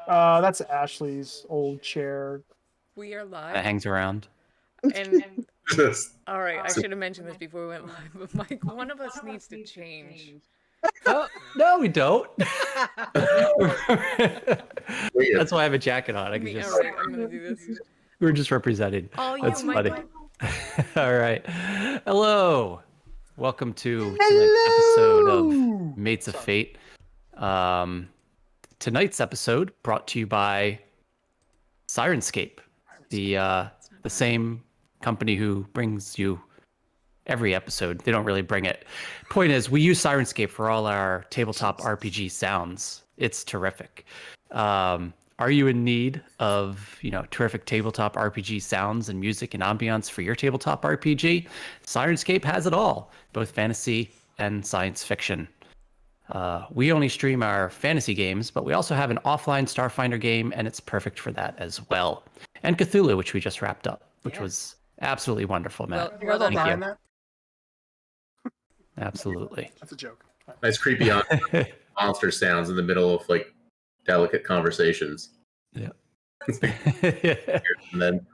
That's Ashley's old chair. We are live. That hangs around. And all right, I should have mentioned this before we went live, but Mike, one of us needs to change. Oh, no, we don't. That's why I have a jacket on. I can just. All right, I'm gonna do this. We're just representing. All you, That's funny. Michael. All right. Hello. Welcome to tonight's episode of Mates of Fate. Tonight's episode brought to you by Syrinscape, the same company who brings you every episode. They don't really bring it. Point is, we use Syrinscape for all our tabletop RPG sounds. It's terrific. Are you in need of, terrific tabletop RPG sounds and music and ambiance for your tabletop RPG? Syrinscape has it all, both fantasy and science fiction. We only stream our fantasy games, but we also have an offline Starfinder game, and it's perfect for that as well. And Cthulhu, which we just wrapped up, which was absolutely wonderful, Matt. Well, Thank you. That? Absolutely. That's a joke. Nice creepy monster sounds in the middle of delicate conversations. Yeah. And then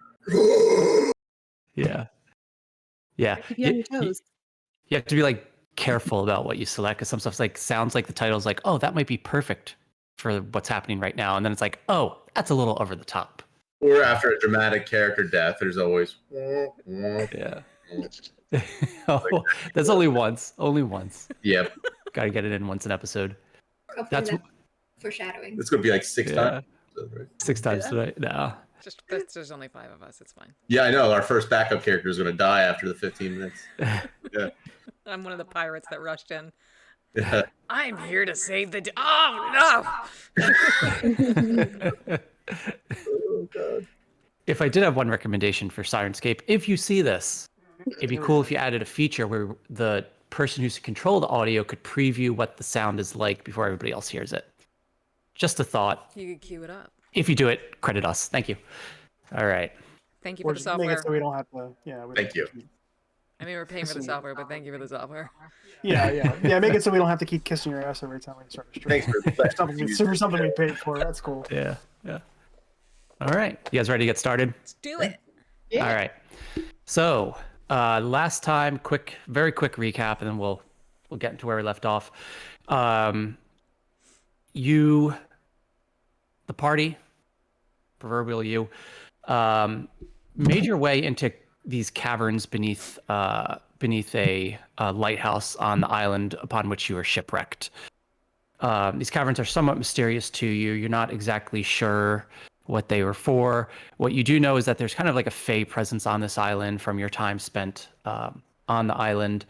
Yeah. Keep you on your toes. You have to be careful about what you select, because some stuff's sounds like the title's oh, that might be perfect for what's happening right now, and then it's oh, that's a little over the top. or after a dramatic character death, there's always Yeah. Oh, that's only once. Only once. Yep. Gotta get it in once an episode. Hopefully That's foreshadowing. It's gonna be 6 times. Right? 6 times today. No. there's only 5 of us. It's fine. Yeah, I know. Our first backup character is gonna die after the 15 minutes. Yeah. I'm one of the pirates that rushed in. Yeah. I'm here to save the. Oh no! Oh god. If I did have one recommendation for Syrinscape, if you see this, it'd be cool if you added a feature where the person who's control the audio could preview what the sound is like before everybody else hears it. Just a thought. You could cue it up. If you do it, credit us. Thank you. All right. Thank you Or for the just make software. it so we don't have to. Yeah. Thank you. I mean, we're paying for the software, but thank you for the software. Yeah. Make it so we don't have to keep kissing your ass every time we start a stream. Thanks For something we paid for. That's cool. Yeah. All right. You guys ready to get started? Let's do it. Yeah. All right. So, last time, very quick recap, and then we'll get into where we left off. The party, proverbial you, made your way into these caverns beneath a lighthouse on the island upon which you were shipwrecked. These caverns are somewhat mysterious to you. You're not exactly sure what they were for. What you do know is that there's kind of a fae presence on this island from your time spent on the island.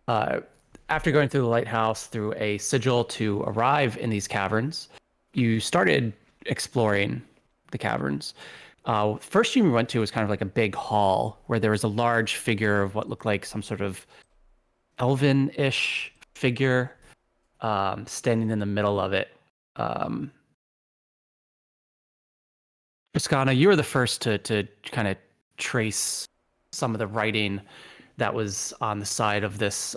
After going through the lighthouse, through a sigil to arrive in these caverns, you started exploring the caverns. First room you went to was kind of a big hall where there was a large figure of what looked like some sort of elven-ish figure standing in the middle of it. Priscana, you were the first to kind of trace some of the writing that was on the side of this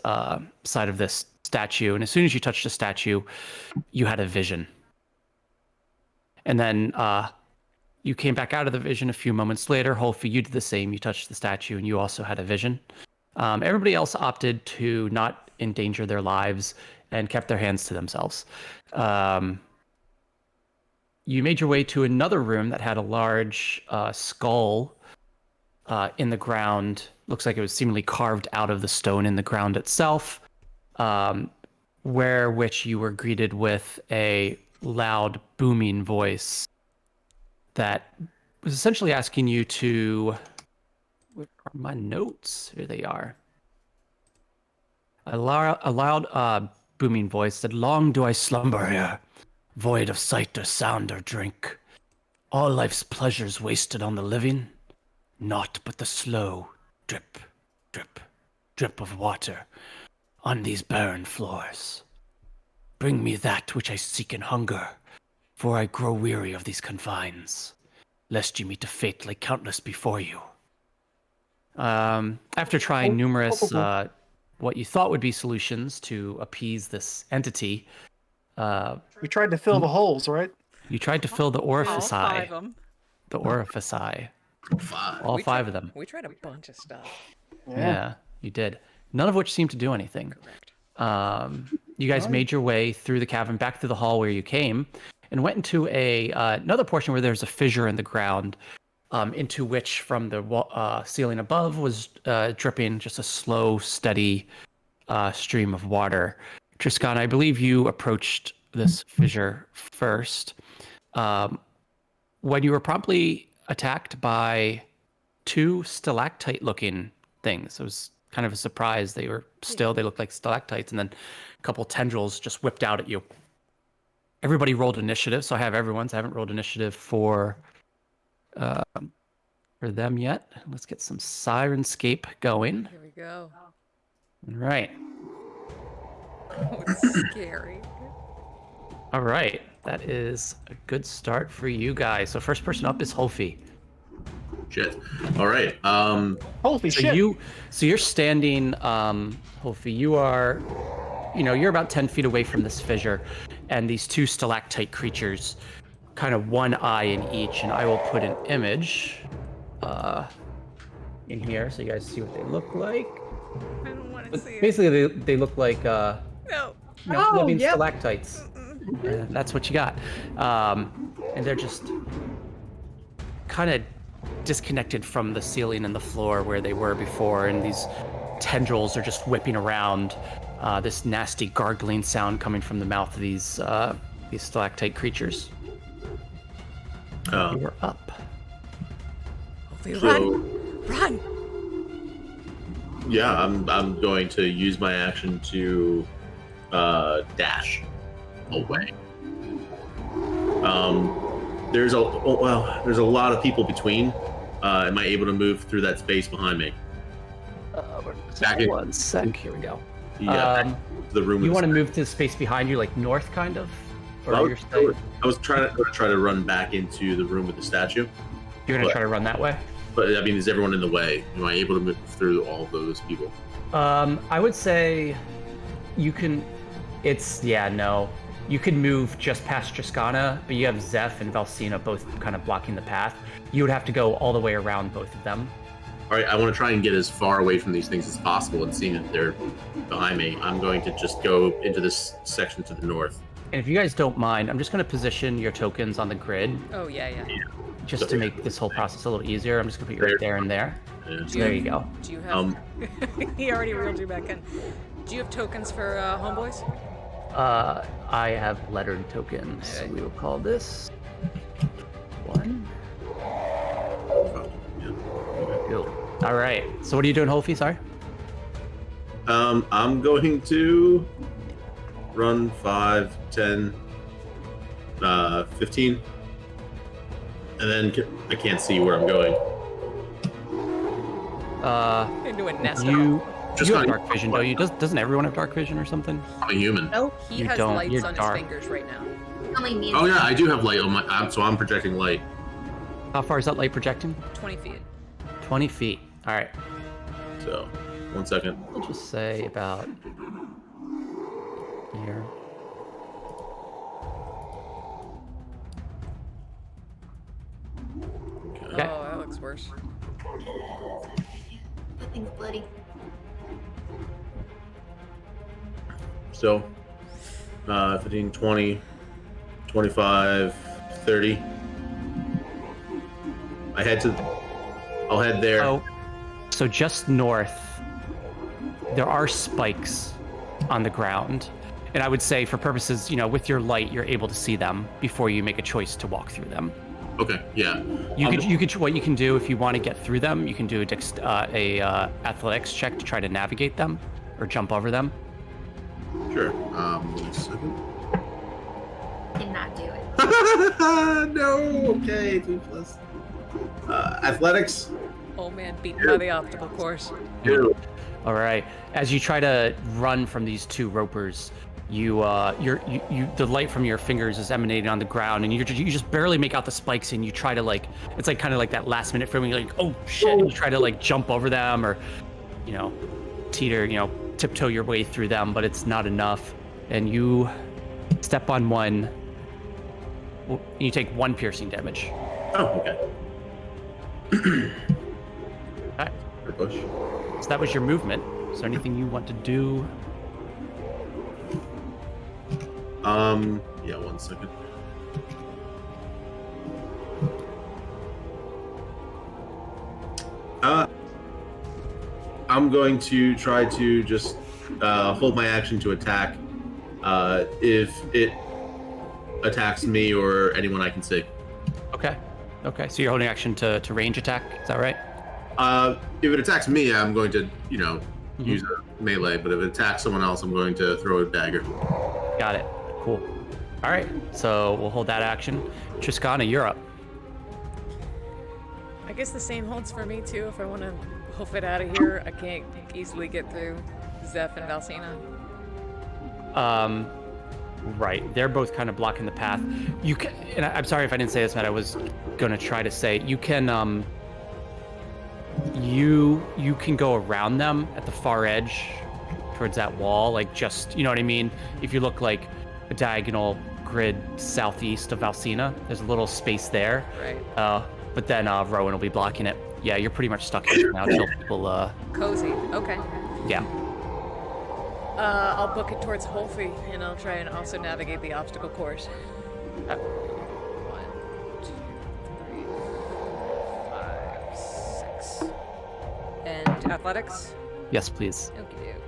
statue, and as soon as you touched the statue, you had a vision. And then you came back out of the vision a few moments later. Holfi, you did the same. You touched the statue, and you also had a vision. Everybody else opted to not endanger their lives and kept their hands to themselves. You made your way to another room that had a large skull in the ground. Looks like it was seemingly carved out of the stone in the ground itself, which you were greeted with a loud, booming voice that was essentially asking you to... Where are my notes? Here they are. A loud, booming voice said, "Long do I slumber here, void of sight or sound or drink. All life's pleasures wasted on the living, naught but the slow drip, drip, drip of water on these barren floors. Bring me that which I seek in hunger, for I grow weary of these confines, lest you meet a fate like countless before you." After trying numerous what you thought would be solutions to appease this entity, We tried to fill the holes, right? You tried to fill the All orifice 5 eye. of them. The orifice eye. 5. All 5 of them. We tried a bunch of stuff. Yeah, you did. None of which seemed to do anything. Correct. You guys made your way through the cavern back through the hall where you came, and went into another portion where there's a fissure in the ground, into which from the ceiling above was dripping just a slow, steady stream of water. Triskan, I believe you approached this fissure first. When you were promptly attacked by 2 stalactite-looking things. It was kind of a surprise. They looked like stalactites, and then a couple tendrils just whipped out at you. Everybody rolled initiative, so I have everyone's. I haven't rolled initiative for them yet. Let's get some Syrinscape going. Here we go. All right. Oh, it's scary. All right. That is a good start for you guys. So first person up is Hofi. Shit. All right. Holy So shit! you're standing, Hofi. You're about 10 feet away from this fissure, and these 2 stalactite creatures, kind of one eye in each, and I will put an image in here so you guys see what they look like. I don't want to see it. Basically, they look like No. living stalactites. And that's what you got. And they're just kind of disconnected from the ceiling and the floor where they were before, and these tendrils are just whipping around. This nasty gargling sound coming from the mouth of these stalactite creatures. You were up. Hopefully, So- run! Yeah, I'm going to use my action to dash away. There's a lot of people between. Am I able to move through that space behind me? Back in- 1 sec. Here we go. Yeah, the room. You with want to the- move to the space behind you, like north, kind of? Or I you're was, staying? I was trying to run back into the room with the statue, You're gonna but- try to run that way? but I mean, is everyone in the way? Am I able to move through all those people? I would say you can. No. You can move just past Triskana, but you have Zeph and Valsina both kind of blocking the path. You would have to go all the way around both of them. All right, I want to try and get as far away from these things as possible, and seeing that they're behind me, I'm going to just go into this section to the north. And if you guys don't mind, I'm just going to position your tokens on the grid Oh, yeah. just to make this whole process a little easier. I'm just going to put you right there and there. Yeah. So there you go. Do you have... he already reeled you back in. Do you have tokens for homeboys? I have lettered tokens. So we will call this 1. Cool. All right. So what are you doing, Hofi? Sorry. I'm going to run 5, 10, 15, and then I can't see where I'm going. Into a nest. You Just have not- dark vision, don't you? Doesn't everyone have dark vision or something? I'm a human. He You has don't, lights you're on dark. his fingers right now. Only me. Oh yeah, I do have light on my. So I'm projecting light. How far is that light projecting? 20 feet. 20 feet. All right. So, 1 second. We'll just say about here. Okay. Oh, that looks worse. That thing's bloody. So, 15, 20, 25, 30. I'll head there. So just north, there are spikes on the ground. And I would say for purposes, with your light, you're able to see them before you make a choice to walk through them. Okay, yeah. What you can do if you want to get through them, you can do a athletics check to try to navigate them or jump over them. Sure. 1 second. Did not do it. No. Okay. 2 plus. Athletics. Old man beaten by the obstacle course. 2. All right. As you try to run from these 2 ropers, the light from your fingers is emanating on the ground, and you just barely make out the spikes, and you try to it's like kind of like that last minute feeling, you're like, oh shit, and you try to jump over them or, tiptoe your way through them, but it's not enough, and you step on one, you take 1 piercing damage. Oh, okay. Okay. Push. So that was your movement. Is there anything you want to do? Yeah, 1 second. I'm going to try to just hold my action to attack if it attacks me or anyone I can see. Okay. Okay. So you're holding action to range attack. Is that right? If it attacks me, I'm going to, use a melee. But if it attacks someone else, I'm going to throw a dagger. Got it. Cool. All right. So we'll hold that action. Triskana, you're up. I guess the same holds for me too. If I want to hoof it out of here, I can't easily get through Zeph and Valsina. Right. They're both kind of blocking the path. You can, and I'm sorry if I didn't say this, but I was gonna try to say you can you can go around them at the far edge towards that wall, like just, you know what I mean? If you look like a diagonal grid southeast of Valsina, there's a little space there. Right. But then Rowan will be blocking it. Yeah, you're pretty much stuck here now until people Cozy. Okay. yeah. I'll book it towards Holfi, and I'll try and also navigate the obstacle course. 1, 2, 3, 4, 5, 6. And athletics? Yes, please. Okie doke.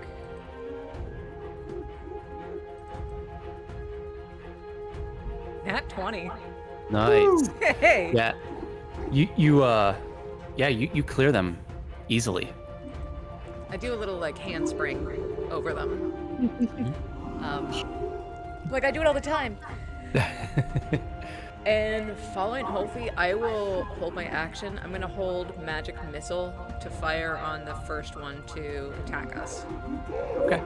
Nat 20. Nice. Hey! Yeah. You clear them easily. I do a little like handspring over them. Like I do it all the time. And following Holfi, I will hold my action. I'm gonna hold magic missile to fire on the first one to attack us. Okay.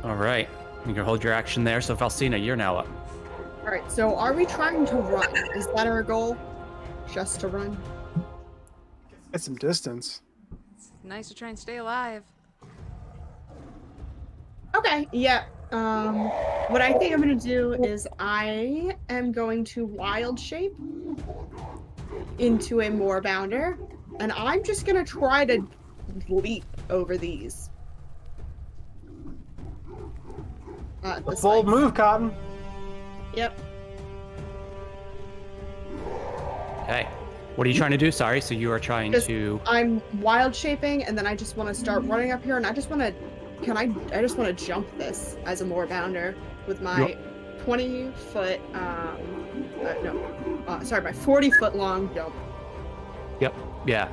All right. You can hold your action there. So Valsina, you're now up. All right, so are we trying to run? Is that our goal? Just to run? Get some distance. It's nice to try and stay alive. Okay, yeah. What I think I'm gonna do is I am going to wild shape into a moorbounder, and I'm just gonna try to leap over these. This Bold way. move, Cotton. Yep. Okay. What are you trying to do? Sorry. So you are trying to. I'm wild shaping, and then I just want to start running up here, and I just want to. I just want to jump this as a moorbounder with my 20-foot. My 40-foot long jump. Yep. Yeah.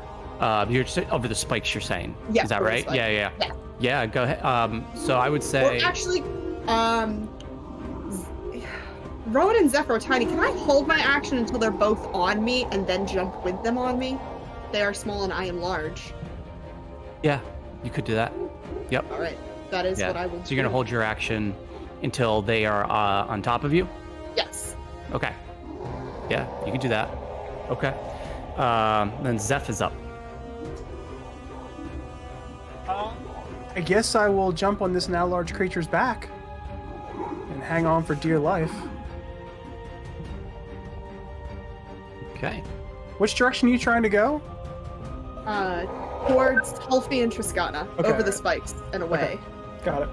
You're just over the spikes. You're saying. Yeah. Is that over the right? spike. Yeah. Yeah. Yeah. Go ahead. So I would say. Well, actually, Rowan and Zephyr are tiny. Can I hold my action until they're both on me and then jump with them on me? They are small and I am large. Yeah. You could do that. Yep. All right. That is Yeah. what I will do. So you're gonna hold your action until they are on top of you. Yes. Okay. Yeah. You can do that. Okay. Then Zeph is up. I guess I will jump on this now large creature's back and hang on for dear life. Okay. Which direction are you trying to go? Towards Holfi and Triskana, Okay. over the spikes and away. Got it.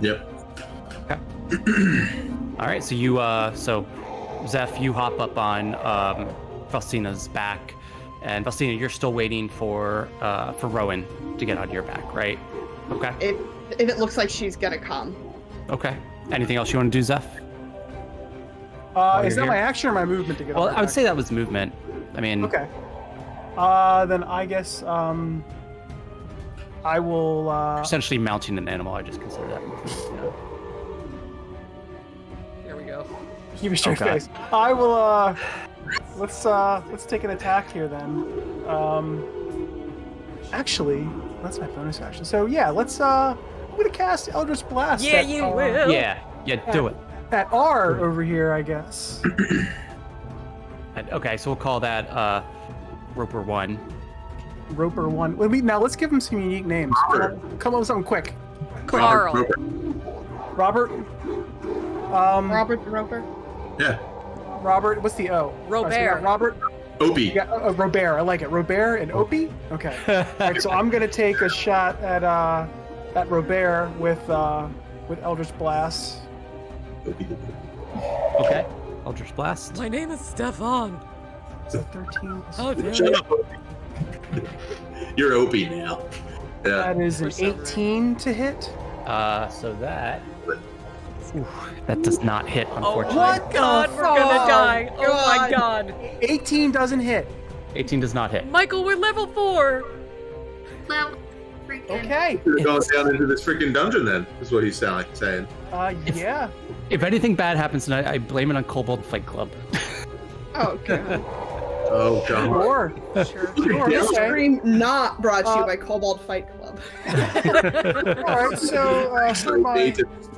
Yep. Yep. All right. So you so Zeph, you hop up on Valsina's back, and Valsina, you're still waiting for Rowan to get on your back, right? Okay. If it looks like she's gonna come. Okay. Anything else you want to do, Zeph? Is you're that my here? action or my movement to get Well, on her I would back? say that was movement. I mean. Okay. Then I guess I will. Essentially mounting an animal. I just consider that movement. Yeah. Here we go. Keep a straight Okay. face. I will. Let's take an attack here then. Actually, that's my bonus action. So yeah, let's. I'm gonna cast Eldritch Blast. Yeah, you will. Yeah. Do it. At R over here, I guess. Okay, so we'll call that Groper 1. Groper 1. Now let's give him some unique names. Robert. Come up with something quick. Carl. Groper. Robert. Robert the Roper. Yeah. Robert, what's the O? Robert. So we got Robert. Opie. Yeah, Robert. I like it. Robert and Opie. Okay. All right, so I'm gonna take a shot at Robert with Eldritch Blast. Opie. Okay. Eldritch Blast. My name is Stefan. So 13. How dare Shut you? up. You're Opie now. Yeah. That is an 18 to hit. So that. Oof, that does not hit, Oh unfortunately. my What god, the we're gonna fuck? die. Oh my God. god. 18 doesn't hit. 18 does not hit. Michael, we're level 4. Well, freaking. Okay. We're going down into this freaking dungeon then, is what he's saying. Yeah. If anything bad happens tonight, I blame it on Kobold Fight Club. Oh god. Oh, God. Sure. Sure. Sure. This Okay. stream not brought to you by Cobalt Fight Club. All right. So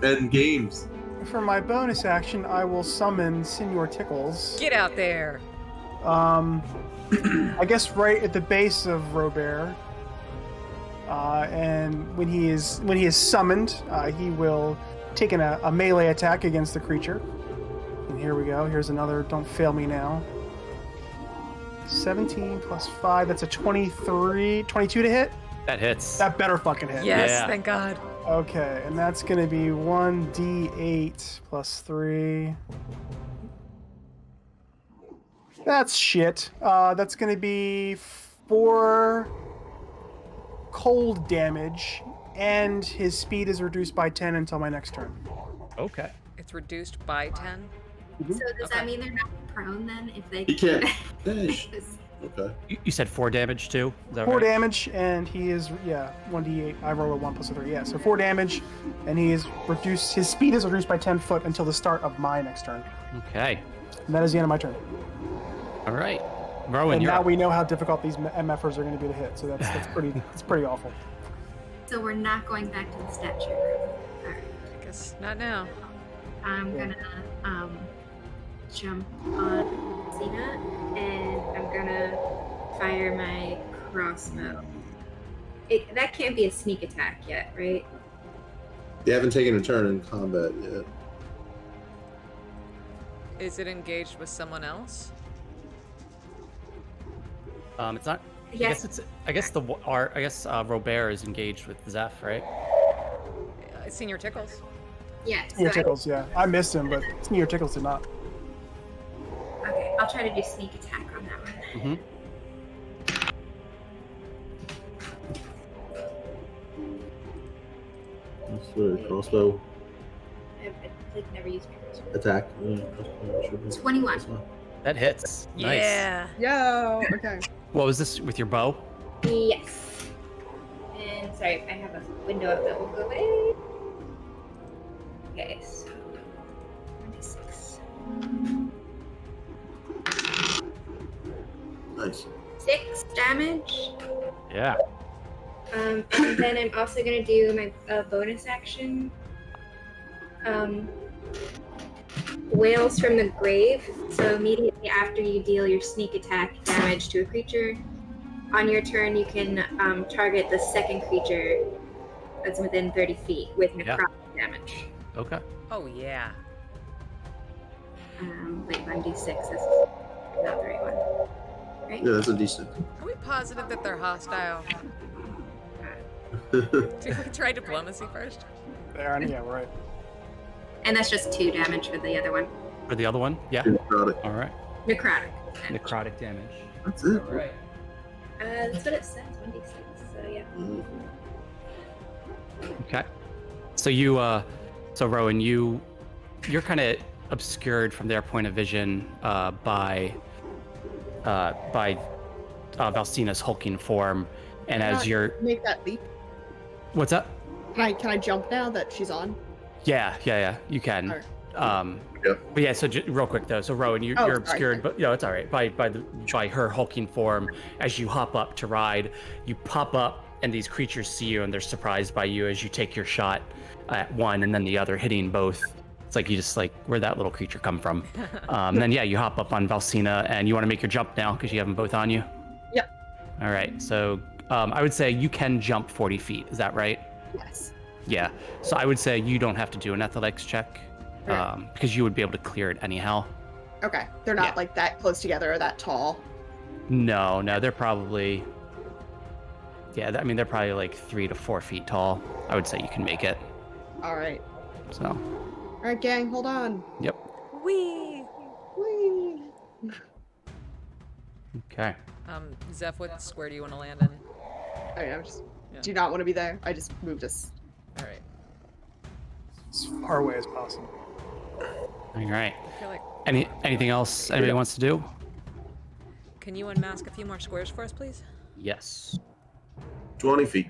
End games. for my bonus action, I will summon Senor Tickles. Get out there. I guess right at the base of Robert. And when he is summoned, he will take a melee attack against the creature. And here we go. Here's another. Don't fail me now. 17 plus 5. That's a 22 to hit. That hits. That better fucking hit. Yes, Yeah. thank God. Okay, and that's gonna be 1d8 plus 3. That's shit. That's gonna be 4 cold damage, and his speed is reduced by 10 until my next turn. Okay. It's reduced by 10. So does Okay. that mean they're not prone then? If they He can't dash. Just- Okay. You said 4 damage too? Is that 4 right? damage, and he is 1d8. I roll a 1 plus a 3. Yeah, so 4 damage, and he is reduced. His speed is reduced by 10 foot until the start of my next turn, Okay. and that is the end of my turn. All right. Rowan, And you're now up. we know how difficult these MFers are going to be to hit. So that's pretty awful. So we're not going back to the statue room. Alright. I guess not now. I'm gonna jump on Cena and I'm gonna fire my crossbow. That can't be a sneak attack yet, right? You haven't taken a turn in combat yet. Is it engaged with someone else? It's not. Yes. I guess Robert is engaged with Zeph, right? Senior Tickles. Yeah. Senior Tickles, yeah. I missed him, but Senior Tickles did not. Okay, I'll try to do sneak attack on that one. Mm-hmm. Crossbow I've never used my crossbow. attack. 21. That hits. Nice. Yeah. Yo, okay. What was this with your bow? Yes. And sorry, I have a window up that will go away. Okay, so 26. Nice. 6 damage. Yeah. And then I'm also gonna do my bonus action. Wails from the grave. So immediately after you deal your sneak attack damage to a creature, on your turn you can target the second creature that's within 30 feet with necrotic damage. Okay. Oh, yeah. Wait, 1d6 is not the right one. Right? Yeah, that's a decent. Are we positive that they're hostile? Did we try diplomacy first? There, yeah, right. And that's just 2 damage for the other one. For the other one? Yeah. Necrotic. All right. Necrotic. Necrotic damage. That's it. All right. That's what it says, 1d6. So yeah. Okay. So so Rowan, you're kind of obscured from their point of vision by Valsina's hulking form, and as you're Make that leap. what's up? Can I jump now that she's on? Yeah, you can. Alright. Yep. But yeah, so real quick though, so Rowan, you're sorry. obscured, but it's all right. By her hulking form, as you hop up to ride, you pop up, and these creatures see you, and they're surprised by you as you take your shot at one, and then the other, hitting both. It's like you just where'd that little creature come from? Then yeah, you hop up on Valsina, and you want to make your jump now because you have them both on you. Yep. All right, so I would say you can jump 40 feet. Is that right? Yes. Yeah. So I would say you don't have to do an athletics check. because you would be able to clear it anyhow. Okay, they're not Yeah. like that close together or that tall. No, they're probably. Yeah, I mean they're probably like 3 to 4 feet tall. I would say you can make it. All right. So. All right, gang, hold on. Yep. Whee! Whee! Okay. Zeph, what square do you want to land in? I mean, I'm just. Yeah. Do you not want to be there? I just moved us. All right. As far away as possible. All right. I feel like. Anything else anybody wants to do? Can you unmask a few more squares for us, please? Yes. 20 feet.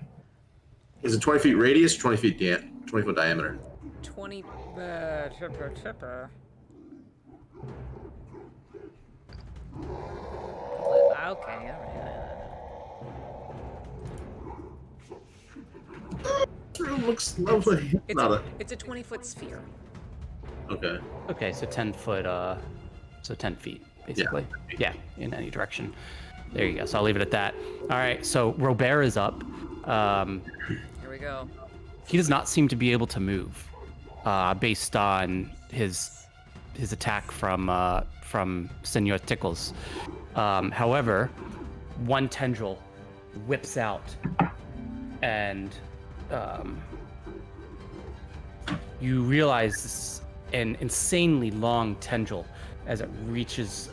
Is it 20 feet radius, 20 feet 20 foot diameter? 20. Okay, alright. It looks lovely. It's a 20-foot sphere. Okay. Okay, so 10 foot, so 10 feet, basically. Yeah, in any direction. There you go. So I'll leave it at that. All right, so Robert is up. Here we go. He does not seem to be able to move, based on his attack from Senor Tickles. However, one tendril whips out, and you realize this is an insanely long tendril as it reaches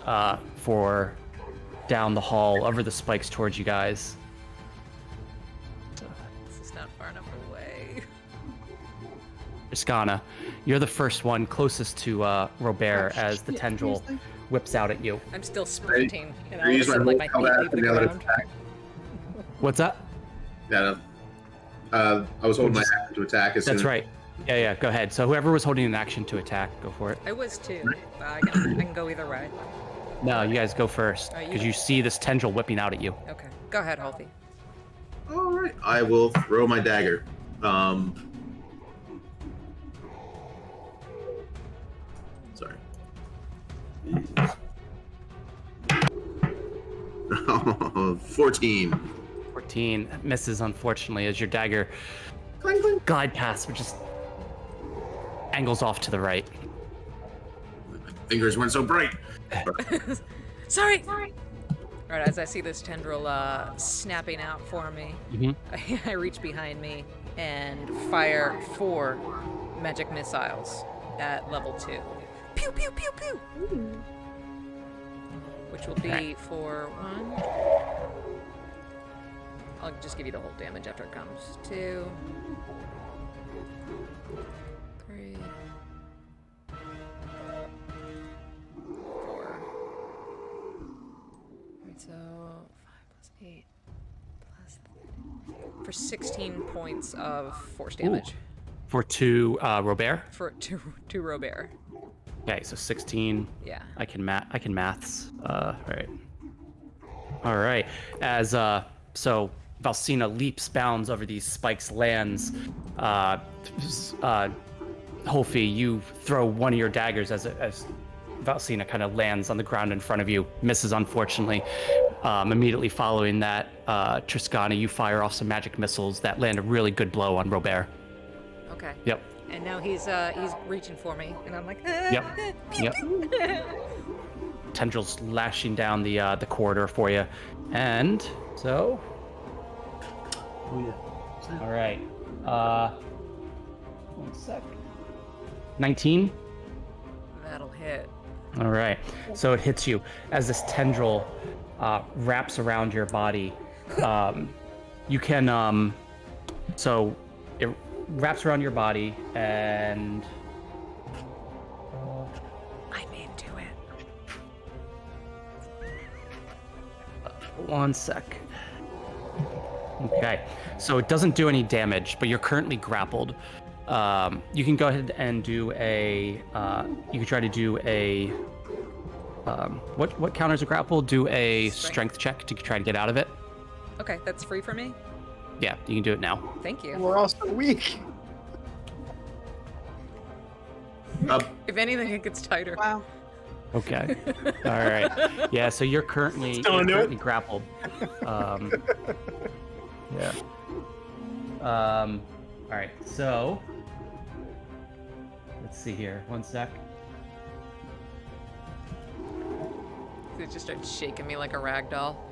for down the hall over the spikes towards you guys. This is not far enough away. Iskana, you're the first one closest to Robert as the tendril seriously? whips out at you. I'm still sprinting, and I all of a use my sudden, like, my whole feet held leave the action the other ground. attack. What's that? Yeah, I was holding my action to attack as That's soon right. Yeah, go ahead. So whoever was holding an action to attack, go for it. I was too. I can go either way. No, you guys go first, Oh, you because go. you see this tendril whipping out at you. Okay. Go ahead, Holthy. All right, I will throw my dagger. Sorry. 14. 14 misses, unfortunately, as your dagger glide past, but just angles off to the right. Fingers weren't so bright. Sorry. All right. As I see this tendril snapping out for me, Mm-hmm. I reach behind me and fire 4 magic missiles at level 2. Pew pew pew pew. Ooh. Which will be for 1. I'll just give you the whole damage after it comes. 2, 3, 4. Right, so 5 plus 8 plus 3. For 16 points of force damage. For 2 Robert. For to Robert. Okay, so 16. Yeah. I can maths. Right. All right. As so Valsina leaps, bounds over these spikes, lands. Holfi, you throw one of your daggers as Valsina kind of lands on the ground in front of you, misses unfortunately. Immediately following that, Triskana, you fire off some magic missiles that land a really good blow on Robert. Okay. Yep. And now he's reaching for me, and I'm like, Yep. Tendrils lashing down the corridor for you, and so. All right. 1 sec. 19. That'll hit. All right. So it hits you as this tendril wraps around your body. You can so it wraps around your body and I'm into it. 1 sec. Okay. So it doesn't do any damage, but you're currently grappled. You can go ahead and do a. You can try to do a. What counters a grapple? Do a strength check to try to get out of it. Okay, that's free for me. Yeah, you can do it now. Thank you. We're also weak. If anything, it gets tighter. Wow. Okay. All right. Yeah. So you're currently grappled. Yeah. All right. So let's see here. One sec. It just starts shaking me like a rag doll.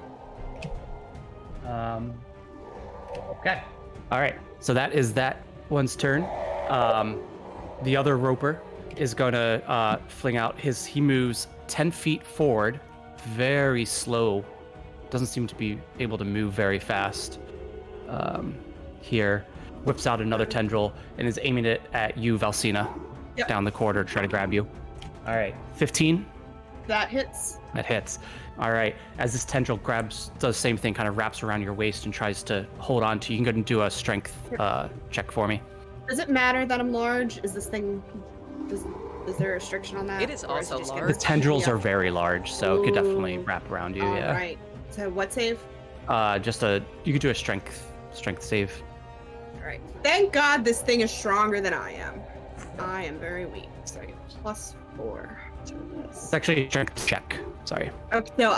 Okay. All right. So that is that one's turn. The other roper is gonna fling out he moves 10 feet forward, very slow. Doesn't seem to be able to move very fast. Here, whips out another tendril and is aiming it at you, Valsina, down the corridor, to try to grab you. All right, 15. That hits. That hits. All right. As this tendril does the same thing, kind of wraps around your waist and tries to hold on to you. You can go and do a strength check for me. Does it matter that I'm large? Is this thing? Is there a restriction on that? It is Or also just large. The tendrils Yeah. are very large, so it could definitely Ooh. wrap around you. All Yeah. right. So what save? You could do a strength save. All right. Thank God this thing is stronger than I am. I am very weak. So +4 to this. It's actually a strength check. Sorry. Okay, so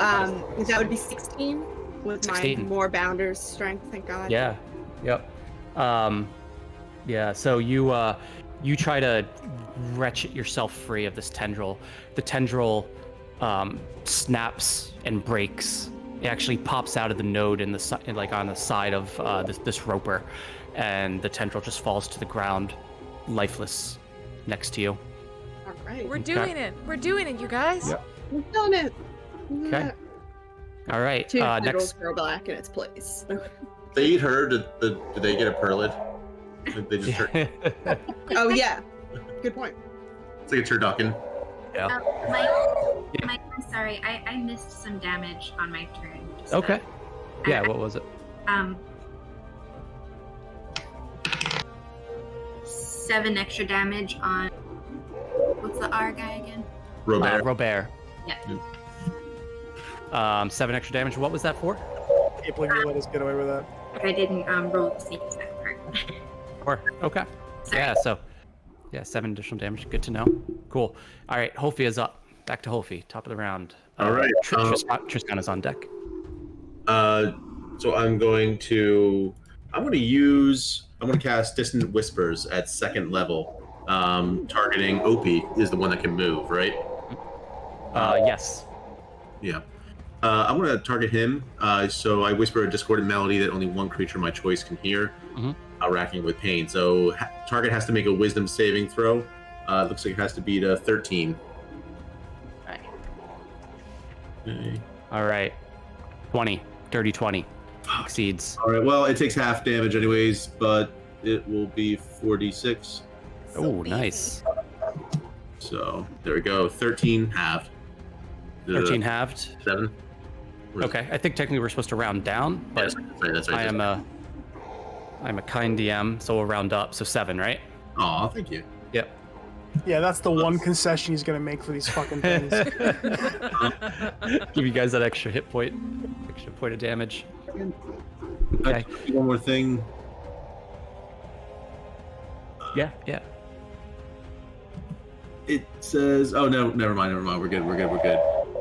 that would be 16 with 16. my more bounder's strength. Thank God. Yeah. Yep. Yeah. So you try to wrench yourself free of this tendril. The tendril snaps and breaks. It actually pops out of the node on the side of this roper, and the tendril just falls to the ground, lifeless, next to you. All right. We're doing it. We're doing it, you guys. Yep. I'm feeling it. Okay. All right. Two tendrils Next. go back in its place. They eat her. Did they get a perlid? They just Oh yeah. Good point. it's like a turducken. Yeah. Mike, I'm sorry. I missed some damage on my turn. Just, Okay. Yeah. I- What was it? 7 extra damage on. What's the R guy again? Robert. Robert. Yeah. 7 extra damage. What was that for? Can't believe you let us get away with that. I didn't roll the sneak attack part. Okay. Sorry. Yeah. So, 7 additional damage. Good to know. Cool. All right. Holfi is up. Back to Holfi. Top of the round. All right, Tristan is on deck. So I'm going to cast Distant Whispers at 2nd level. Targeting Opie is the one that can move, right? Yes. Yeah. I'm going to target him. So I whisper a discordant melody that only one creature of my choice can hear, racking with pain. So target has to make a Wisdom saving throw. Looks like it has to beat a 13. Okay. All right. 20. Dirty 20. Exceeds. All right. Well, it takes half damage anyways, but it will be 4d6. Oh, nice. So there we go. 13 halved. 13 halved. 7. Okay. I think technically we're supposed to round down, but That's right. I'm a kind DM, so we'll round up. So 7, right? Aw, thank you. Yep. Yeah, that's the one concession he's gonna make for these fucking things. Give you guys that extra hit point, extra point of damage. Okay. One more thing. Yeah. It says, oh no, never mind. We're good.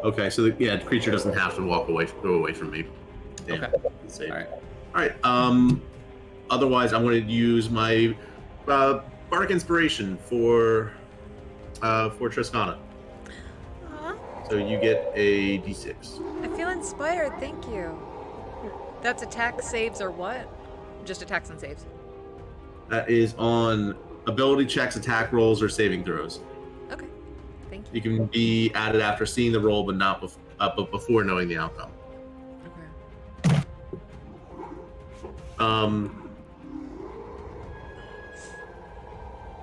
Okay, so the creature doesn't have to go away from me. Damn. Okay. All right. Otherwise, I'm going to use my Bardic Inspiration for Triscana. Aw, So you get a d6. I feel inspired. Thank you. That's attack saves or what? Just attacks and saves. That is on ability checks, attack rolls, or saving throws. Okay. Thank you. You can be added after seeing the roll, but not before knowing the outcome. Okay.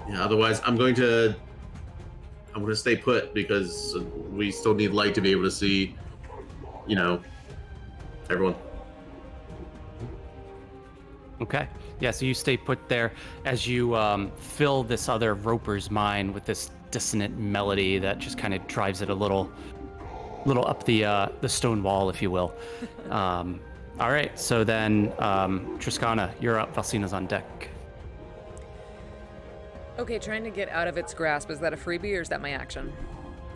Yeah. Otherwise, I'm going to stay put because we still need light to be able to see, everyone. Okay. Yeah, so you stay put there as you fill this other roper's mind with this dissonant melody that just kind of drives it a little up the stone wall, if you will. All right, so then Triscana, you're up. Valsina's on deck. Okay, trying to get out of its grasp. Is that a freebie or is that my action?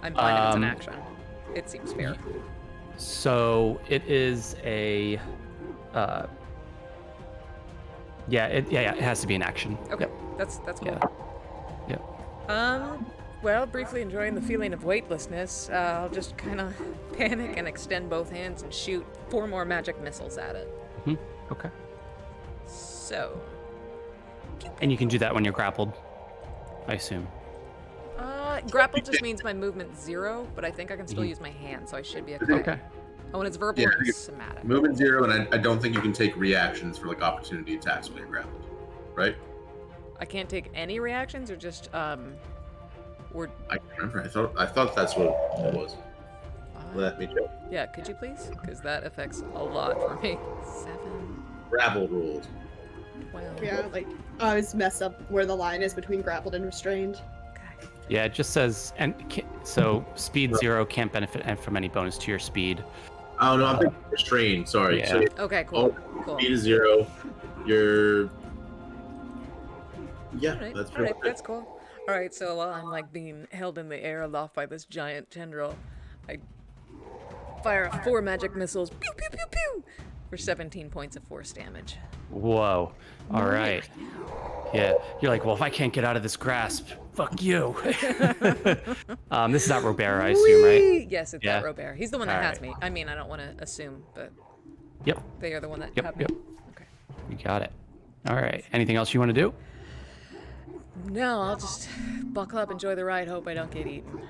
I'm fine if it's an action. It seems fair. So it is a. It has to be an action. Okay, that's cool. Yeah. Well, briefly enjoying the feeling of weightlessness, I'll just kind of panic and extend both hands and shoot 4 more magic missiles at it. Okay. So. And you can do that when you're grappled, I assume. Grapple just means my movement's 0, but I think I can still use my hand, so I should be okay. Okay. Oh, and it's verbal and it's somatic. Movement 0, and I don't think you can take reactions for like opportunity attacks when you're grappled, right? I can't take any reactions, or just or. I can't remember. I thought that's what it was. Let me check. Yeah, could you please? Because that affects a lot for me. 7. Grapple rules. 12. Yeah, like I always mess up where the line is between grappled and restrained. Okay. Yeah, it just says, so speed 0 can't benefit from any bonus to your speed. Oh no, I'm thinking restrained. Sorry. Yeah. So, Okay, cool. Cool. speed is 0. You're. Yeah, Alright, that's pretty much it. that's cool. Alright, so while I'm like being held in the air aloft by this giant tendril, I fire 4 magic missiles, pew pew pew pew, for 17 points of force damage. Whoa. All right. Yeah. You're like, well, if I can't get out of this grasp, fuck you. This is not Robert, I assume, right? Yes, it's Yeah. that Robert. He's the one that All has right. me. I mean, I don't want to assume, but Yep. they are the one that Yep. have me. Yep. Okay. You got it. All right. Anything else you want to do? No, I'll just buckle up, enjoy the ride, hope I don't get eaten.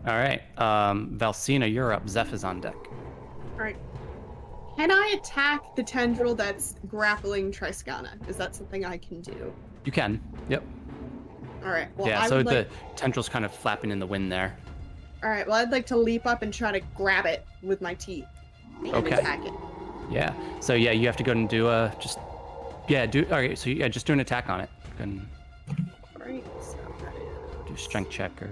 All right. Valsina, you're up. Zeph is on deck. Alright. Can I attack the tendril that's grappling Triskana? Is that something I can do? You can. Yep. Alright, well Yeah, I so would the like... tendril's kind of flapping in the wind there. Alright, well I'd like to leap up and try to grab it with my teeth. And Okay. attack it. Yeah. So yeah, you have to go and do just so yeah, just do an attack on it. And Alright, so do strength check or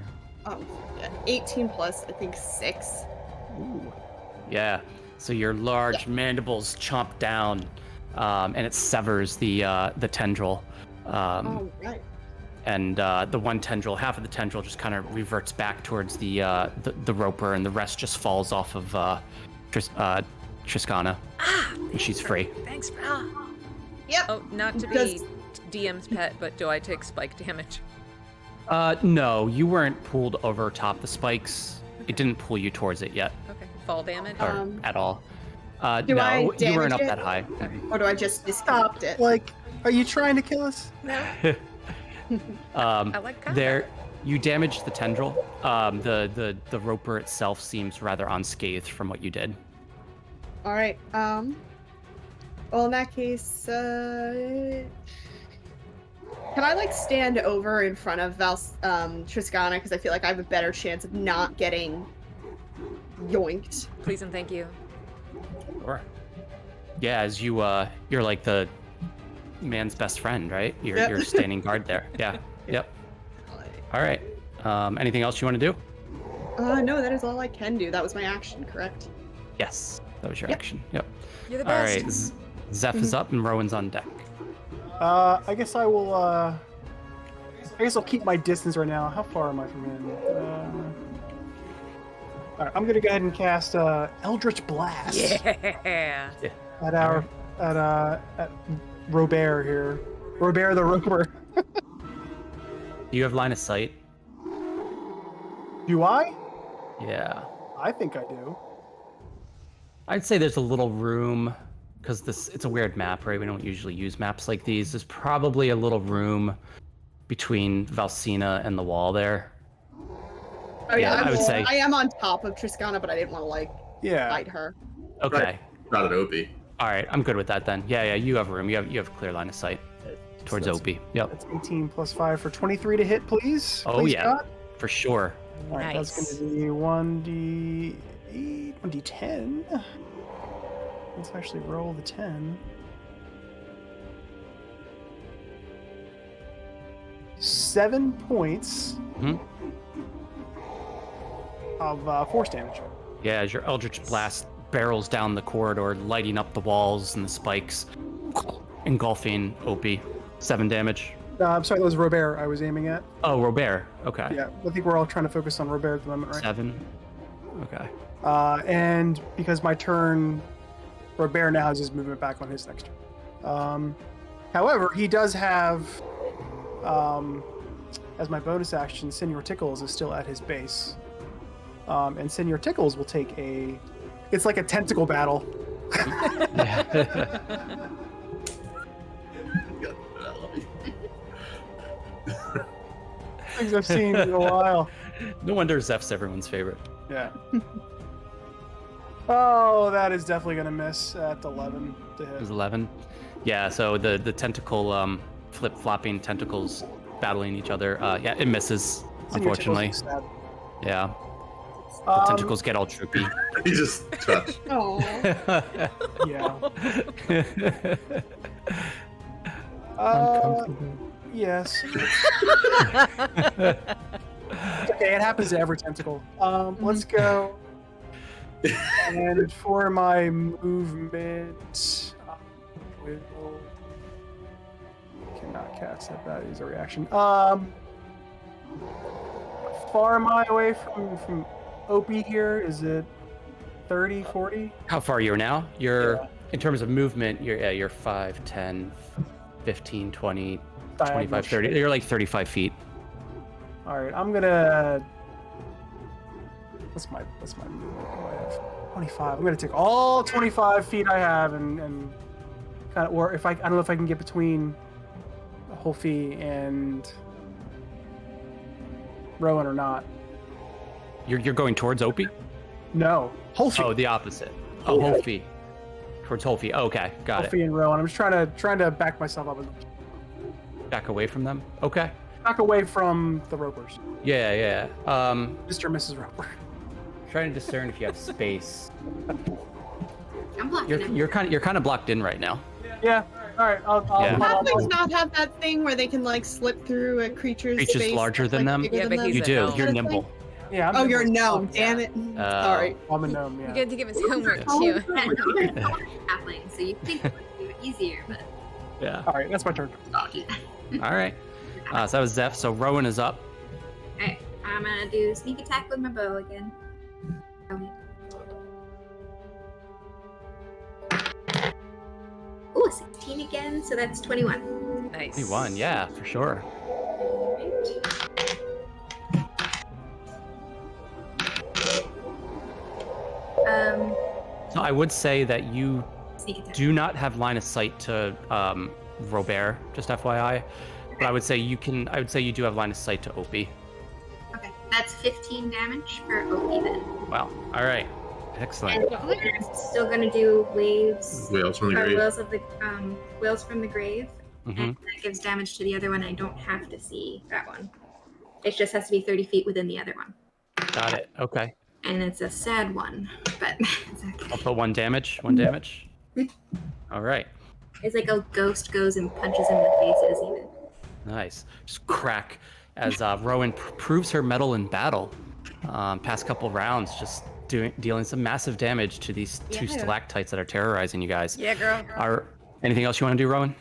yeah, 18 plus, I think 6. Ooh. Yeah. So your large mandibles chomp down, and it severs the tendril. Alright. And the one tendril, half of the tendril, just kind of reverts back towards the roper, and the rest just falls off of Triskana, and she's free. Thanks, Yep. Oh, not to be DM's pet, but do I take spike damage? No, you weren't pulled over top the spikes. It didn't pull you towards it yet, Okay. Fall damage? or at all. Do I No, you weren't up damage that it? high. Or do I just disconnect it? Like, are you trying to kill us? No. I like combat. There, you damaged the tendril. The roper itself seems rather unscathed from what you did. Alright, well in that case, can I like stand over in front of Triskana, because I feel like I have a better chance of not getting yoinked. Please and thank you. Sure. Yeah, as you're like the man's best friend, right? You're Yep. you're standing guard there. Yeah. Yep. All right. Anything else you want to do? No, that is all I can do. That was my action, correct? Yes, that was your Yep. action. Yep. You're the All best. right. Zeph is up and Rowan's on deck. I guess I will. I guess I'll keep my distance right now. How far am I from him? All right, I'm gonna go ahead and cast Eldritch Blast Yeah. at Robert here. Robert the Roper. Do you have line of sight? Do I? Yeah. I think I do. I'd say there's a little room because it's a weird map, right? We don't usually use maps like these. There's probably a little room between Valsina and the wall there. Oh yeah, I would say. I am on top of Triskana, but I didn't want to like Yeah. fight her. Okay. Not an Opie. All right, I'm good with that then. Yeah, you have room. You have clear line of sight towards that's- Opie. Yep, That's 18 plus 5 for 23 to hit, please. Oh, Please, yeah. God. for sure. All right, Nice. that's going to be 1d8, 1d10. Let's actually roll the 10. 7 points Mhm. of force damage. Yeah, as your Eldritch Blast barrels down the corridor, lighting up the walls and the spikes, engulfing Opie. 7 damage. I'm sorry, that was Robert I was aiming at. Oh, Robert. Okay. Yeah, I think we're all trying to focus on Robert at the moment, right? 7. Okay. And because my turn, Robert now has his movement back on his next turn. However, he does have as my bonus action, Senior Tickles is still at his base. And Senior Tickles will take a... It's like a tentacle battle. Things I've seen in a while. No wonder Zeph's everyone's favorite. Yeah. Oh, that is definitely going to miss at 11 to It hit. was 11. Yeah, so the tentacle flip-flopping tentacles battling each other. Yeah, it misses, Senior Tickles unfortunately. is sad. Yeah. The tentacles get all droopy. He just touched. Oh. Yeah. Yes. Okay, it happens to every tentacle. Let's go. And for my movement, will cannot cast that is a reaction. Far am I away from Opie here? Is it 30, 40? How far are you now? You're, Yeah. in terms of movement, you're 5, 10, 15, 20, Diagonal 25, 30. straight. You're like 35 feet. All right, I'm gonna. What's my movement? What do I have? 25. I'm gonna take all 25 feet I have and kind of, or if I don't know if I can get between Holfi and Rowan or not. You're going towards Opie? No, Holfi. Oh, the opposite. Oh, Holfi. Towards Holfi. Okay, got it. Holfi and Rowan. I'm just trying to back myself up, Back away from them? Okay. back away from the Ropers. Yeah. Mr. and Mrs. Roper. Trying to discern if you have space. I'm blocking him. You're kind of blocked in right now. Yeah. All right. I'll Yeah. Halflings not have that thing where they can like slip through a creature's Creatures space larger that's, than like, them? bigger Yeah, than but them? he's You a do. gnome. You're Sort of nimble. Yeah. Oh, you're a gnome. Yeah. Damn it. Sorry. I'm a gnome. You Yeah. get to give his homework too. Halfling, so you think it would be easier, but Yeah. All right. That's my turn. Stocky. All right. So that was Zeph. So Rowan is up. alright. I'm gonna do sneak attack with my bow again. Okay. Ooh, 16 again, so that's 21. Nice. 21. Yeah, for sure. Um, So I would say that you sneak attack. do not have line of sight to Robert, just FYI. But I would say you can. I would say you do have line of sight to Opie. Okay, that's 15 damage for OP then. Wow. All right. Excellent. And we're still gonna do waves. Whales from the Or grave. whales of the whales from the grave, Mhm. and that gives damage to the other one. I don't have to see that one. It just has to be 30 feet within the other one, Got it. Okay. and it's a sad one, but it's okay. I'll put 1 damage. 1 damage. All right. It's like a ghost goes and punches him in the faces, even. Nice. Just crack as Rowan proves her mettle in battle. Past couple rounds, just dealing some massive damage to these two Yeah. stalactites that are terrorizing you guys. Yeah, girl. Are anything else you want to do, Rowan?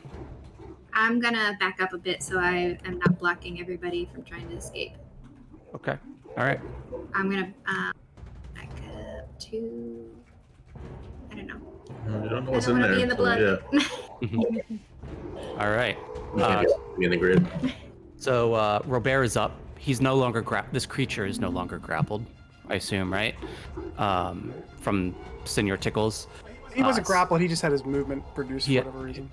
I'm gonna back up a bit so I am not blocking everybody from trying to escape. Okay. All right. I'm gonna back up to. I don't know. I don't know I what's don't in want to there. be in the blood. Yeah. All right. Be in the grid. So Robert is up. He's no longer this creature is no longer grappled, I assume, right? From Senior Tickles. He wasn't s- grappled. He just had his movement reduced for Yeah. whatever reason.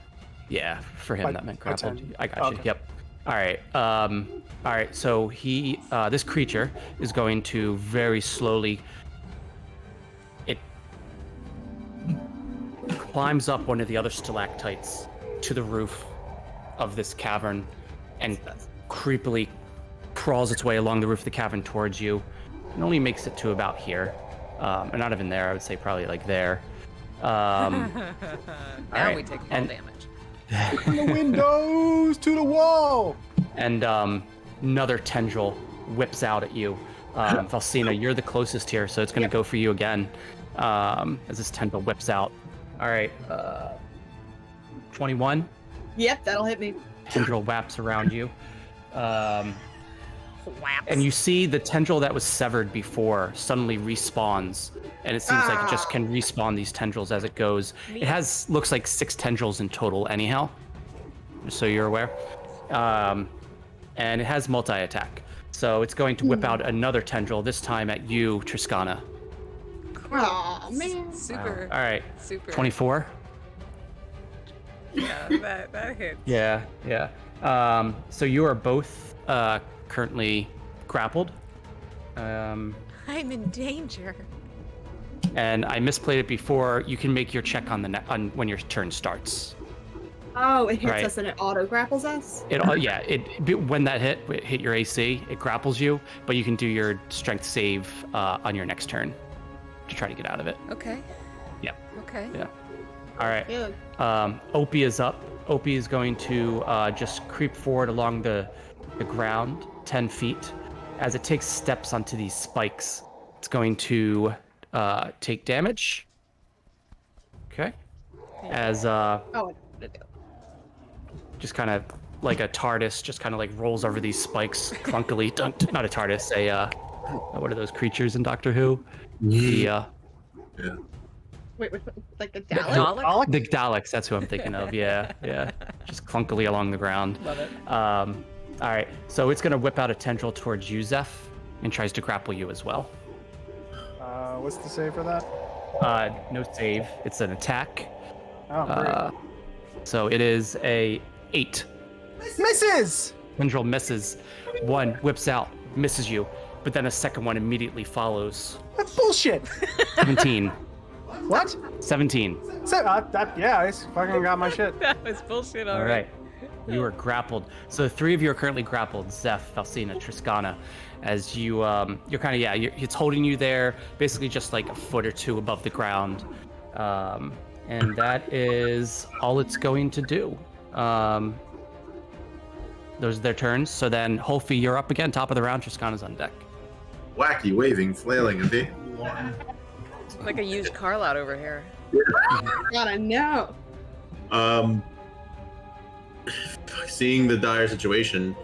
Yeah, for him By- that meant by grappled. 10. I got you. Okay. Yep. All right. All right. So he, this creature is going to very slowly. It climbs up one of the other stalactites to the roof of this cavern, and creepily crawls its way along the roof of the cavern towards you, and only makes it to about here. And not even there. I would say probably like there. Now right, we take fall and- damage. From the windows to the wall. And another tendril whips out at you. Valsina, you're the closest here, so it's going to go for you again as this tendril whips out. All right, 21. Yep, that'll hit me. Tendril wraps around you. Whaps. And you see the tendril that was severed before suddenly respawns. And it seems like it just can respawn these tendrils as it goes. It looks like 6 tendrils in total anyhow, just so you're aware. and it has multi-attack. So it's going to whip out another tendril, this time at you, Triscana. Oh man. Super. All right, Super. 24. Yeah, that hits. Yeah. So you are both currently grappled. I'm in danger. And I misplayed it before. You can make your check on on when your turn starts. Oh, it hits Right. us and it auto grapples us. When that hit your AC, it grapples you, but you can do your strength save on your next turn to try to get out of it. Okay. Yep. Okay. Yeah. All right. Yeah. Opie is up. Opie is going to just creep forward along the ground 10 feet. As it takes steps onto these spikes, it's going to take damage. Okay. As Oh, what did it do? just kind of like a TARDIS, just kind of like rolls over these spikes clunkily. Not a TARDIS, what are those creatures in Doctor Who? The Wait, like the The Dalek? Dalek? the Daleks. That's who I'm thinking of. Yeah. Just clunkily along the ground. Love it. All right, so it's gonna whip out a tendril towards you, Zeph, and tries to grapple you as well. What's the save for that? No save. It's an attack. Oh, great. So it is a 8. Misses! Tendril misses. One whips out, misses you, but then a second one immediately follows. That's bullshit. 17. What? 17. Yeah, I fucking got my shit. That was bullshit All already. right. You are grappled. So the three of you are currently grappled. Zeph, Falsina, Triscana. As you're kind of, it's holding you there, basically just like a foot or two above the ground. And that is all it's going to do. Those are their turns. So then, Holfi, you're up again, top of the round. Triscana's on deck. Wacky, waving, flailing, a bit. Like a used car lot over here. Gotta know. Seeing the dire situation,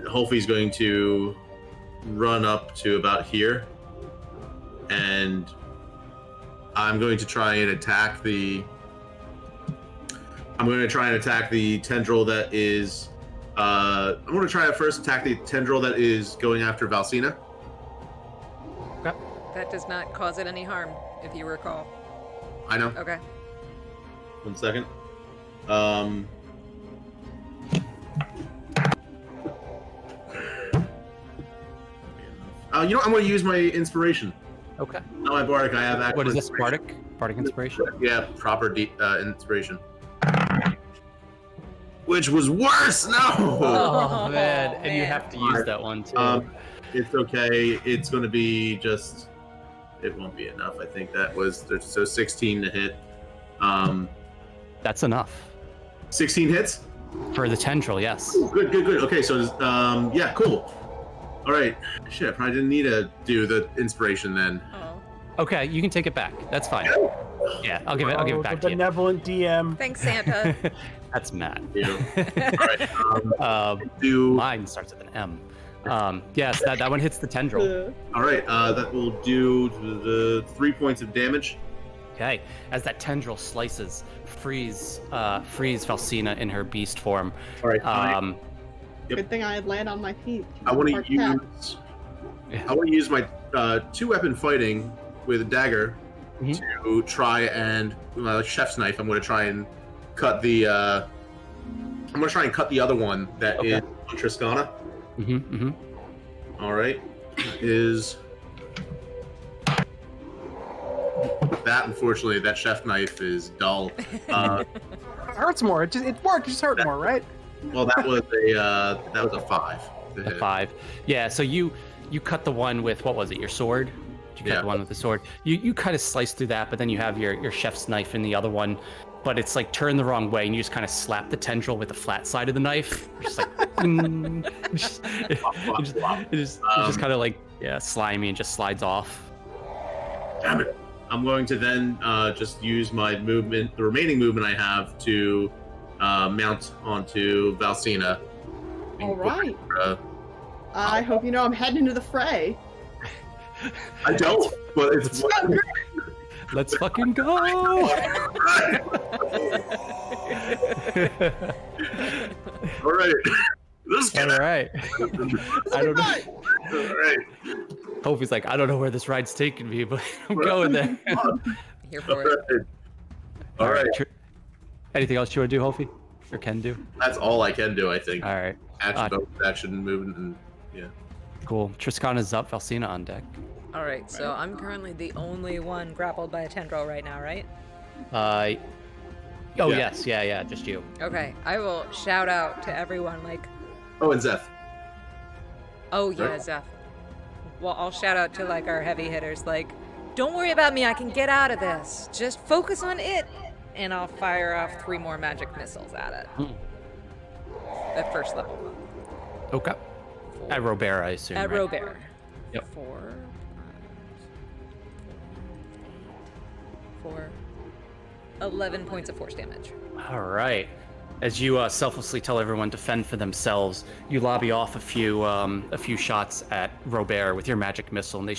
Holfi's going to run up to about here, and I'm going to try and attack the. I'm going to try and attack the tendril that is. I'm going to try to first attack the tendril that is going after Valsina. That does not cause it any harm, if you recall. I know. Okay. 1 second. You know, I'm going to use my inspiration. Okay. Not my bardic. I have actual What is this, inspiration. Bardic Inspiration? Yeah, proper inspiration. Which was worse. No. Oh, man. And you man. have to use that one, too. It's okay. It's going to be just. It won't be enough. I think that was so 16 to hit. That's enough. 16 hits. For the tendril, yes. Good. Okay, so yeah, cool. All right. Shit, I probably didn't need to do the inspiration then. Oh. Okay, you can take it back. That's fine. Yeah, I'll give it The back to you. benevolent DM. Thanks, Santa. That's Matt. Yeah. All right. Do Mine starts with an M. Yes, that one hits the tendril. all right. That will do the 3 points of damage. Okay, as that tendril slices, frees Falsina in her beast form. All right. Good thing I had land on my feet. I want to Hard tap. use my 2-weapon fighting with a dagger to try and chef's knife. I'm going to try and cut the. I'm going to try and cut the other one that is Triscana. All right, is that unfortunately that chef knife is dull. It hurts more. It worked. It just hurt more, right? Well, that was a 5. to A hit. 5. Yeah, so you cut the one with, what was it, your sword? Did you cut the one with the sword? You kind of slice through that, but then you have your chef's knife in the other one, but it's like turned the wrong way, and you just kind of slap the tendril with the flat side of the knife. Just like, it just kind of like, slimy and just slides off. Damn it. I'm going to then just use my movement, the remaining movement I have, to mount onto Valsina. All right. I hope you know I'm heading into the fray. I don't, but it's Let's fucking go! All right. Let's get All it. right. I don't know. All right. Hope's like, I don't know where this ride's taking me, but I'm going there. Here All for it. right. All right. Anything else you want to do, Hofi? Or can do? That's all I can do, I think. All right. Action, bonus action, movement, and yeah. Cool. Triskana's up. Valsina on deck. All right, so I'm currently the only one grappled by a tendril right now, right? Oh, Yeah. yes. Yeah. Just you. Okay, I will shout out to everyone like, Oh, and Zeph. oh yeah, Right. Zeph. Well, I'll shout out to like our heavy hitters like, don't worry about me, I can get out of this. Just focus on it. And I'll fire off 3 more magic missiles at it. At first level. Okay. At Robert, I assume. At right? Robert. Yep. 11 points of force damage. All right. As you selflessly tell everyone to fend for themselves, you lobby off a few shots at Robert with your magic missile, and they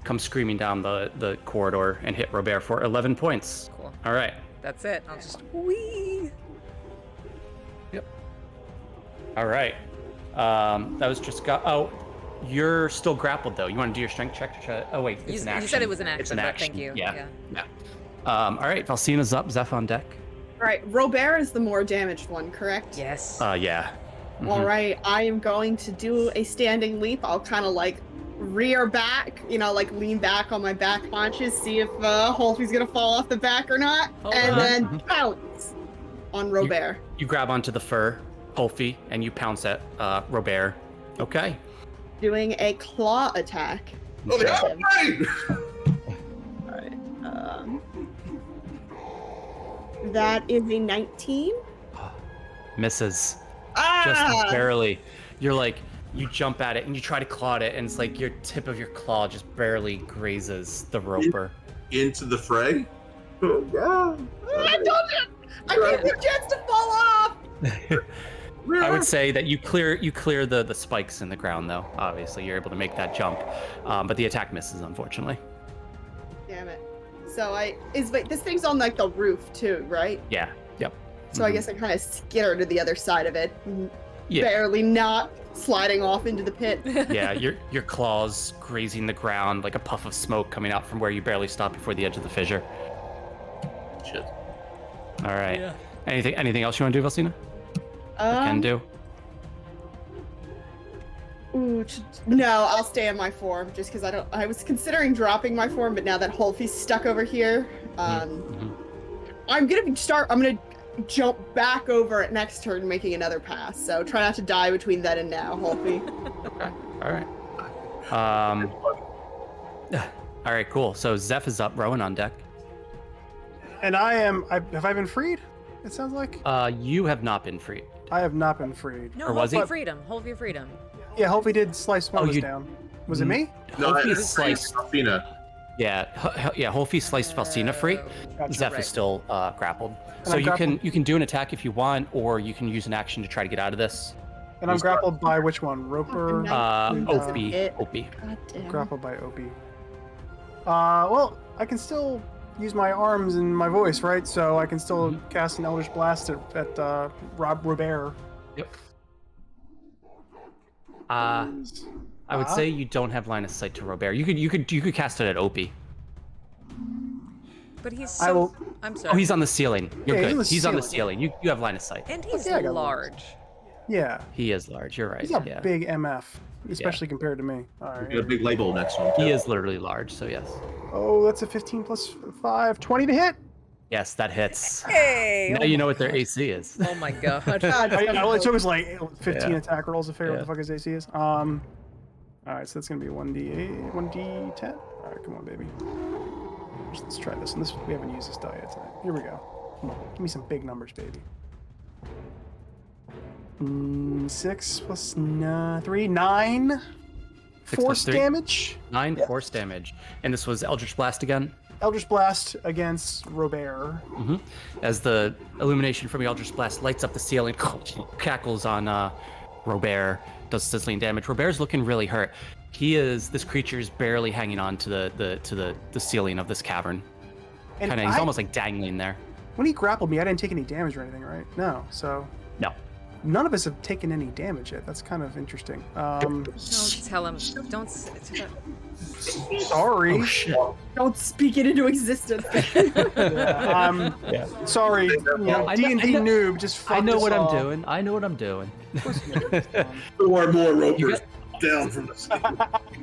come screaming down the corridor and hit Robert for 11 points. Cool. All right. That's it. I'll just whee. Yep. All right. That was just oh, you're still grappled though. You want to do your strength check to try? Oh wait, it's an action. You said it was an action, It's an but action. thank you. Yeah. All right. Valsina's up. Zeph on deck. All right, Robert is the more damaged one, correct? Yes. Yeah. All right, I am going to do a standing leap. I'll kind of like rear back, like lean back on my back haunches, see if Holfy's gonna fall off the back or not, Hold and on. then pounce on Robert. You grab onto the fur, Holfy, and you pounce at Robert. Okay. Doing a claw attack. Oh, Okay. yeah, right. All right. That is a 19. Misses. Ah! Just barely. You're like, you jump at it and you try to claw at it, and it's like your tip of your claw just barely grazes the roper. Into the fray. Oh, God. I told you! I gave you a chance to fall off! I would say that you clear the spikes in the ground, though. Obviously, you're able to make that jump, but the attack misses, unfortunately. Damn it. So wait, this thing's on like the roof too, right? Yeah. Yep. So I guess I kind of skitter to the other side of it, Yeah. barely not sliding off into the pit. Yeah. Your claws grazing the ground like a puff of smoke coming out from where you barely stopped before the edge of the fissure. Shit. All right. Yeah. Anything else you want to do, Valsina? Can do. Ooh, no, I'll stay in my form just because I was considering dropping my form, but now that Holfy's stuck over here, I'm gonna jump back over at next turn, making another pass. So try not to die between then and now, Holfy. Okay. All right. All right. Cool. So Zeph is up, Rowan on deck. And have I been freed? It sounds like You have not been freed. I have not been freed. No, Or was hold your he? freedom. Hold your freedom. Yeah, hopefully did slice one of us you- down. Was it me? No, Holfy it's sliced. Alfina. Yeah. Holfy sliced Valsina free. Gotcha. Zeph right. is still grappled. And So I'm you grappled? can do an attack if you want, or you can use an action to try to get out of this. And I'm Who's grappled by which one? Roper? Nice. Opie. it. Opie. God damn. Grappled by Opie. Well, I can still use my arms and my voice, right? So I can still cast an Eldritch Blast at Robert. Yep. I would say you don't have line of sight to Robert. You could cast it at Opie. But he's I so... will- I'm Oh, sorry. he's on the ceiling. You're Yeah, good. he's on the Ceiling. You have line of sight. And he's Yeah, I got large. Yeah. He is large. You're right. He's a Yeah. big MF, especially compared to me. All Got a right. big label next one. He too. is literally large. So yes. Oh, that's a 15 plus 5. 20 to hit. Yes, that hits. Hey! Now you know what their AC is. Oh my god. God, All it took was like 15 Yeah. attack rolls to figure out what Yeah. the fuck his AC is. All right, so that's gonna be 1d8, 1d10. All right, come on, baby. Let's try this. And we haven't used this die yet tonight. Here we go. Come on, give me some big numbers, baby. 6 plus 3, 9. 6 plus Force 3? damage. 9 Yes. force damage. And this was Eldritch Blast again. Eldritch Blast against Robert. As the illumination from the Eldritch Blast lights up the ceiling, cackles on Robert, does sizzling damage. Robert's looking really hurt. This creature is barely hanging on to the ceiling of this cavern. And He's almost like dangling there. when he grappled me, I didn't take any damage or anything, right? No, so... No. none of us have taken any damage yet. That's kind of interesting. Don't tell him. Don't. Sorry. Oh shit. Don't speak it into existence. Yeah. Sorry. You know, I D&D know- noob just fucked I know us what all. I'm doing. I know what I'm doing. Four more ropers You got- down from the stick.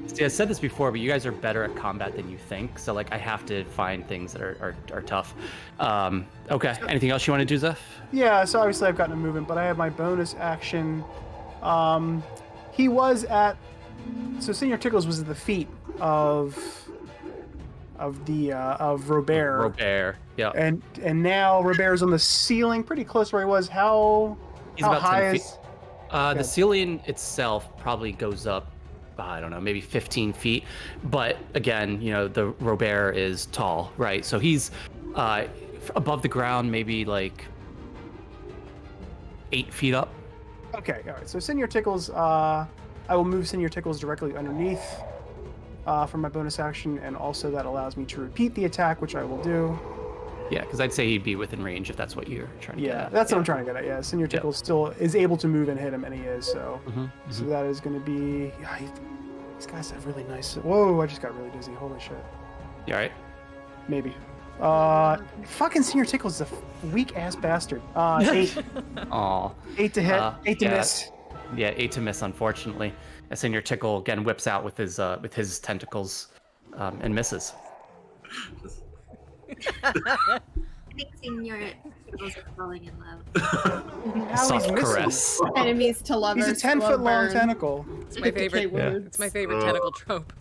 See, I said this before, but you guys are better at combat than you think. So like, I have to find things that are tough. Okay. Anything else you want to do, Zeph? Yeah, so obviously I've gotten a movement, but I have my bonus action. He was at... So Senior Tickles was at the feet of Robert. Robert. Yeah. And now Robert's on the ceiling, pretty close where he was. How He's how about 10 high feet. is... The ceiling itself probably goes up, I don't know, maybe 15 feet. But again, you know, the Robert is tall, right? So he's above the ground, maybe like 8 feet up. Okay, all right. So Senior Tickles, I will move Senior Tickles directly underneath for my bonus action, and also that allows me to repeat the attack, which I will do. Yeah, because I'd say he'd be within range if that's what you're trying to get at. That's what I'm trying to get at. Yeah, Senior Tickles still is able to move and hit him, and he is. So, Mhm, so that is going to be. Yeah, these guys have really nice. Whoa! I just got really dizzy. Holy shit. You all right? Maybe. Fucking Senior Tickles is a weak ass bastard. 8 Aw. 8 to hit, 8 to yeah. miss. Yeah, 8 to miss, unfortunately. As Senior Tickle again whips out with his tentacles and misses. I think Senior Tickles are falling in love. How he's Soft missing. caress. Enemies to lovers. He's a 10-foot long tentacle. It's my favorite. Yeah. It's my favorite tentacle trope.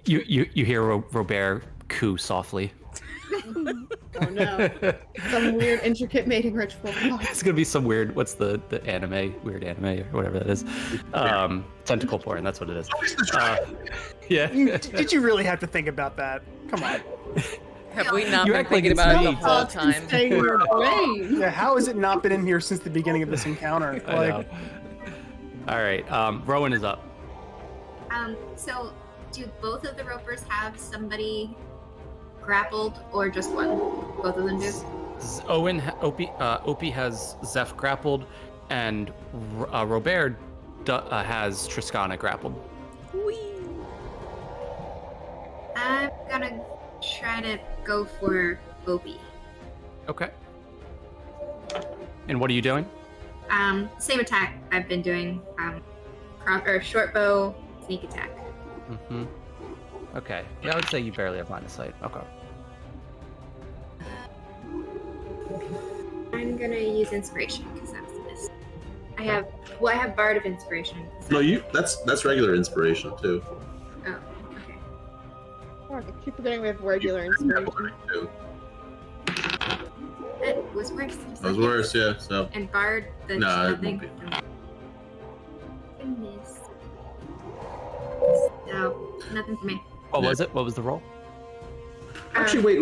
You hear Robert coo softly. Oh no. Some weird intricate mating ritual. It's gonna be some weird. What's the anime? Weird anime or whatever that is. Tentacle porn. That's what it is. Yeah. Did you really have to think about that? Come on. Have we not You been act like thinking it's about it the me. whole time? Stay in your brain. Yeah, how has it not been in here since the beginning of this encounter? I know. All right. Rowan is up. So do both of the ropers have somebody grappled or just one? Both of them do? Opie has Zeph grappled, and Robert has Triscana grappled. Whee! I'm gonna try to go for Opie. Okay. And what are you doing? Same attack I've been doing. Short bow, sneak attack. Mm-hmm. Okay. Yeah, I would say you barely have line of sight. Okay. I'm gonna use inspiration because that's the miss. I have Bard of Inspiration. No, that's regular inspiration too. Oh, okay. Oh, I keep forgetting we have regular inspiration. Too. That was worse. That was worse, yeah. So And Bard, the No, it nothing. won't I miss. No, nothing for me. What was it? What was the roll? actually, wait.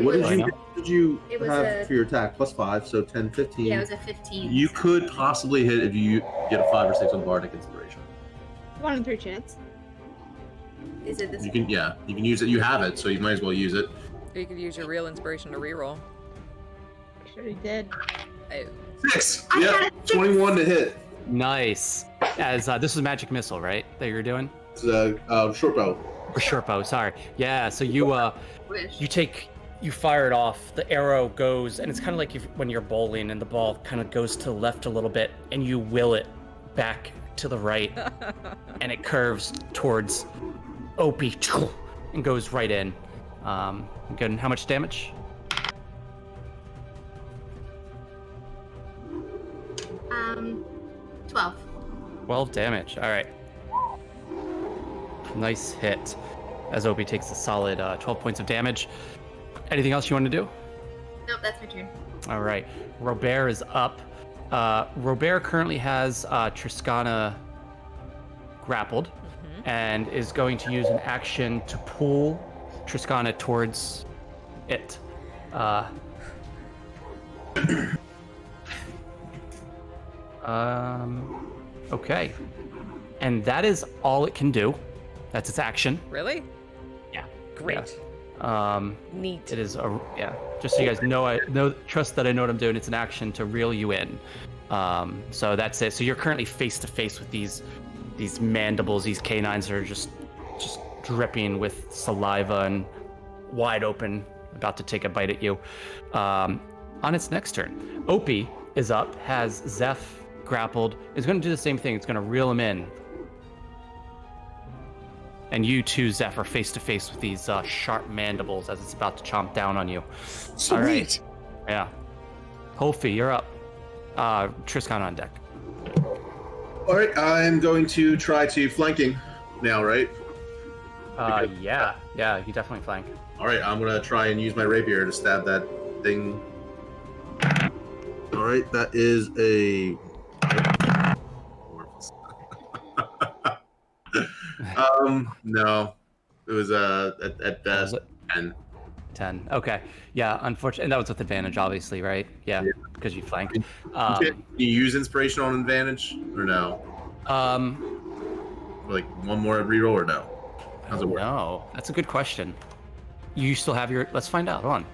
What was- did you It was have a- for your attack? +5, so 10, 15. Yeah, it was a 15. You could possibly hit if you get a 5 or 6 on Bardic Inspiration. 1 in 3 chance. Is it this? You can use it. You have it, so you might as well use it. Or you could use your real inspiration to reroll. Sure he did. Oh. 6. I Yep. got a 6. 21 to hit. Nice. As this is magic missile, right? That you're doing? It's a short bow. Or short bow. Sorry. Yeah. So you Wish. you fire it off. The arrow goes, and it's kind of like when you're bowling, and the ball kind of goes to the left a little bit, and you will it back to the right, and it curves towards Opie and goes right in. Good. And how much damage? 12. 12 damage. All right. Nice hit. As Opie takes a solid 12 points of damage. Anything else you want to do? Nope, that's my turn. All right. Robert is up. Robert currently has Triscana grappled and is going to use an action to pull Triscana towards it. Okay. And that is all it can do. That's its action. Really? Yeah. Great. It Neat. is a yeah. Just so you guys know, trust that I know what I'm doing. It's an action to reel you in. So that's it. So you're currently face to face with these mandibles, these canines that are just dripping with saliva and wide open, about to take a bite at you. On its next turn, Opie is up, has Zeph grappled, is going to do the same thing. It's going to reel him in. And you too, Zeph, are face to face with these sharp mandibles as it's about to chomp down on you. Sweet. All right. Yeah. Hofi, you're up. Triskan on deck. All right, I'm going to try to flanking now, right? Yeah, you definitely flank. All right, I'm gonna try and use my rapier to stab that thing. All right, that is a. No, it was at best 10. 10. Okay. Yeah, unfortunately, and that was with advantage, obviously, right? Yeah, because you flanked. Can you use inspiration on advantage or no? Like one more reroll or no? How's it work? No, that's a good question. You still have your. Let's find out. Hold on.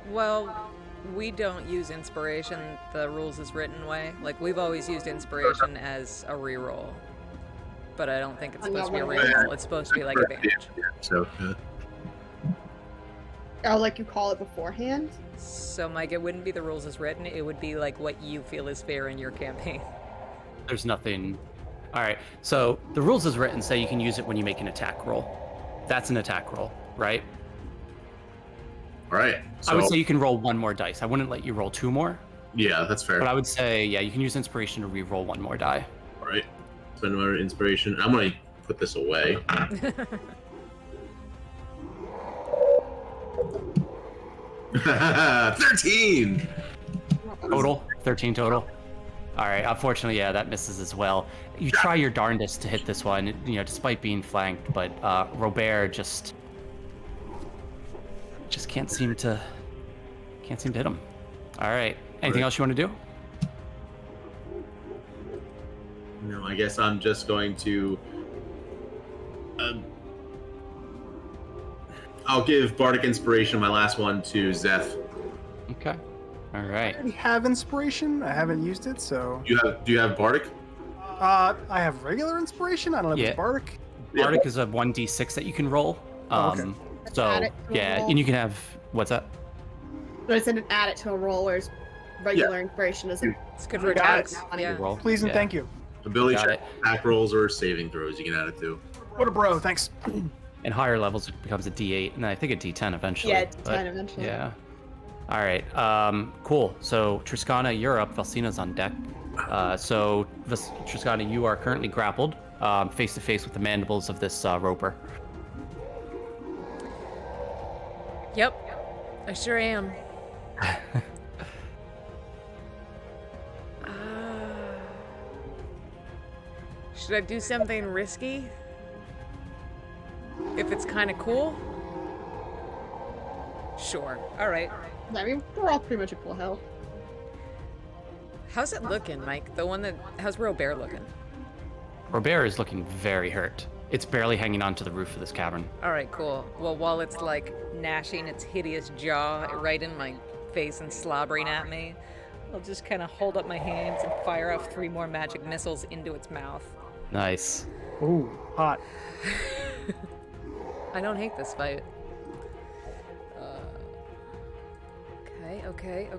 Well, we don't use inspiration the rules is written way. Like, we've always used inspiration as a reroll. But I don't think it's supposed to be a reroll. It's supposed to be like advantage. So. Oh, like you call it beforehand? So, Mike, it wouldn't be the rules as written. It would be like what you feel is fair in your campaign. There's nothing. All right. So the rules as written say you can use it when you make an attack roll. That's an attack roll, right? All right. So, I would say you can roll one more dice. I wouldn't let you roll two more. Yeah, that's fair. But I would say, yeah, you can use inspiration to re-roll one more die. All right. Spend another inspiration. I'm gonna put this away. 13 total. 13 total. All right. Unfortunately, yeah, that misses as well. You try your darndest to hit this one, despite being flanked, but Robert just can't seem to hit him. All right. Anything else you want to do? No, I guess I'm just going to. I'll give Bardic Inspiration, my last one, to Zeph. Okay. All right. I already have inspiration. I haven't used it, so. Do you have Bardic? I have regular inspiration. I don't know if Yeah. it's Bardic. Bardic is a 1d6 that you can roll. Okay. So Add it to a yeah, roll. and you can have what's that? So I said add it to a roll, whereas regular inspiration isn't. It's good for Got it. attacks. Funny. Yeah. Roll. Please and Yeah. thank you. Ability Got check, attack rolls, or saving throws you can add it to. What a bro. Thanks. And higher levels it becomes a D8, and I think a D10 eventually. Yeah, it's but- 10 eventually. Yeah. All right. Cool. So Triscana, you're up. Valsina's on deck. So Triscana, you are currently grappled, face to face with the mandibles of this Roper. Yep, I sure am. Should I do something risky? If it's kind of cool? Sure. All right. I mean, we're all pretty much at full health. How's it looking, Mike? How's Robert looking? Robert is looking very hurt. It's barely hanging onto the roof of this cavern. All right, cool. Well, while it's like gnashing its hideous jaw right in my face and slobbering at me, I'll just kind of hold up my hands and fire off 3 more magic missiles into its mouth. Nice. Ooh, hot. I don't hate this fight. Okay.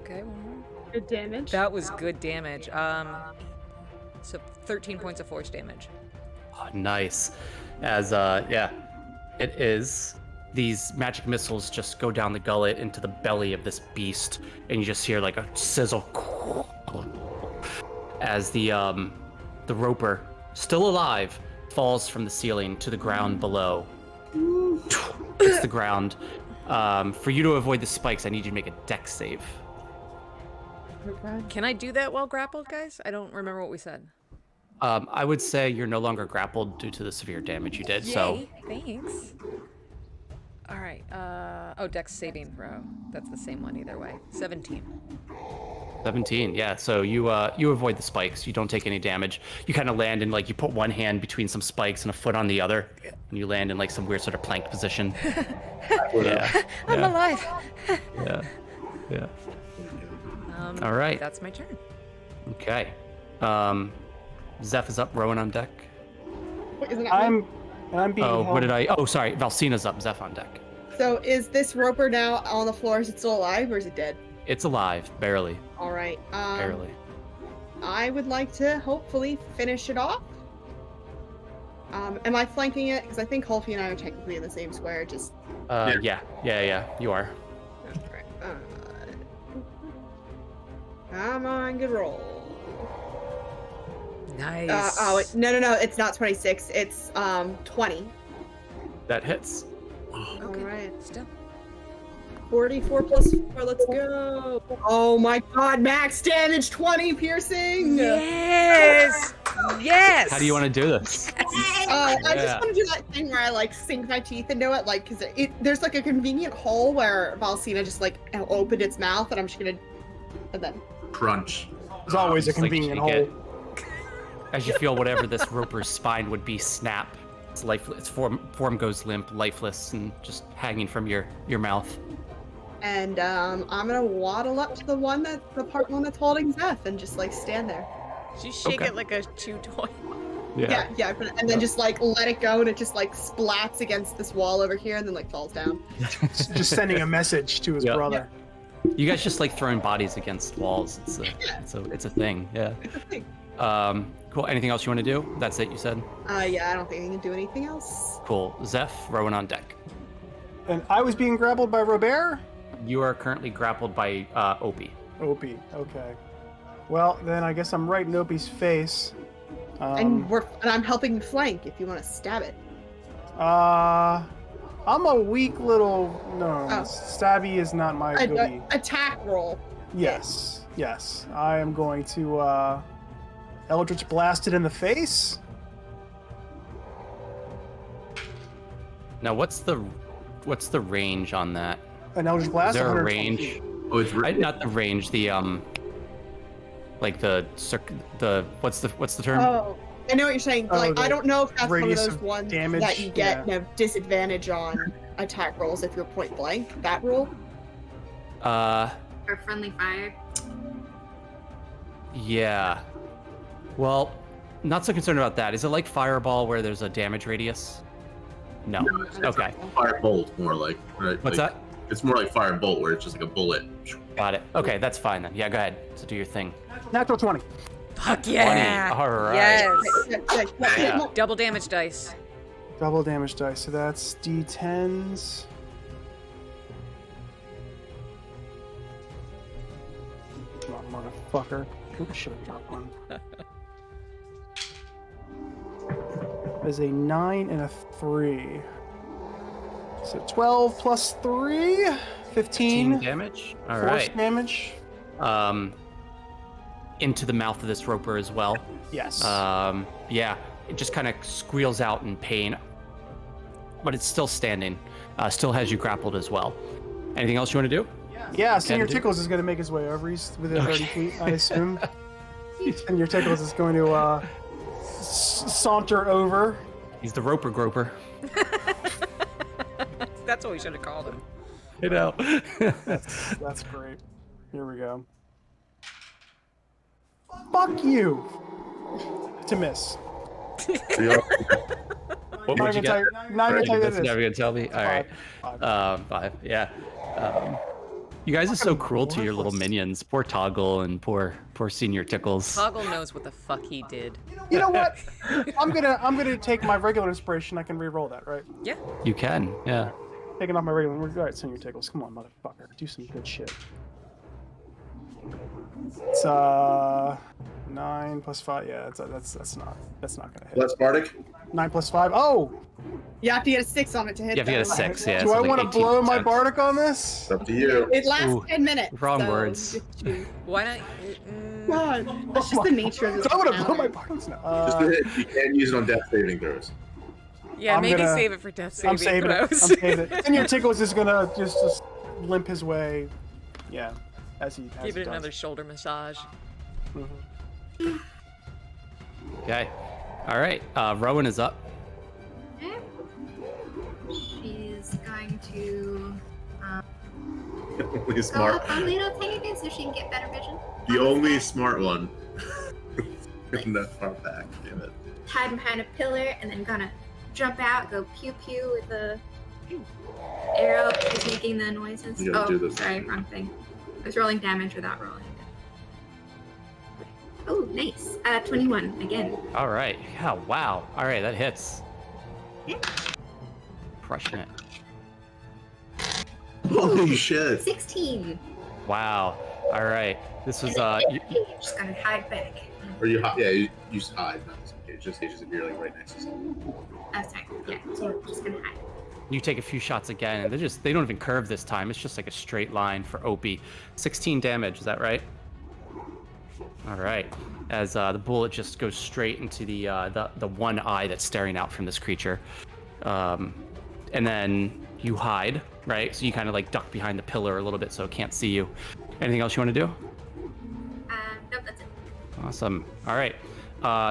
Good damage. That was good damage. So 13 points of force damage. Oh, nice. As it is. These magic missiles just go down the gullet into the belly of this beast, and you just hear like a sizzle as the Roper, still alive, falls from the ceiling to the ground below. Hits the ground. For you to avoid the spikes, I need you to make a Dex save. Okay. Can I do that while grappled, guys? I don't remember what we said. I would say you're no longer grappled due to the severe damage you did. So Yay, thanks. All right. Dex saving throw. That's the same one either way. 17. 17, yeah. So you avoid the spikes. You don't take any damage. You kind of land in like you put one hand between some spikes and a foot on the other, and you land in like some weird sort of plank position. Yeah. I'm yeah, alive. yeah. All right. That's my turn. Okay. Zeph is up. Rowan on deck. Wait, isn't that me? I'm being Oh, held. what did I? Oh, sorry. Valsina's up. Zeph on deck. So is this Roper now on the floor? Is it still alive or is it dead? It's alive, barely. All right. Barely. I would like to hopefully finish it off. Am I flanking it? Because I think Hulfie and I are technically in the same square. Just Yeah. You are. okay. Come on, good roll. Nice. No, it's not 26. It's 20. That hits. All right. Still. 44 plus 4. Let's go. Oh my God! Max damage 20 piercing. Yes. Yes. How do you want to do this? I just want to do that thing where I like sink my teeth into it, like because there's like a convenient hole where Valsina just like opened its mouth, and I'm just gonna and then Crunch. There's always a Just, like, convenient shake hole. it. As you feel whatever this Roper's spine would be snap. Its lifeless. Its form goes limp, lifeless, and just hanging from your mouth. and I'm gonna waddle up to the one that's holding Zeph and just like stand there. She shake Okay. it like a chew toy. Yeah, and then just like let it go, and it just like splats against this wall over here, and then like falls down. Just sending a message to his Yeah. brother. You guys just like throwing bodies against walls. It's a thing. Yeah. It's a thing. Cool. Anything else you want to do? That's it. You said. Yeah, I don't think I can do anything else. Cool. Zeph, Rowan on deck. And I was being grappled by Robert? You are currently grappled by Opie. Opie, okay. Well, then I guess I'm right in Opie's face. And I'm helping flank if you want to stab it. I'm a weak little... No, Oh. stabby is not my goodie. Attack roll. Yes. I am going to, Eldritch Blast it in the face. Now, what's the range on that? An Eldritch Blast? Is there a 120 range? feet. Oh, it's Not the range. The like the what's the term? Oh, I know what you're saying. Oh, Like, I don't know if that's one of radius those of ones damage, that you get yeah. no disadvantage on attack rolls if you're point blank. That rule. Or friendly fire. Yeah. Well, not so concerned about that. Is it like Fireball where there's a damage radius? No. Okay. Firebolt, more like. Right? What's like, that? It's more like Firebolt, where it's just like a bullet. Got it. Okay, that's fine then. Yeah, go ahead. So do your thing. Natural 20. Fuck yeah. 20. All right. Yes. Yeah. Double damage dice. Double damage dice, so that's D10s. Come on, motherfucker. Oops, should have dropped one. There's a 9 and a 3. So 12 plus 3, 15 damage. All force right. damage. Into the mouth of this Roper as well. Yes. Yeah, it just kind of squeals out in pain, but it's still standing. Still has you grappled as well. Anything else you want to do? Yeah, Senior Can do. Tickles is going to make his way over. He's within 30 Okay. feet, I assume. Senior Tickles is going to saunter over. He's the Roper Groper. That's what we should have called him. You know. That's great. Here we go. Fuck you! To miss. What Not would you even get? tell you- not even tell you That's this. never gonna tell me. All right. 5. Yeah. You guys are so cruel to your little minions. Poor Toggle and poor Senior Tickles. Toggle knows what the fuck he did. You know what? I'm gonna take my regular inspiration. I can re-roll that, right? Yeah. You can. Yeah. Taking off my regular. All right, Senior Tickles. Come on, motherfucker. Do some good shit. It's 9 plus 5. Yeah, that's not gonna hit. That's Bardic. 9 plus 5. Oh, You have to get a 6 on it to hit. You have to get a though. 6. Yeah. do so I like want to 18%. blow my Bardic on this? It's up to you. It lasts Ooh, 10 minutes. wrong so words. Why not? God, that's just the nature of this. Do I want to blow my encounter. Bardic now? Just a hit. You can't use it on death saving throws. Yeah, I'm maybe gonna- save it for death I'm saving saving it. I'm throws. saving it. Senior Tickles is gonna just limp his way. Yeah, as he Give he it does. another shoulder massage. Mhm. Okay. All right. Rowan is up. Okay. She's going to Only go smart. up a little tiny bit so she can get better vision. The only smart one. Not far back, damn it. hide behind a pillar, and then gonna jump out, go pew pew with the arrow. He's making the noises. You gotta do Oh, this. sorry, wrong thing. I was rolling damage without rolling. Oh, nice. 21 again. All right. Yeah. Wow. All right. That hits. Crushing it. Holy shit. 16. Wow. All right. This was Just gonna hide back. Or you hide, yeah, you just hide, not disengage. Just if you're like right next to someone. Oh, sorry. Yeah, so just gonna hide. you take a few shots again, and they don't even curve this time. It's just like a straight line for Opie. 16 damage. Is that right? All right. As the bullet just goes straight into the one eye that's staring out from this creature, and then you hide, right? So you kind of like duck behind the pillar a little bit so it can't see you. Anything else you want to do? Nope, that's it. Awesome. All right.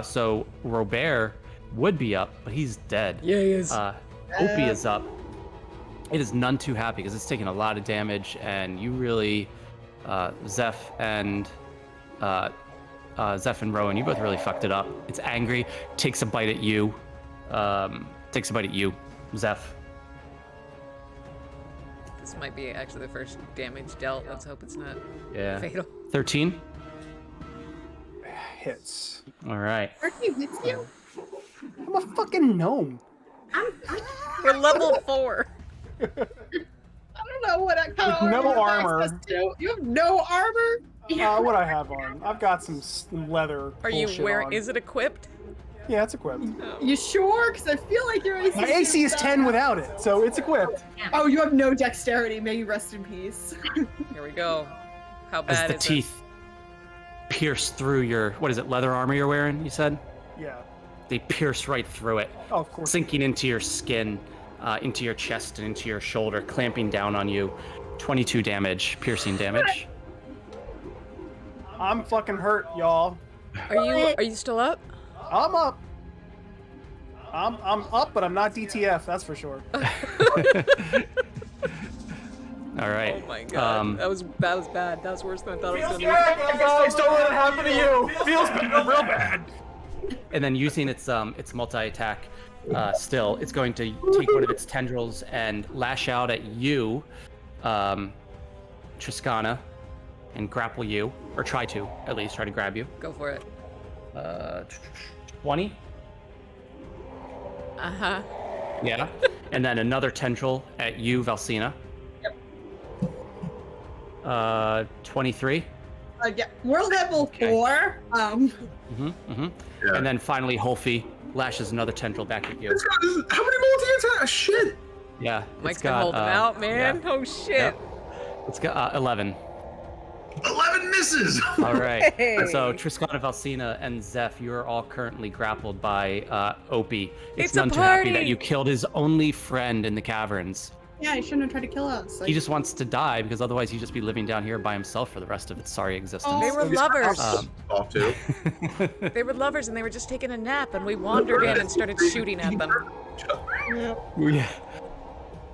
So Robert would be up, but he's dead. Yeah, he is. Opie is up. It is none too happy because it's taking a lot of damage, and you really, Zeph and Rowan, you both really fucked it up. It's angry, takes a bite at you. Zeph. This might be actually the first damage dealt. Let's hope it's not Yeah. fatal. 13. Hits. All right. Berkey hits you? I'm a fucking gnome. We're level 4. I don't know what kind of No armor you have armor. access to. You have no armor? What I have on? I've got some leather. Are you bullshit wearing? on. Is it equipped? Yeah, it's equipped. You sure? Because I feel like your AC My AC is 10 without it, so it's equipped. Oh, you have no dexterity. May you rest in peace. Here we go. How As bad the is teeth pierce through your, what is it, leather armor you're wearing, you said? Yeah. They pierce right through it, Oh, of course. sinking into your skin, into your chest and into your shoulder, clamping down on you. 22 damage, piercing damage. I'm fucking hurt, y'all. it? Are you still up? I'm up. I'm up, but I'm not DTF. That's for sure. All right. Oh my god. That was bad. That was worse than I thought it was Feels gonna bad, guys. Don't let it happen to you. Feels bad, real bad. And then using its multi-attack, still, it's going to take one of its tendrils and lash out at you, Triscana, and grapple you, or try to grab you. be. Go for it. 20. Uh-huh. Yeah. And then another tendril at you, Valsina. Yep. 23. Yeah, we're level 4. Yeah. And then finally, Holfi lashes another tendril back at you. How many multi-attack? Shit! Yeah. Mike's it's been got, holding out, man. yeah. Oh shit. Yep. It's got 11. 11 misses! All right. Hey. So Triscana, Valsina, and Zeph, you are all currently grappled by Opie. It's none a too happy that party! you killed his only friend in the caverns. Yeah, he shouldn't have tried to kill us. He just wants to die because otherwise he'd just be living down here by himself for the rest of its sorry existence. They were lovers. Off too. They were lovers and they were just taking a nap and we wandered in and started shooting at them. Yeah.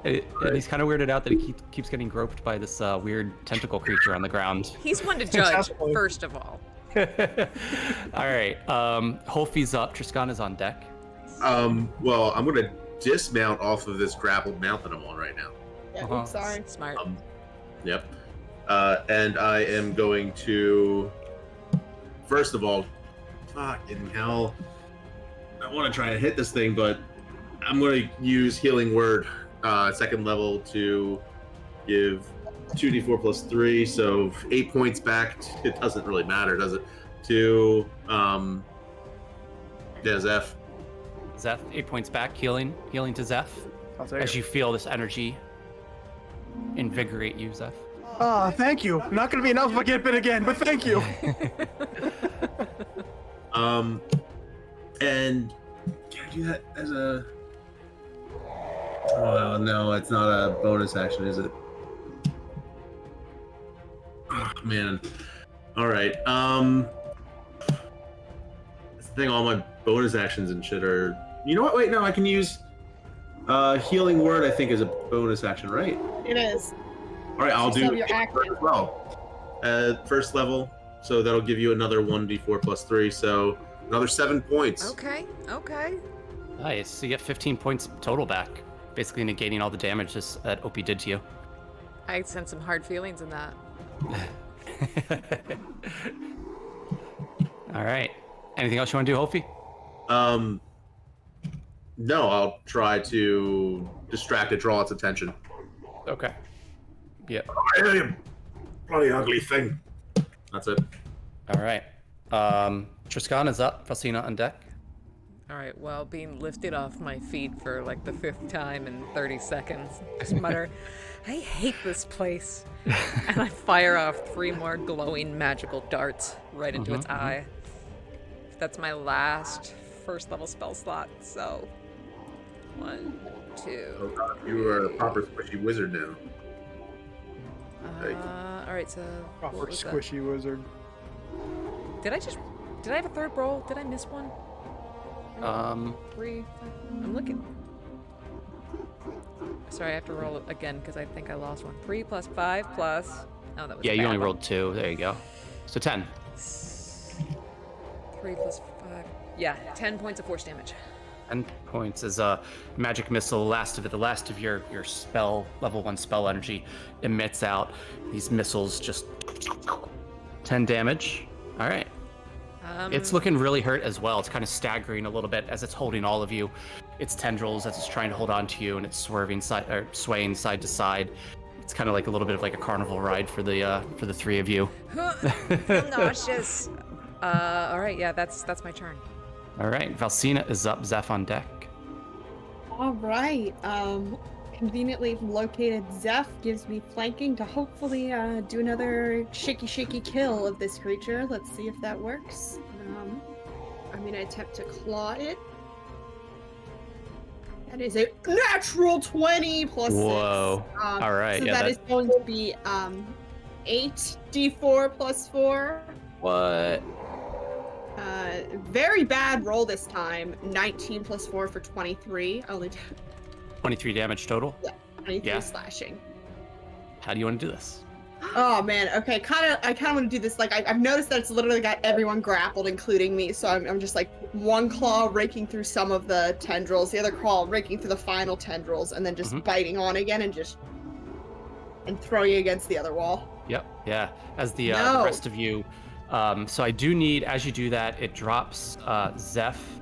And he's kind of weirded out that he keeps getting groped by this weird tentacle creature on the ground. He's one to judge, Successfully. first of all. All right. Holfi's up. Triscana's on deck. Well, I'm gonna dismount off of this grappled mount that I'm on right now. Yeah, Uh-huh. oops, sorry. Smart. Yep. And I am going to, first of all, fucking hell, I want to try to hit this thing, but I'm going to use Healing Word, second level, to give 2d4 plus 3, so 8 points back. It doesn't really matter, does it? To, Zeph. Zeph, 8 points back. Healing to Zeph. I'll take As it. you feel this energy invigorate you, Zeph. Thank you. Not gonna be enough if I get bit again, but thank you. And can I do that as a? Oh no, it's not a bonus action, is it? Oh, man. All right. That's the thing. All my bonus actions and shit are. You know what? Wait, no. I can use Healing Word. I think as a bonus action, right? It is. All right, I'll So do you're it active. as well. First level, so that'll give you another 1d4 plus 3. So Another 7 points. Okay. Okay. Nice. So you get 15 points total back, basically negating all the damage that OP did to you. I sense some hard feelings in that. All right. Anything else you want to do, Hofi? No, I'll try to distract it, draw its attention. Okay. Yep. Hey, bloody ugly thing. That's it. All right. Triskan is up. Falsina on deck. All right, well, being lifted off my feet for like the 5th time in 30 seconds, just mutter, I hate this place. And I fire off 3 more glowing magical darts right into its eye. That's my last first level spell slot, so 1, 2. Oh god, you are a proper squishy wizard now. All right, so Proper what was that? squishy wizard. Did I have a 3rd roll? Did I miss one? 3. I'm looking. Sorry, I have to roll it again because I think I lost one. 3 plus 5 plus. Oh, that was. Yeah, a you bad only one. rolled 2. There you go. So 10. 3 plus 5. Yeah, 10 points of force damage. 10 points is a magic missile. The last of your spell, level 1 spell energy emits out. These missiles just 10 damage. All right. It's looking really hurt as well. It's kind of staggering a little bit as it's holding all of you. Its tendrils as it's trying to hold on to you, and it's swaying side to side. It's kind of like a little bit of like a carnival ride for the 3 of you. I'm nauseous. All right, yeah, that's my turn. All right, Valsina is up. Zeph on deck. All right. Conveniently located Zeph gives me flanking to hopefully do another shaky kill of this creature. Let's see if that works. I'm gonna attempt to claw it. That is a natural 20 plus 6. Whoa. All right. So Yeah. that is going to be 8d4 plus 4. What? Very bad roll this time. 19 plus 4 for 23. Only 23 damage total. 23 Yeah. slashing. How do you want to do this? Oh man, okay, I kind of want to do this. Like, I've noticed that it's literally got everyone grappled, including me. So I'm just like one claw raking through some of the tendrils, the other claw raking through the final tendrils, and then just biting on again and throwing against the other wall. Yep. Yeah. As the No. rest of you. So I do need, as you do that, it drops Zeph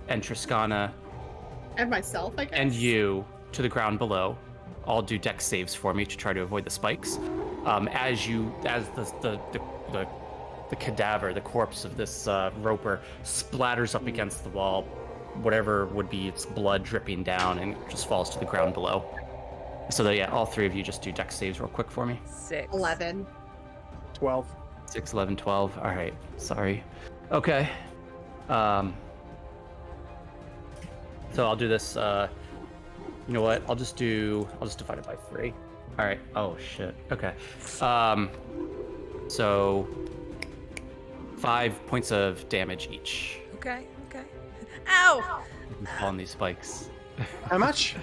and Triscana And myself, I guess. and you to the ground below. All do dex saves for me to try to avoid the spikes. As the cadaver, the corpse of this roper splatters up against the wall, whatever would be its blood dripping down and just falls to the ground below. So that, yeah, all 3 of you just do dex saves real quick for me. 6. 11. 12. 6, 11, 12. All right. Sorry. Okay. So I'll do this. You know what? I'll just divide it by 3. All right. Oh shit. Okay. So 5 points of damage each Okay. Ow! on these spikes. How much?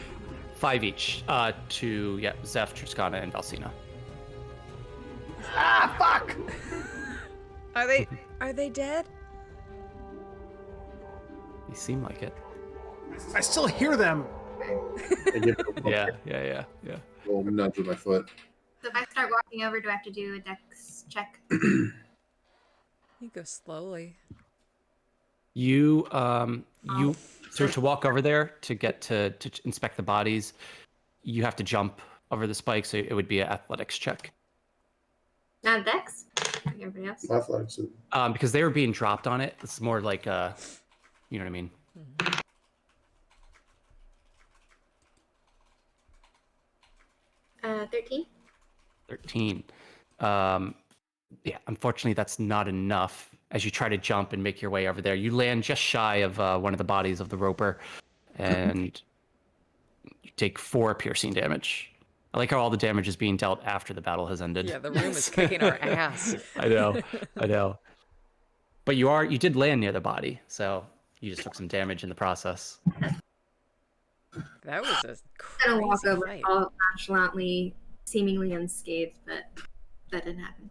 5 each. To Zeph, Triscana, and Valsina. Ah, fuck! Are they dead? They seem like it. I still hear them. I give it a Yeah. little nudge with my foot. So if I start walking over, do I have to do a Dex check? You go slowly. You so to walk over there to get to inspect the bodies, you have to jump over the spike, so it would be an athletics check. Not Dex? Like everybody else? Athletics. Because they were being dropped on it. It's more like you know what I mean. 13. 13. Yeah, unfortunately, that's not enough. As you try to jump and make your way over there, you land just shy of one of the bodies of the roper, and you take 4 piercing damage. I like how all the damage is being dealt after the battle has ended. Yeah, the room is kicking our ass. I know. But you did land near the body, so you just took some damage in the process. That was a I'm gonna walk crazy over fight. all nonchalantly, seemingly unscathed, but that didn't happen.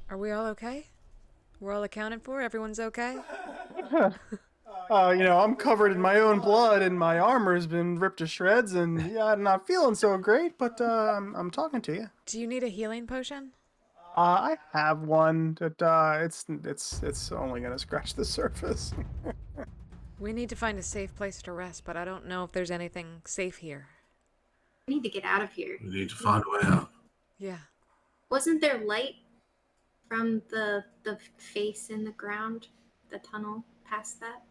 Are we all okay? We're all accounted for. Everyone's okay. I'm covered in my own blood, and my armor's been ripped to shreds, and yeah, I'm not feeling so great. But I'm talking to you. Do you need a healing potion? I have one, but it's only gonna scratch the surface. We need to find a safe place to rest, but I don't know if there's anything safe here. We need to get out of here. We need to find a way out. Yeah. Wasn't there light from the face in the ground? The tunnel past that?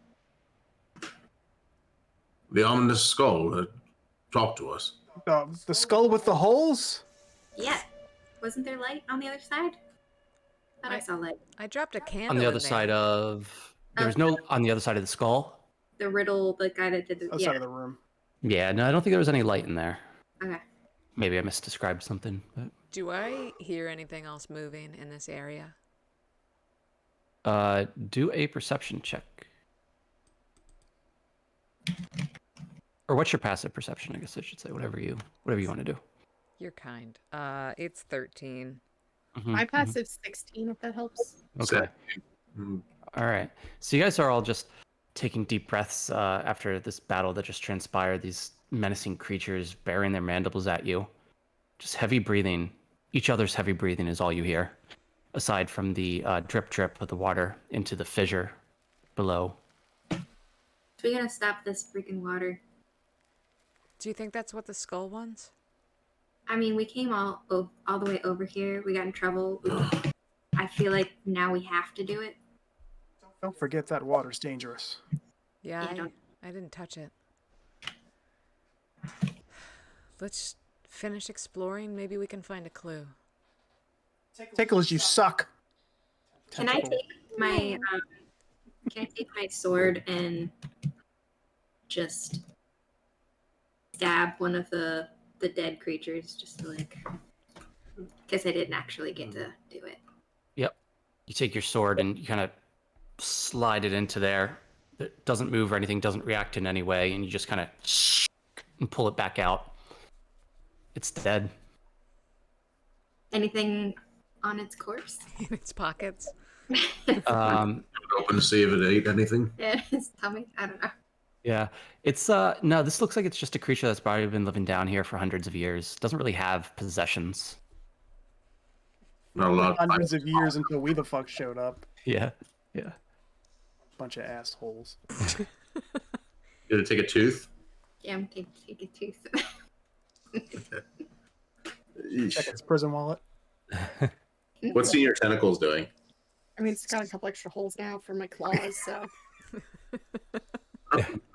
The ominous skull talked to us. The skull with the holes? Yeah. Wasn't there light on the other side? Thought I saw light. I dropped a candle On the other in there. side of... There was no... On the other side of the skull? The riddle, the guy that did the... Outside Yeah. of the room. Yeah, no, I don't think there was any light in there. Okay. Maybe I misdescribed something. But... Do I hear anything else moving in this area? Do a perception check. Or what's your passive perception? I guess I should say whatever you want to do. You're kind. It's 13. My passive's 16, if that helps. Okay. All right. So you guys are all just taking deep breaths after this battle that just transpired. These menacing creatures baring their mandibles at you. Just heavy breathing. Each other's heavy breathing is all you hear, aside from the drip drip of the water into the fissure below. We gotta stop this freaking water. Do you think that's what the skull wants? I mean, we came all the way over here. We got in trouble. I feel like now we have to do it. Don't forget that water's dangerous. Yeah, Yeah, I didn't touch it. Let's finish exploring. Maybe we can find a clue. Tickles, you suck. Can I take my sword and just stab one of the dead creatures, just to because I didn't actually get to do it. Yep. You take your sword and you kind of slide it into there. It doesn't move or anything, doesn't react in any way, and you just kind of and pull it back out. It's dead. Anything on its corpse? In its pockets. Open to see if it ate anything. Yeah, his tummy. I don't know. Yeah, it's no. This looks like it's just a creature that's probably been living down here for hundreds of years. Doesn't really have possessions. Not a lot. Hundreds of years until we the fuck showed up. Yeah, yeah. Bunch of assholes. Did it take a tooth? Yeah, I'm take a tooth. Check its prison wallet. What's seeing your tentacles doing? I mean, it's got a couple extra holes now for my claws, so.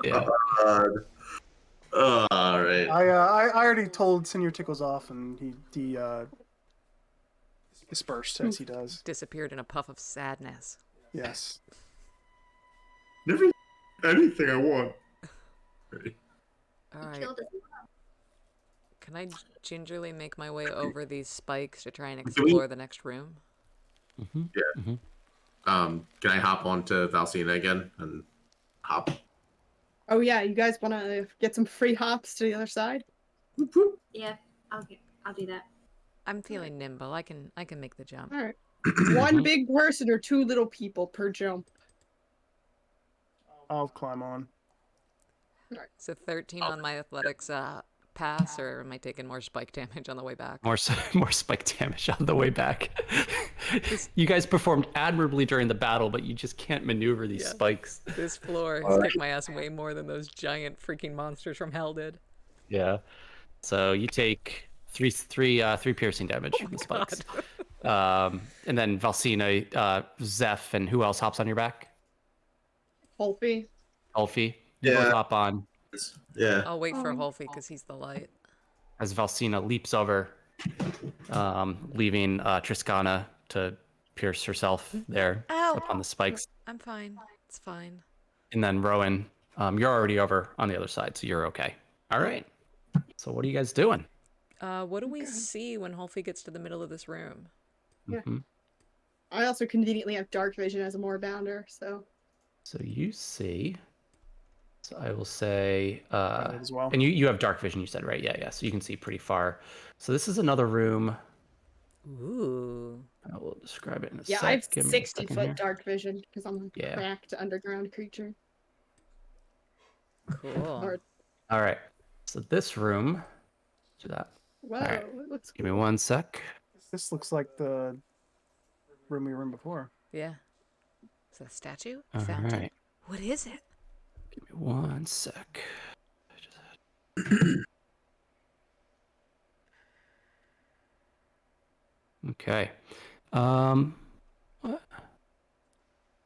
Yeah. All right. I already told Senior Tickles off, and he dispersed as he does. Disappeared in a puff of sadness. Yes. Never anything I want. All right. Killed it. Can I gingerly make my way over these spikes to try and explore the next room? Can I hop onto Valsina again and hop? Oh yeah, you guys want to get some free hops to the other side? Yeah, I'll do that. I'm feeling nimble. I can make the jump. All right. One big person or two little people per jump. I'll climb on. So 13 on my athletics pass, or am I taking more spike damage on the way back? More spike damage on the way back. You guys performed admirably during the battle, but you just can't maneuver these spikes. This floor has kicked my ass way more than those giant freaking monsters from hell did. Yeah. So you take three piercing damage from the spikes. And then Valsina, Zeph, and who else hops on your back? Holfie. Alfie. You Yeah. both hop on Yeah. I'll wait for Holfie because he's the light. as Valsina leaps over, leaving Triskana to pierce herself there Ow! up on the spikes. I'm fine. It's fine. And then Rowan, you're already over on the other side, so you're okay. All right. So what are you guys doing? What do we see when Holfie gets to the middle of this room? Yeah. Mhm. I also conveniently have dark vision as a moorbounder, so. So you see. So I will say, As well. and you have dark vision, you said, right? Yeah, yeah. So you can see pretty far. So this is another room. Ooh. I will describe it in a Yeah, sec. I have Give me a 60 second foot here. dark vision because I'm a Yeah. cracked underground creature. Cool. Or All right. So this room. Do that. whoa, right. it looks Give me cool. 1 sec. This looks like the room we were in before. Yeah. Is that a statue? All Fountain? right. What is it? Give me 1 sec. Okay. What?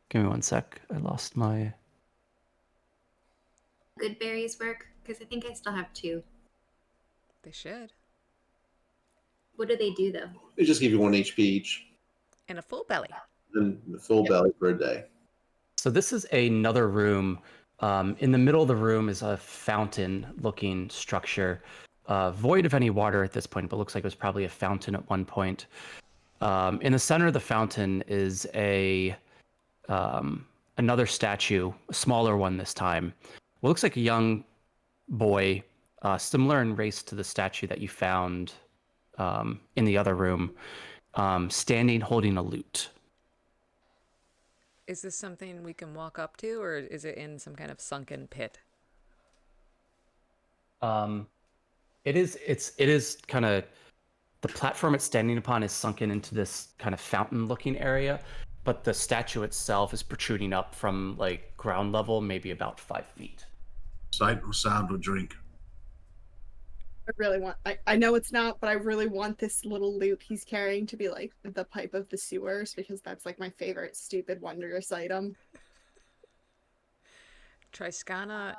Give me 1 sec. I lost my. Good berries work? Because I think I still have 2. They should. What do they do though? They just give you 1 HP each, And a full belly. and the full belly for a day. So this is another room. In the middle of the room is a fountain-looking structure, void of any water at this point, but looks like it was probably a fountain at one point. In the center of the fountain is another statue, a smaller one this time. What looks like a young boy, similar in race to the statue that you found in the other room, standing holding a lute. Is this something we can walk up to, or is it in some kind of sunken pit? It is kind of, the platform it's standing upon is sunken into this kind of fountain-looking area, but the statue itself is protruding up from like ground level, maybe about 5 feet. Sight or sound or drink. I really want. I know it's not, but I really want this little loop he's carrying to be like the pipe of the sewers because that's like my favorite stupid wondrous item. Triskana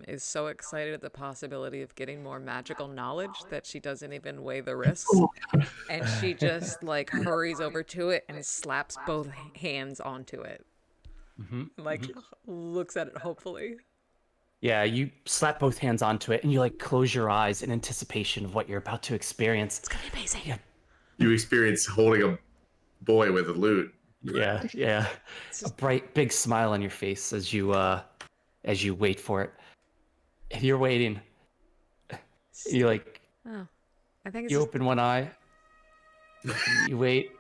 is so excited at the possibility of getting more magical knowledge that she doesn't even weigh the risks. And she just like hurries over to it and slaps both hands onto it. Like looks at it hopefully. Yeah, you slap both hands onto it and you like close your eyes in anticipation of what you're about to experience. It's gonna be amazing. Yeah. You experience holding a boy with a lute. Yeah. A bright, big smile on your face as you wait for it. And you're waiting. You like, Oh, I think it's you just, open one eye. You wait.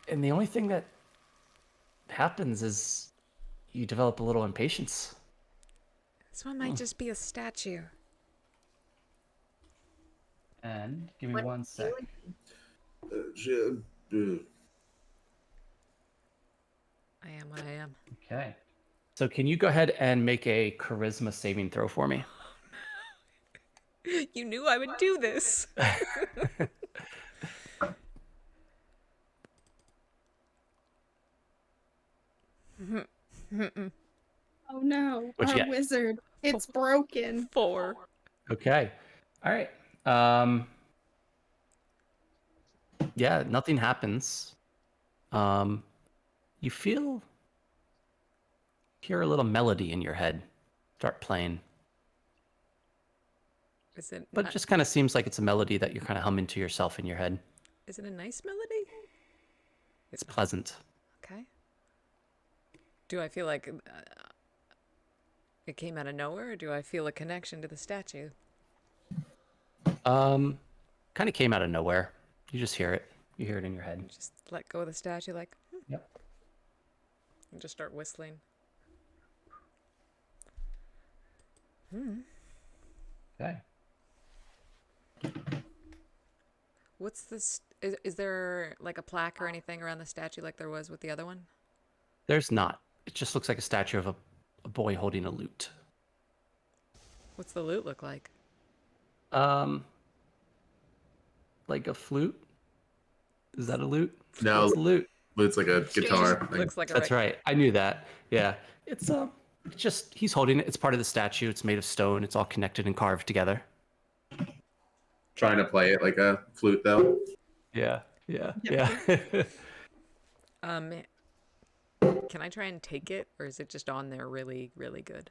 And the only thing that happens is you develop a little impatience. this one might just be a statue. And give me What 1 sec. I am what I am. Okay. So can you go ahead and make a charisma saving throw for me? You knew I would do this. Oh no, What'd you our get? wizard! It's broken. 4. Okay. All right. Yeah, nothing happens. You hear a little melody in your head start playing. Is it? But it just kind of seems like it's a melody that you're kind of humming to yourself in your head. Is it a nice melody? It's pleasant. Okay. Do I feel like it came out of nowhere, or do I feel a connection to the statue? Kind of came out of nowhere. You just hear it. You hear it in your head. Just let go of the statue, like, Yep. and just start whistling. Okay. What's this? Is there like a plaque or anything around the statue like there was with the other one? There's not. It just looks like a statue of a boy holding a lute. What's the lute look like? Like a flute. Is that a lute? No, It's a lute. it's like a guitar. Looks like a That's right. I knew that. Yeah. It's just he's holding it. It's part of the statue. It's made of stone. It's all connected and carved together. Trying to play it like a flute, though. Yeah. Can I try and take it, or is it just on there really, really good?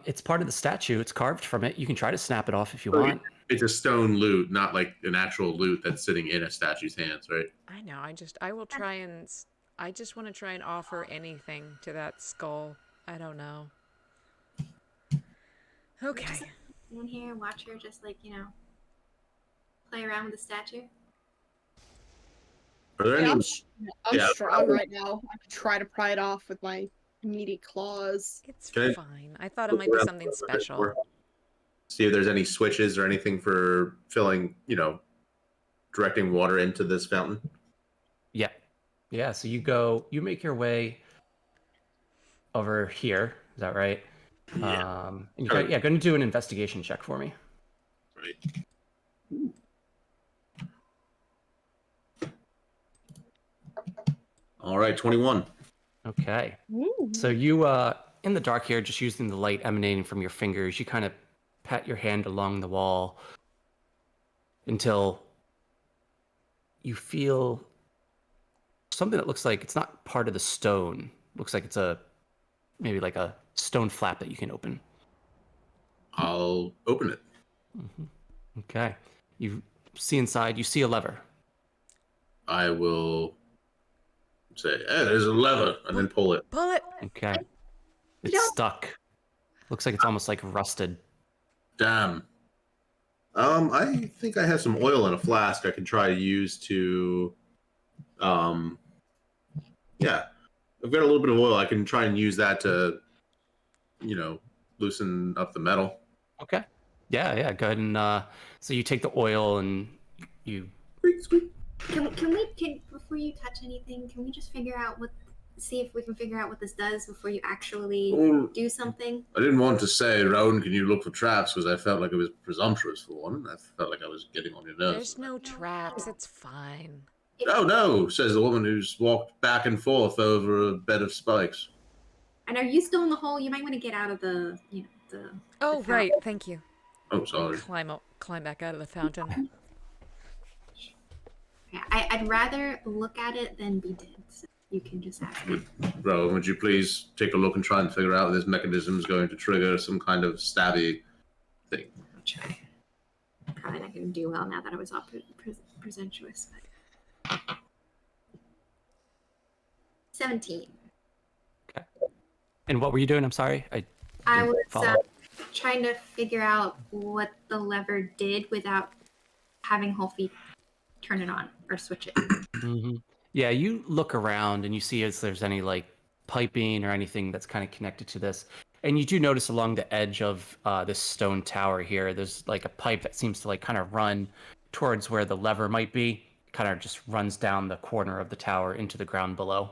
It's part of the statue. It's carved from it. You can try to snap it off if you Oh, want. It's a stone lute, not like an actual lute that's sitting in a statue's hands, right? I know. I will try and. I just want to try and offer anything to that skull. I don't know. Okay. In here, watch her just like, play around with the statue? Are there Yeah, any? I'm Yeah. strong right now. I could try to pry it off with my meaty claws. It's Can I fine. I thought it look might be around something a bit special. more? See if there's any switches or anything for filling, directing water into this fountain. Yeah. Yeah. So you make your way over here. Is that right? Yeah. And you're going to do an investigation check for me. Right. All right, 21. Okay. Ooh. So you, in the dark here, just using the light emanating from your fingers, you kind of pat your hand along the wall until you feel something that looks like it's not part of the stone. Looks like it's maybe like a stone flap that you can open. I'll open it. Okay. You see inside, you see a lever. I will say, hey, there's a lever, and then pull it. Pull it. Okay. It's stuck. Looks like it's almost like rusted. Damn. I think I have some oil in a flask I can try to use to, yeah. I've got a little bit of oil. I can try and use that to, loosen up the metal. Okay. Yeah, go ahead and, so you take the oil and you... Can before you touch anything, can we just see if we can figure out what this does before you actually do something? I didn't want to say, Rowan, can you look for traps? Because I felt like it was presumptuous for one. I felt like I was getting on your nerves. There's no traps. It's fine. Oh, no, says the woman who's walked back and forth over a bed of spikes. And are you still in the hole? You might want to get out of the, the... Oh, the right. Thank you. Oh, sorry. Climb back out of the fountain. Yeah, I'd rather look at it than be dead. So you can just ask me. Rowan, would you please take a look and try and figure out if this mechanism is going to trigger some kind of stabby thing? I'll try. Probably not going to do well now that I was all presumptuous. But... 17. Okay. And what were you doing? I'm sorry. I was follow. trying to figure out what the lever did without having whole feet turn it on or switch it. Mm-hmm. Yeah, you look around and you see if there's any like piping or anything that's kind of connected to this. And you do notice along the edge of this stone tower here, there's like a pipe that seems to like kind of run towards where the lever might be. Kind of just runs down the corner of the tower into the ground below.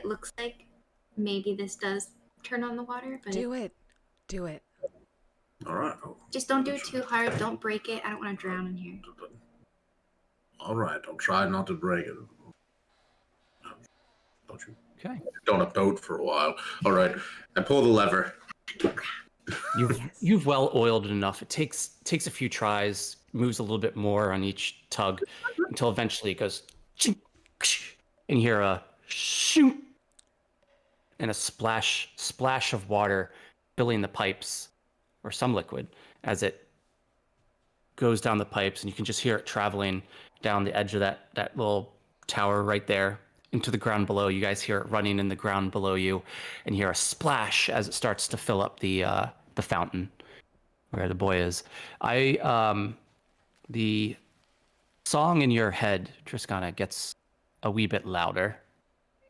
It looks like maybe this does turn on the water, but Do it. Do it. All right. just don't do it too hard. Don't break it. I don't want to drown in here. All right. I'll try not to break it. Don't you? Okay. On a boat for a while. All right. I pull the lever. You've well oiled it enough. It takes a few tries, moves a little bit more on each tug until eventually it goes chink, and you hear a shoot and a splash of water filling the pipes or some liquid as it goes down the pipes, and you can just hear it traveling down the edge of that little tower right there into the ground below. You guys hear it running in the ground below you, and you hear a splash as it starts to fill up the fountain where the boy is. The song in your head, Triskana, gets a wee bit louder.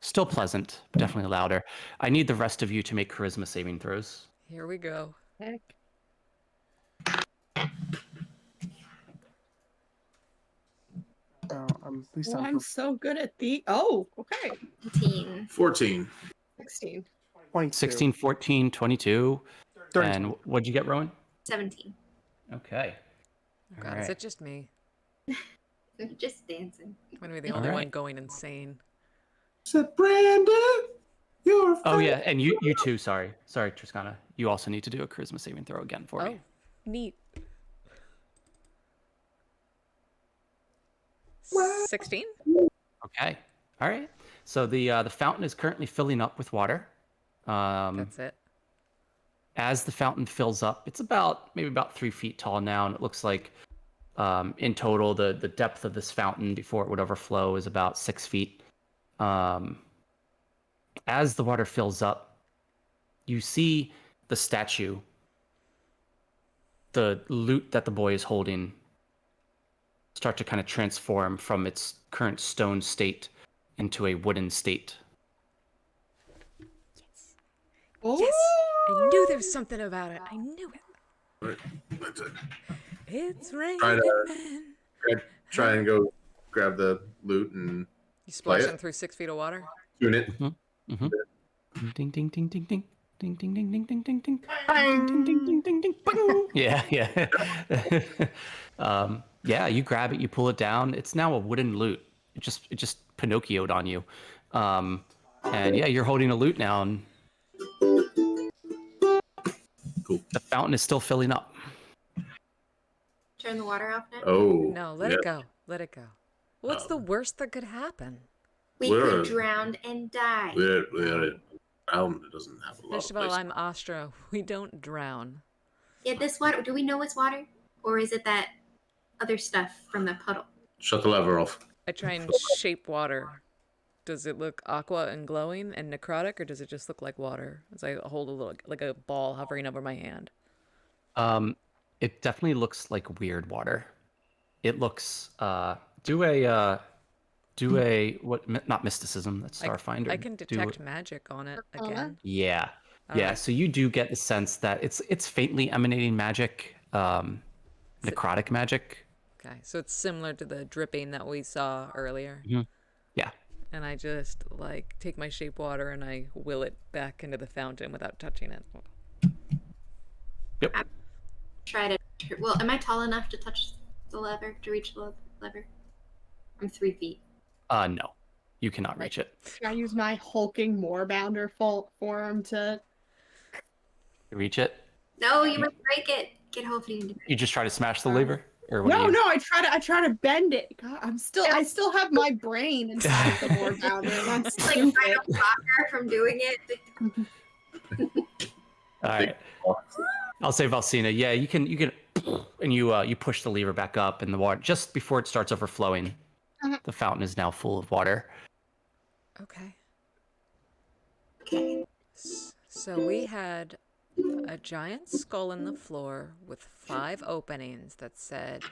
Still pleasant, but definitely louder. I need the rest of you to make charisma saving throws. Here we go. Heck. At least Well, I'm I'm so good at the... Oh, okay. 17. 14. 16. 22. 16, 14, 22. 32. And what'd you get, Rowan? 17. Okay. Oh, God, All is right. it just me? Just dancing. I'm gonna be the All only right. one going insane. Said Brandon, you're a Oh yeah, and you too. Sorry, Triskana. You also need to do a charisma saving throw again for Oh, me. neat. 16? Okay. All right. So the fountain is currently filling up with water. That's it. As the fountain fills up, it's maybe about 3 feet tall now, and it looks like in total the depth of this fountain before it would overflow is about 6 feet. As the water fills up, you see the statue the loot that the boy is holding start to kind of transform from its current stone state into a wooden state. Oh, Yes! I knew there was something about it. I knew it. Right. That's it. It's Try raining. to try and go grab the loot and You play splashing it. through 6 feet of water? Tune it. Mm-hmm. Ding ding ding ding ding. Ding ding ding ding ding ding ding. Ding ding ding ding ding ding. Bing. Yeah, yeah. Yeah, you grab it, you pull it down. It's now a wooden loot. It just Pinocchio'd on you. And yeah, you're holding a loot now, and Cool. the fountain is still filling up. Turn the water off now. Oh. No, let it go. Let it go. What's the worst that could happen? We Where could is- drown and die. We're around. It doesn't have a lot First of of all, place. I'm Astra. We don't drown. Yeah, this water. Do we know it's water, or is it that other stuff from the puddle? Shut the lever off. I try and shape water. Does it look aqua and glowing and necrotic, or does it just look like water? As I hold a little, like a ball hovering over my hand. It definitely looks like weird water. It looks do a what, not mysticism, that's Starfinder. I can detect magic on it again. Yeah. All Yeah, right. so you do get the sense that it's faintly emanating magic, necrotic magic. Okay, so it's similar to the dripping that we saw earlier. Yeah. And I just like take my shape water and I will it back into the fountain without touching it. Yep. Try to. Well, am I tall enough to touch the lever, to reach the lever? I'm 3 feet. No. You cannot reach it. can I use my hulking moorbounder form to? Reach it? No, you might break it. Get Hopefully into it. You just try to smash the lever? Or what do No, you... no. I try to bend it. God, I still have my brain inside of the moorbounder. And that's It's like trying to block her from doing it. All right. I'll say Valsina. Yeah, you can, and you push the lever back up, and the water just before it starts overflowing. The fountain is now full of water. Okay. Okay. So we had a giant skull in the floor with 5 openings that said,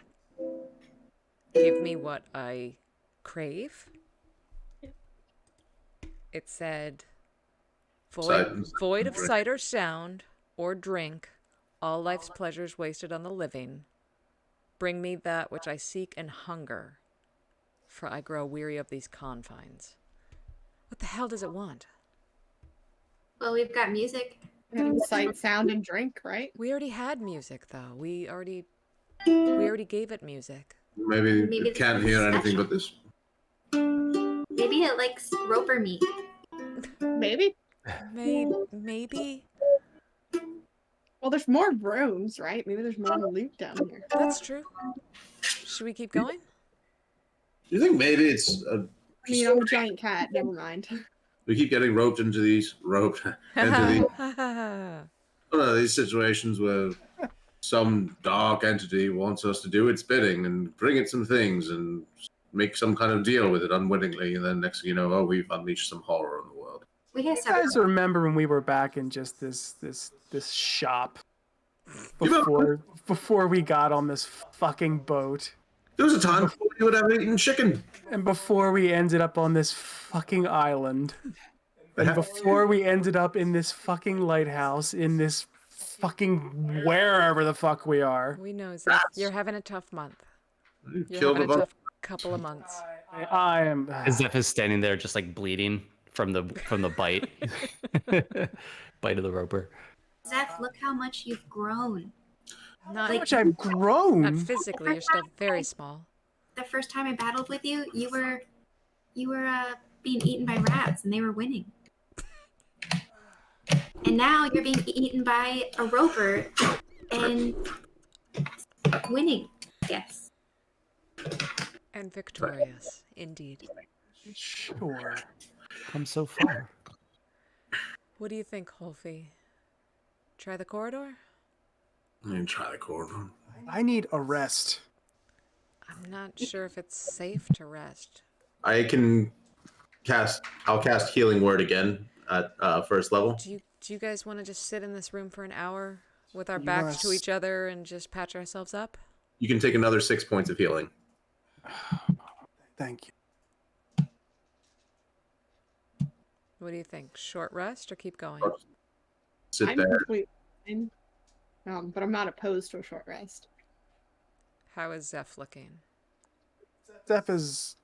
"Give me what I crave." It said, void of sight or sound or drink, all life's pleasures wasted on the living. Bring me that which I seek and hunger, for I grow weary of these confines. What the hell does it want? Well, we've got music. sight, sound, and drink, right? We already had music, though. We already gave it music. Maybe Maybe it can't hear anything but this. Maybe it likes roper meat. Maybe. Maybe. Well, there's more rooms, right? Maybe there's more loot down here. That's true. Should we keep going? Do you think maybe it's I mean, I'm a giant cat. Never mind. we keep getting roped into these these situations where some dark entity wants us to do its bidding and bring it some things and make some kind of deal with it unwittingly, and then next thing you know, we've unleashed some horror on the world. We have You guys some. remember when we were back in just this shop before we got on this fucking boat, There was a time before you would have eaten chicken. and before we ended up on this fucking island, and before we ended up in this fucking lighthouse, in this fucking wherever the fuck we are. We know, Zeph. You're having a tough month. You You're killed a having a bunch. tough couple of months. I am. Zeph is standing there just like bleeding from the bite. Bite of the roper. Zeph, look how much you've grown. Not, How much I've grown. not physically. You're still very small. The first time I battled with you, you were being eaten by rats, and they were winning. And now you're being eaten by a roper and winning. Yes. And victorious, indeed. Sure. Come so far. What do you think, Holfie? Try the corridor? I mean, try the corridor. I need a rest. I'm not sure if it's safe to rest. I can I'll cast Healing Word again at first level. Do you guys want to just sit in this room for an hour? with our You backs to must. each other and just patch ourselves up? You can take another 6 points of healing. Thank you. What do you think? Short rest or keep going? Sit I'm there. completely fine. But I'm not opposed to a short rest. How is Zeph looking? Zeph is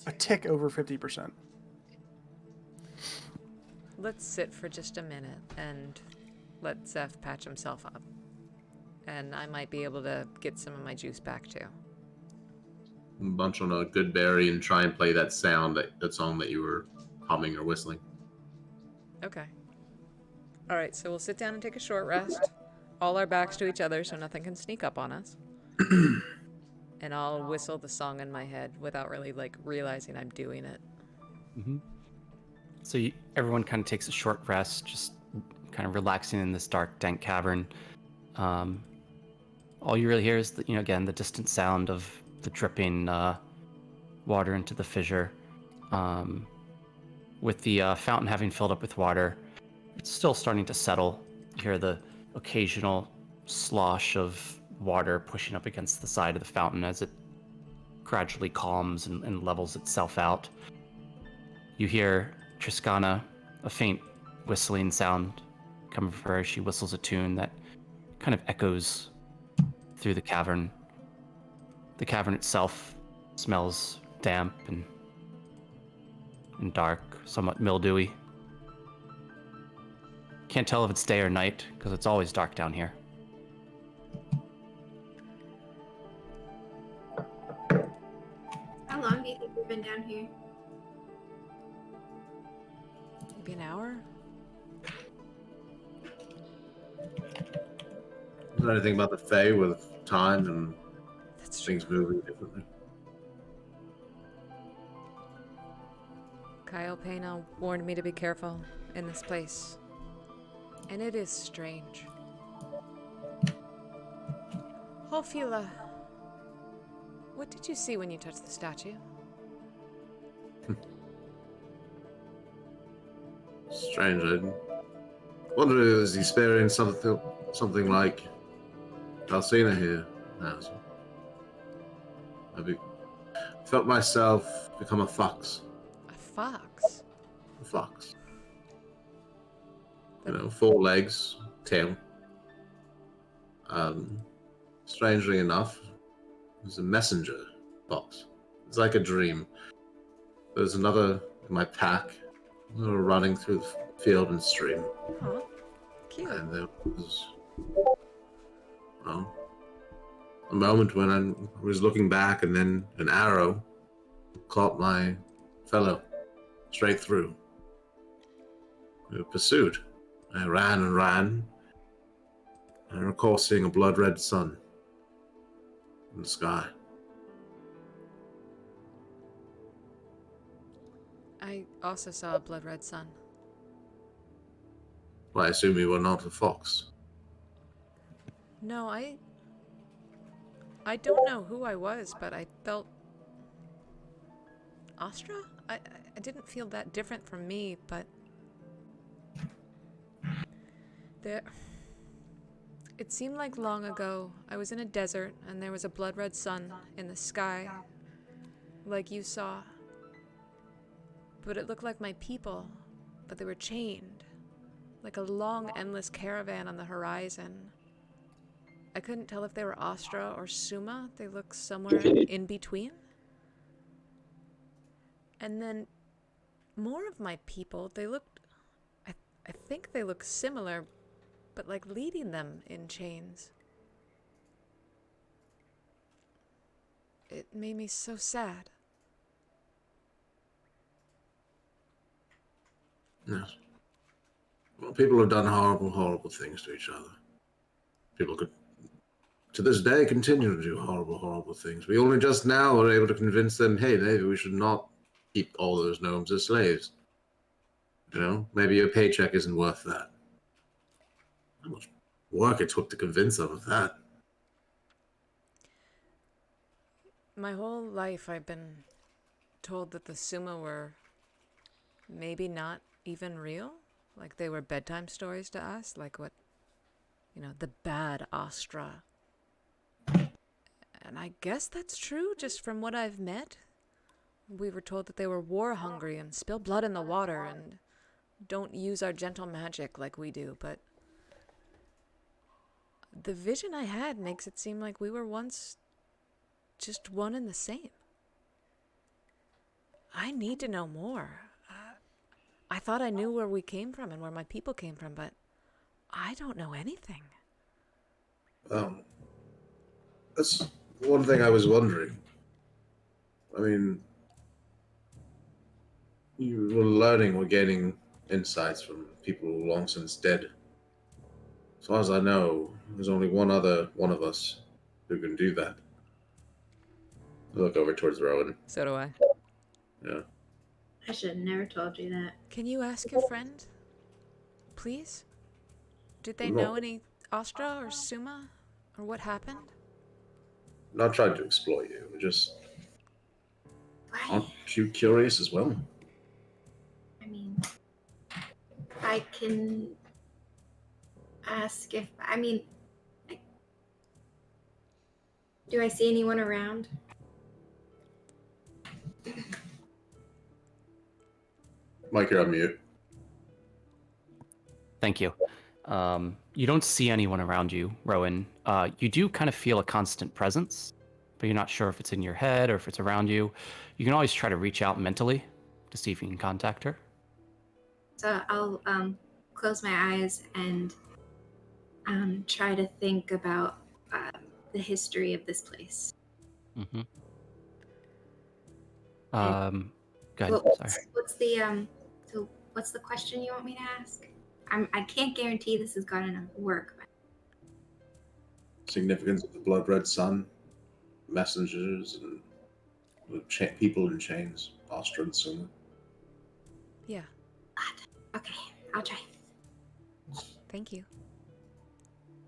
a tick over 50%. Let's sit for just a minute and let Zeph patch himself up. And I might be able to get some of my juice back too. Munch on a good berry and try and play that song that you were humming or whistling. Okay. Alright, so we'll sit down and take a short rest. All our backs to each other so nothing can sneak up on us. And I'll whistle the song in my head without really realizing I'm doing it. Mm-hmm. So everyone kind of takes a short rest, just kind of relaxing in this dark, dank cavern. All you really hear is, again, the distant sound of the dripping water into the fissure. With the fountain having filled up with water, it's still starting to settle. You hear the occasional slosh of water pushing up against the side of the fountain as it gradually calms and levels itself out. You hear Triscana, a faint whistling sound coming from her as she whistles a tune that kind of echoes through the cavern. The cavern itself smells damp and dark, somewhat mildewy. Can't tell if it's day or night, because it's always dark down here. How long do you think we've been down here? Maybe an hour? Is there anything about the Fae with time and That's true. things moving differently? Kyle Payna warned me to be careful in this place. And it is strange. Hofila, what did you see when you touched the statue? Strange. I wonder is he sparing something like Alcina here has. I felt myself become a fox. A fox? A fox. 4 legs, tail. Strangely enough, it was a messenger box. It's like a dream. There's another in my pack. We were running through the field and stream. Huh. Cute. And there was, a moment when I was looking back and then an arrow caught my fellow straight through. We were pursued. I ran and ran. I recall seeing a blood-red sun in the sky. I also saw a blood-red sun. Well, I assume you were not a fox. No, I don't know who I was, but I felt... Astra? I didn't feel that different from me, but... It seemed like long ago, I was in a desert, and there was a blood-red sun in the sky, like you saw. But it looked like my people, but they were chained, like a long, endless caravan on the horizon. I couldn't tell if they were Astra or Suma. They looked somewhere in between. And then more of my people, they looked... I think they looked similar, but like leading them in chains. It made me so sad. Yes. Well, people have done horrible, horrible things to each other. People could, to this day, continue to do horrible, horrible things. We only just now are able to convince them, hey, maybe we should not keep all those gnomes as slaves. Maybe your paycheck isn't worth that. How much work it took to convince them of that. My whole life I've been told that the Suma were maybe not even real. Like they were bedtime stories to us? Like what, the bad Astra. And I guess that's true, just from what I've met. We were told that they were war-hungry and spill blood in the water and don't use our gentle magic like we do, but the vision I had makes it seem like we were once just one and the same. I need to know more. I thought I knew where we came from and where my people came from, but I don't know anything. That's one thing I was wondering. I mean, you were learning or gaining insights from people long since dead. As far as I know, there's only one other one of us who can do that. I look over towards Rowan. So do I. Yeah. I should have never told you that. Can you ask your friend? Please? Did they know any Astra or Suma? Or what happened? Not trying to exploit you, just Why? aren't you curious as well? I mean, I can ask if. Do I see anyone around? Mike, you're on mute. Thank you. You don't see anyone around you, Rowan. You do kind of feel a constant presence, but you're not sure if it's in your head or if it's around you. You can always try to reach out mentally to see if you can contact her. So I'll close my eyes and try to think about the history of this place. Mm-hmm. Go ahead. Well, Sorry. what's the question you want me to ask? I can't guarantee this is gonna work. Significance of the blood red sun, messengers, and people in chains, Astra and Suma. Yeah. Okay, I'll try. Thank you.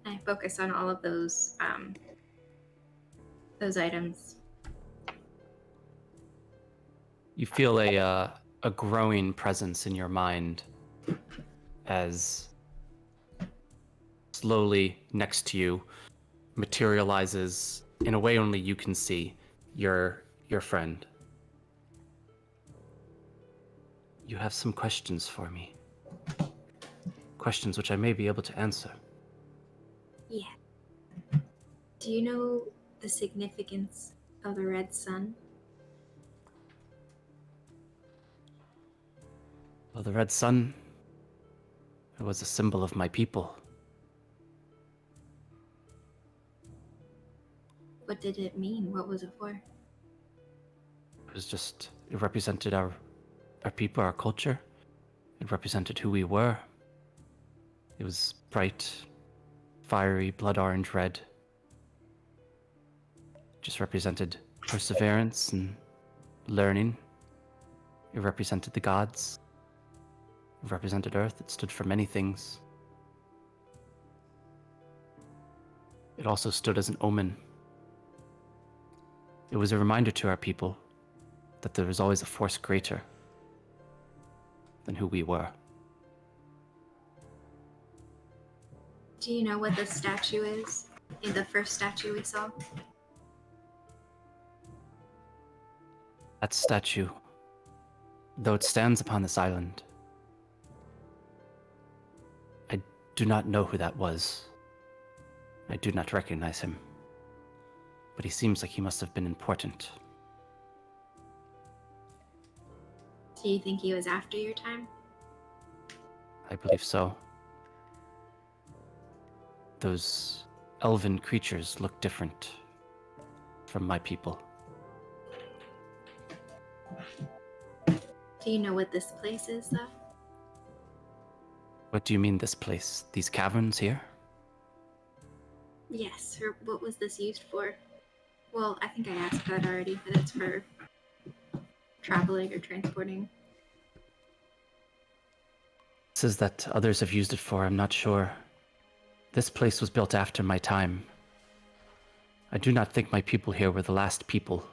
I focus on all of those items. You feel a growing presence in your mind as slowly next to you materializes in a way only you can see your friend. You have some questions for me. Questions which I may be able to answer. Yeah. Do you know the significance of the red sun? Well, the red sun, it was a symbol of my people. What did it mean? What was it for? It was just, it represented our people, our culture. It represented who we were. It was bright, fiery, blood orange red. Just represented perseverance and learning. It represented the gods. It represented Earth. It stood for many things. It also stood as an omen. It was a reminder to our people that there was always a force greater than who we were. Do you know what the statue is? In the first statue we saw? That statue, though it stands upon this island, I do not know who that was. I do not recognize him. But he seems like he must have been important. Do you think he was after your time? I believe so. Those elven creatures look different from my people. Do you know what this place is, though? What do you mean, this place? These caverns here? Yes, or what was this used for? Well, I think I asked that already, but it's for traveling or transporting. This is that others have used it for, I'm not sure. This place was built after my time. I do not think my people here were the last people.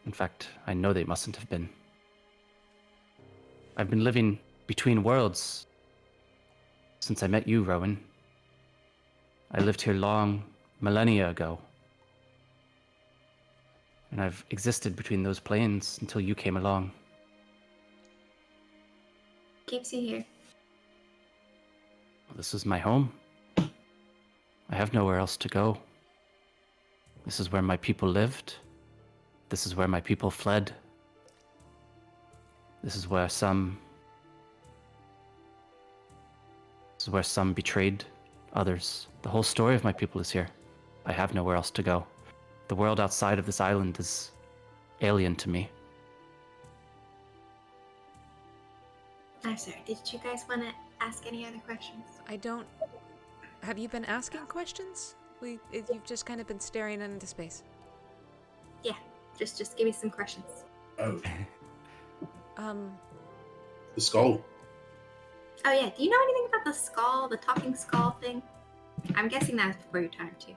In fact, I know they mustn't have been. I've been living between worlds since I met you, Rowan. I lived here long, millennia ago. And I've existed between those planes until you came along. Keeps you here. This is my home. I have nowhere else to go. This is where my people lived. This is where my people fled. This is where some betrayed others. The whole story of my people is here. I have nowhere else to go. The world outside of this island is alien to me. I'm sorry, did you guys want to ask any other questions? I don't. Have you been asking questions? You've just kind of been staring into space. Yeah, just give me some questions. Oh, The skull. Oh yeah, do you know anything about the skull, the talking skull thing? I'm guessing that's before your time too,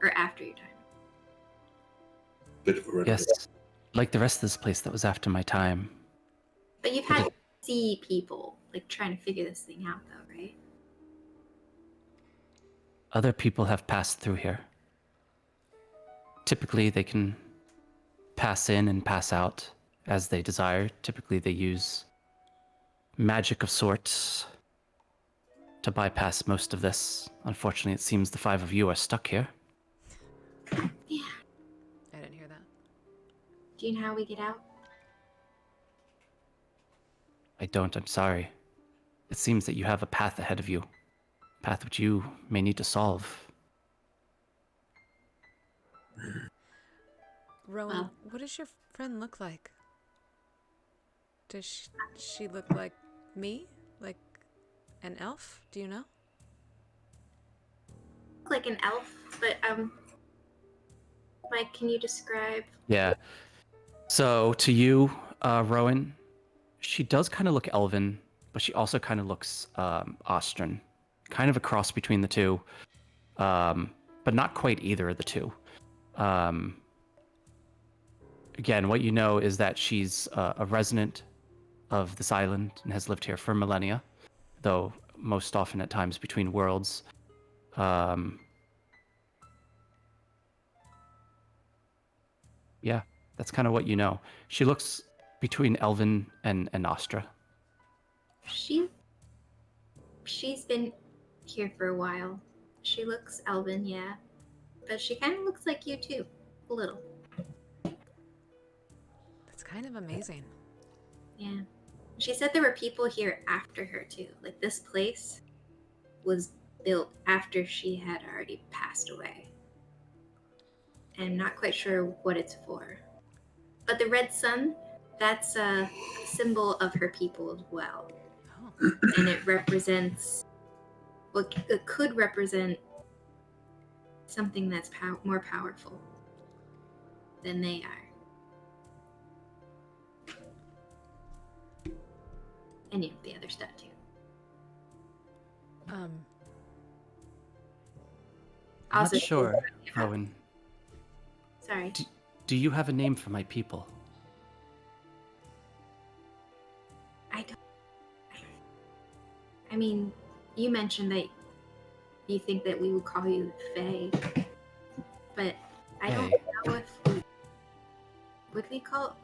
or after your time. Bit of a red. Yes, like the rest of this place that was after my time. But you've had to see people like trying to figure this thing out, though, right? Other people have passed through here. Typically, they can pass in and pass out as they desire. Typically, they use magic of sorts to bypass most of this. Unfortunately, it seems the five of you are stuck here. Yeah. I didn't hear that. Do you know how we get out? I don't, I'm sorry. It seems that you have a path ahead of you. A path which you may need to solve. Rowan, Well. what does your friend look like? Does she look like me? Like an elf? Do you know? Like an elf, but Mike, can you describe? Yeah. So, to you, Rowan, she does kind of look elven, but she also kind of looks Austrian. Kind of a cross between the two, but not quite either of the two. Again, what you know is that she's a resident of this island and has lived here for millennia, though most often at times between worlds. Yeah, that's kind of what you know. She looks between Elven and Astra. She's been here for a while. She looks elven, yeah. But she kind of looks like you too. A little. That's kind of amazing. Yeah. She said there were people here after her too. Like this place was built after she had already passed away. I'm not quite sure what it's for. But the red sun, that's a symbol of her people as well. Oh. And it represents, well, it could represent something that's more powerful than they are. And you know, the other stuff too. I'm Also, not sure, Rowan. Sorry. Do you have a name for my people? I don't. I mean, you mentioned that you think that we would call you Faye, but I don't Faye. know if would we call.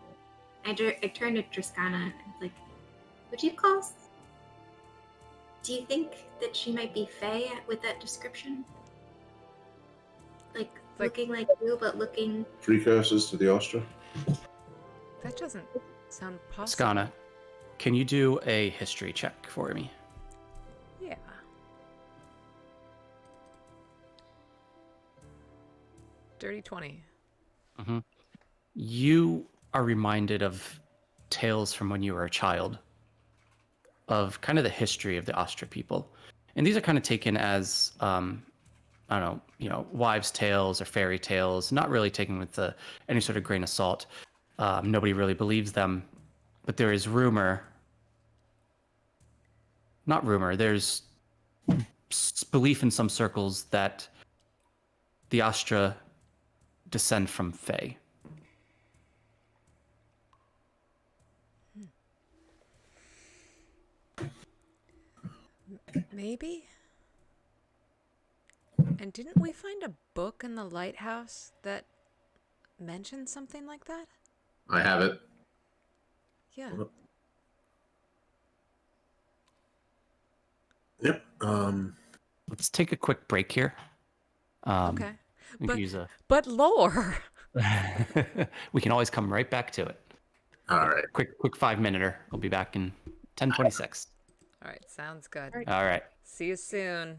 I turned to Triskana and was like, would you call? Do you think that she might be Faye with that description? Like looking like you, but looking. Precursors to the Astra. That doesn't sound possible. Skana, can you do a history check for me? Yeah. Dirty 20. Mm-hmm. You are reminded of tales from when you were a child, of kind of the history of the Astra people. And these are kind of taken as, I don't know, wives' tales or fairy tales, not really taken with any sort of grain of salt. Nobody really believes them. But there is there's belief in some circles that the Astra descend from Fae. Maybe? And didn't we find a book in the lighthouse that mentioned something like that? I have it. Yeah. Yep. Let's take a quick break here. Okay. We can use a. But lore. We can always come right back to it. All right. Quick 5-minute. We'll be back in 10:26. All right, sounds good. All right. See you soon.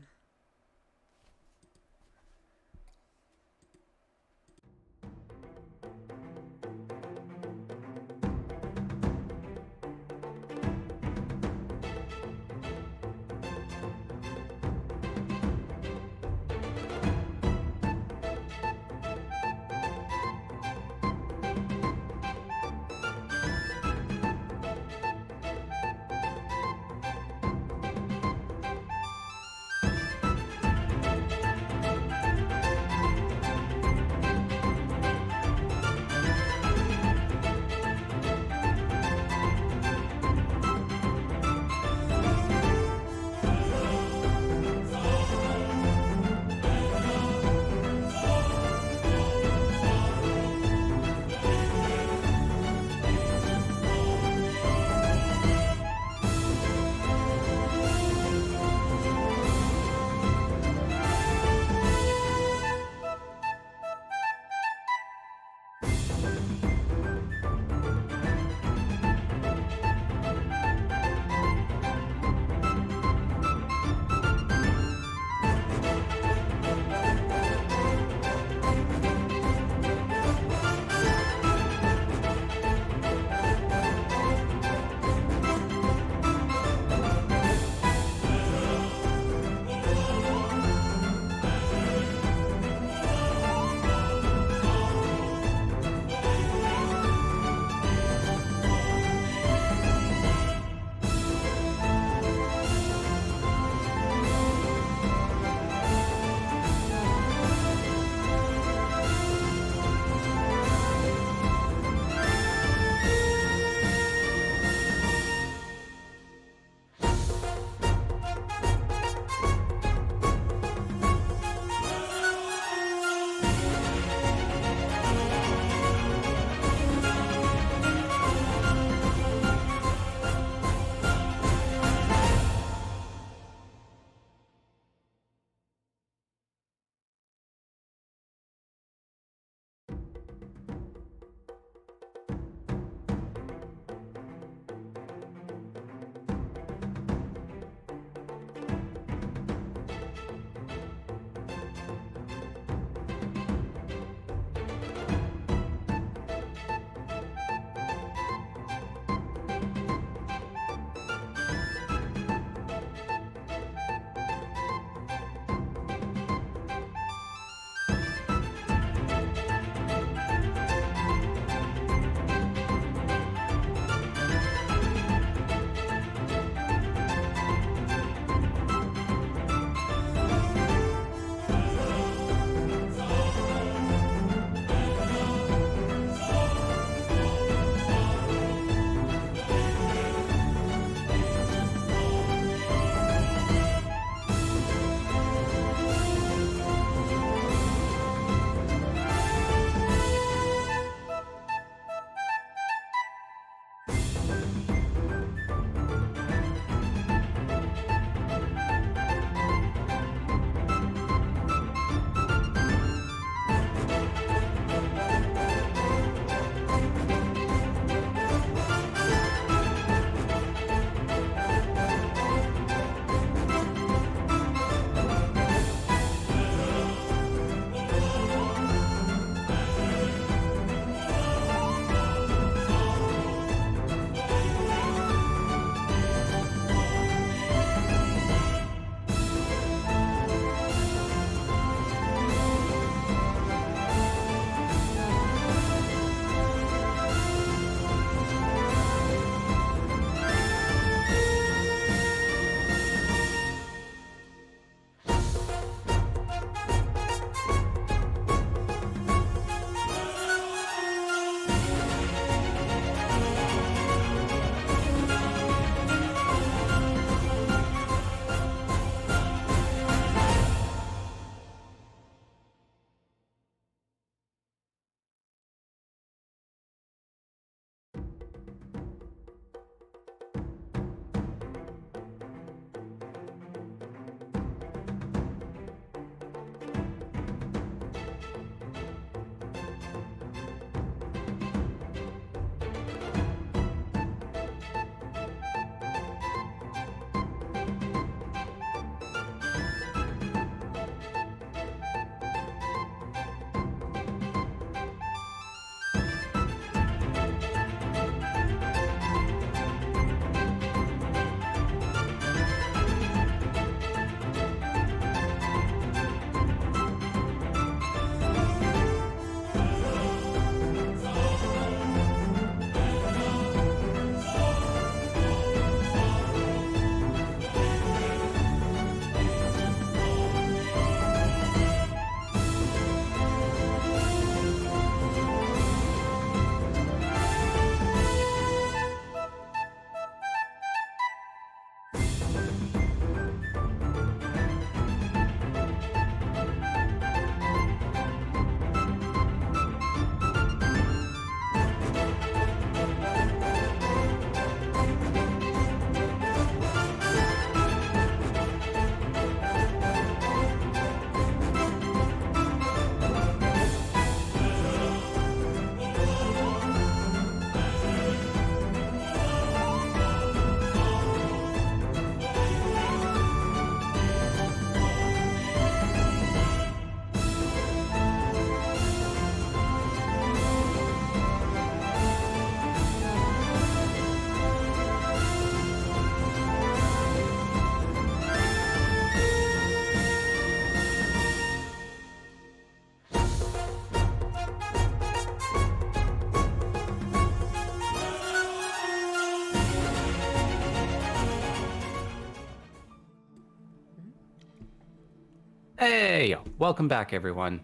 Hey, welcome back, everyone.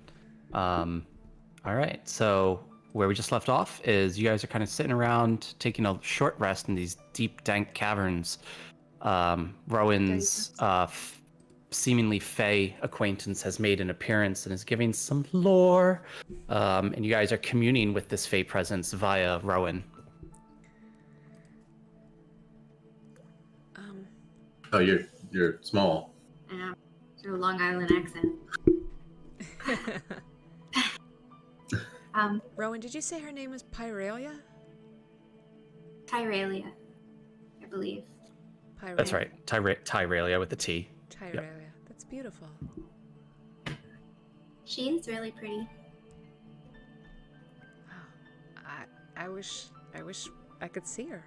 All right, so where we just left off is you guys are kind of sitting around taking a short rest in these deep, dank caverns. Rowan's seemingly fey acquaintance has made an appearance and is giving some lore. And you guys are communing with this fey presence via Rowan. Oh, you're small. Sort of Long Island accent. Rowan, did you say her name was Pyralia? Tyralia, I believe. Pyralia. That's right, Tyralia with the T. Tyralia. Yep. That's beautiful. She is really pretty. Wow. I wish I could see her.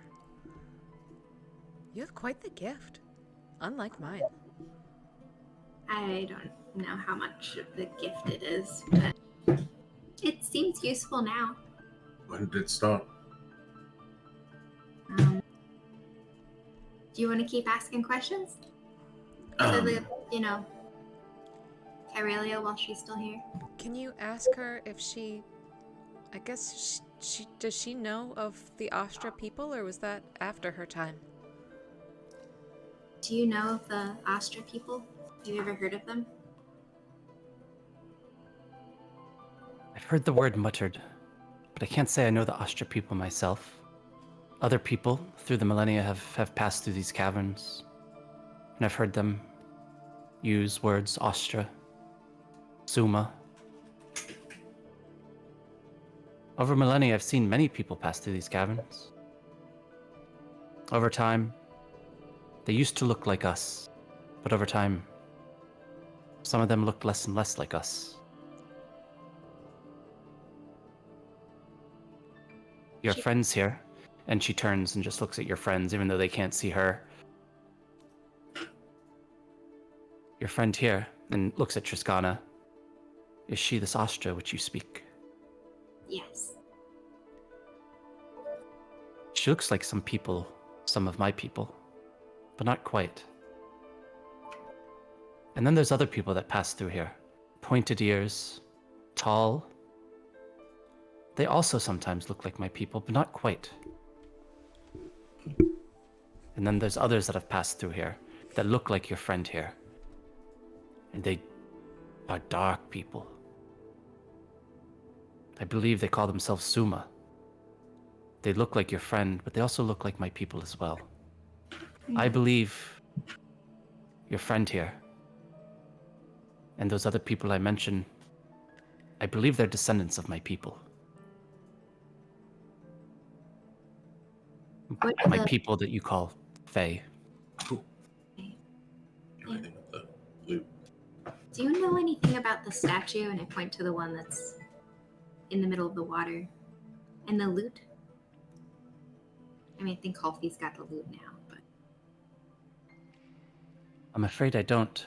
You have quite the gift. Unlike mine. I don't know how much of the gift it is, but it seems useful now. When did it start? Do you want to keep asking questions? So that, Tyralia while she's still here? Can you ask her if she... I guess does she know of the Astra people, or was that after her time? Do you know of the Astra people? Have you ever heard of them? I've heard the word muttered, but I can't say I know the Astra people myself. Other people through the millennia have passed through these caverns, and I've heard them use words Astra, Suma. Over millennia, I've seen many people pass through these caverns. Over time, they used to look like us, but over time, some of them looked less and less like us. Your friends here, and she turns and just looks at your friends, even though they can't see her. Your friend here, and looks at Triskana. Is she this Astra which you speak? Yes. She looks like some people, some of my people, but not quite. And then there's other people that pass through here. Pointed ears, tall. They also sometimes look like my people, but not quite. And then there's others that have passed through here that look like your friend here. And they are dark people. I believe they call themselves Suma. They look like your friend, but they also look like my people as well. I believe your friend here and those other people I mentioned, I believe they're descendants of my people. My people that you call Fae. Anything with the loot? Do you know anything about the statue? And I point to the one that's in the middle of the water. And the loot? I mean, I think Halfie's got the loot now, but... I'm afraid I don't.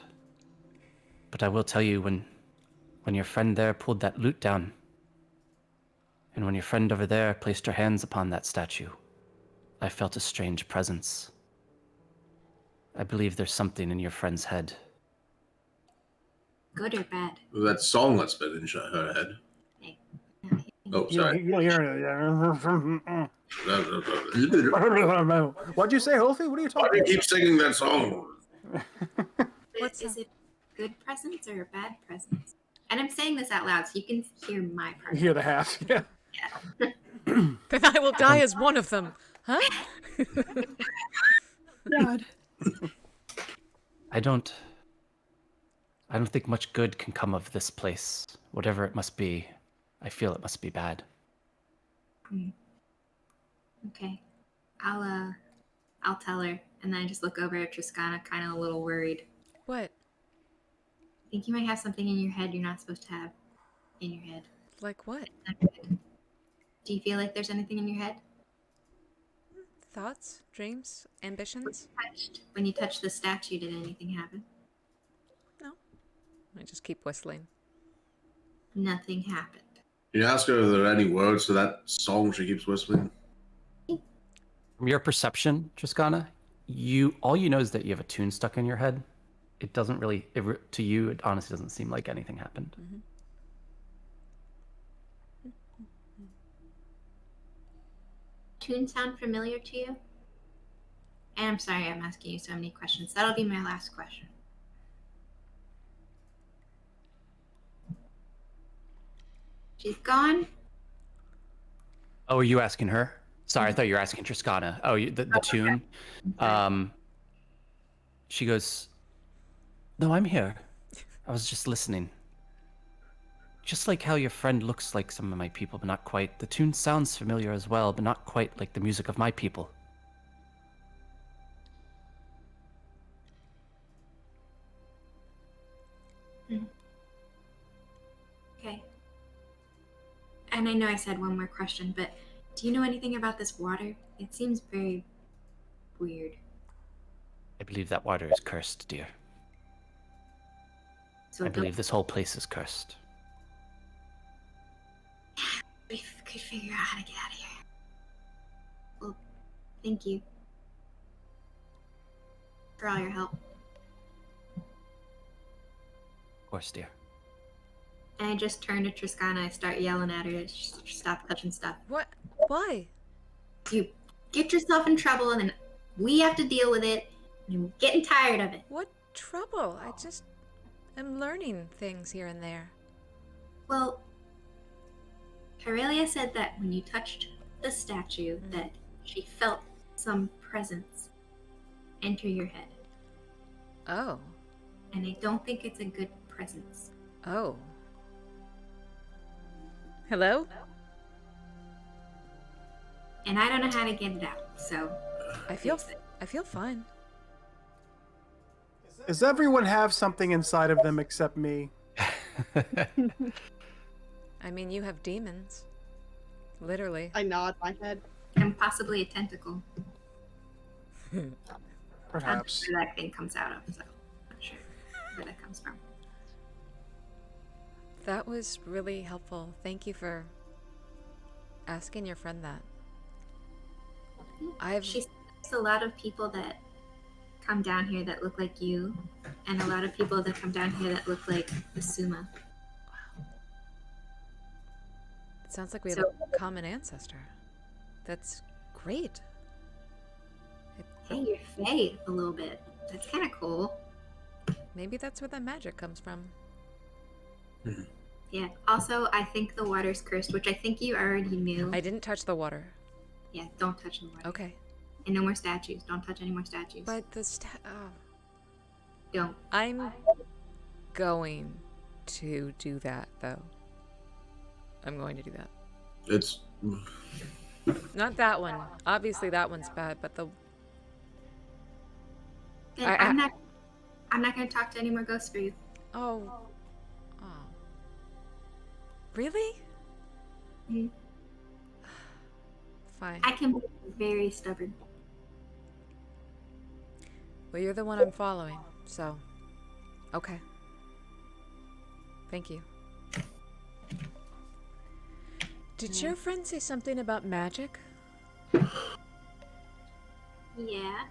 But I will tell you, when your friend there pulled that loot down, and when your friend over there placed her hands upon that statue, I felt a strange presence. I believe there's something in your friend's head. Good or bad? That song that's been in her head. Hey. Oh, sorry. You don't hear it. Why What'd you say, Holfie? What are you do talking you about? keep singing that song? Is it good presents or bad presents? And I'm saying this out loud so you can hear my part. You hear the half, yeah. Yeah. Then I will die as one of them. Huh? God. I don't think much good can come of this place. Whatever it must be, I feel it must be bad. Okay. I'll tell her. And then I just look over at Triskana, kind of a little worried. What? I think you might have something in your head you're not supposed to have in your head. Like what? Do you feel like there's anything in your head? Thoughts? Dreams? Ambitions? When you touched the statue, did anything happen? No. I just keep whistling. Nothing happened. Can you ask her if there are any words to that song she keeps whistling? From your perception, Triskana, all you know is that you have a tune stuck in your head, it doesn't really, to you, it honestly doesn't seem like anything happened. Mm-hmm. Tunes sound familiar to you? And I'm sorry I'm asking you so many questions. That'll be my last question. She's gone. Oh, are you asking her? Sorry, I thought you were asking Triskana. Oh, the tune. She goes, "No, I'm here. I was just listening. Just like how your friend looks like some of my people, but not quite. The tune sounds familiar as well, but not quite like the music of my people." Okay. And I know I said one more question, but do you know anything about this water? It seems very weird. I believe that water is cursed, dear. So I believe this whole place is cursed. we could figure out how to get out of here. Well, thank you for all your help. Of course, dear. And I just turn to Triskana. I start yelling at her to stop touching stuff. What? Why? You get yourself in trouble, and then we have to deal with it. And I'm getting tired of it. What trouble? I just am learning things here and there. Well, Aurelia said that when you touched the statue, that she felt some presence enter your head. Oh. And I don't think it's a good presence. Oh. Hello? And I don't know how to get it out, so I feel fine. Does everyone have something inside of them except me? I mean, you have demons. Literally. I nod my head. and possibly a tentacle. Perhaps. That's where that thing comes out of, so I'm not sure where that comes from. That was really helpful. Thank you for asking your friend that. She says a lot of people that come down here that look like you, and a lot of people that come down here that look like the Suma. It sounds like we have a common ancestor. That's great. Hey, you're Fae a little bit. That's kind of cool. Maybe that's where the magic comes from. Yeah. Also, I think the water's cursed, which I think you already knew. I didn't touch the water. Yeah, don't touch the water. Okay. And no more statues. Don't touch any more statues. But the Don't. I'm going to do that, though. I'm going to do that. It's Not that one. Obviously, that one's bad, but the... Then I'm not going to talk to any more ghosts for you. Oh. Oh. Really? Mhm. Fine. I can be very stubborn. Well, you're the one I'm following, so... Okay. Thank you. Did your friend say something about magic? Yeah.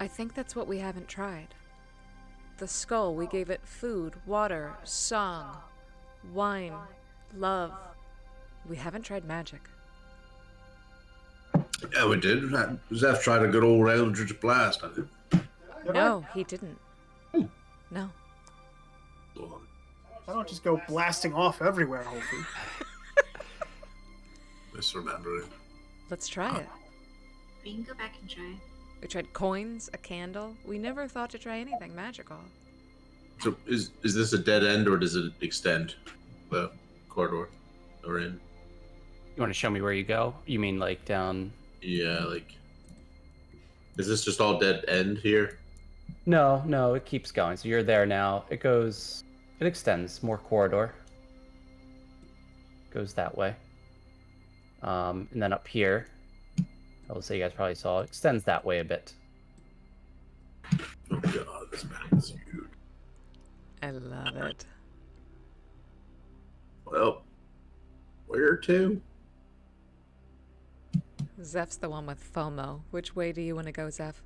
I think that's what we haven't tried. The skull, we gave it food, water, song, wine, love. We haven't tried magic. yeah, we did. Zeph tried a good old Eldritch Blast on him. No, he didn't. No. I don't just go blasting off everywhere, hopefully. Misremembering. Let's try it. We can go back and try. We tried coins, a candle. We never thought to try anything magical. So is this a dead end, or does it extend the corridor or in? You want to show me where you go? You mean like down? Yeah, like, is this just all dead end here? No, it keeps going. So you're there now. It extends, more corridor. Goes that way. And then up here, I will say you guys probably saw, it extends that way a bit. Oh god, this map is huge. I love it. Well, where to? Zeph's the one with FOMO. Which way do you want to go, Zeph?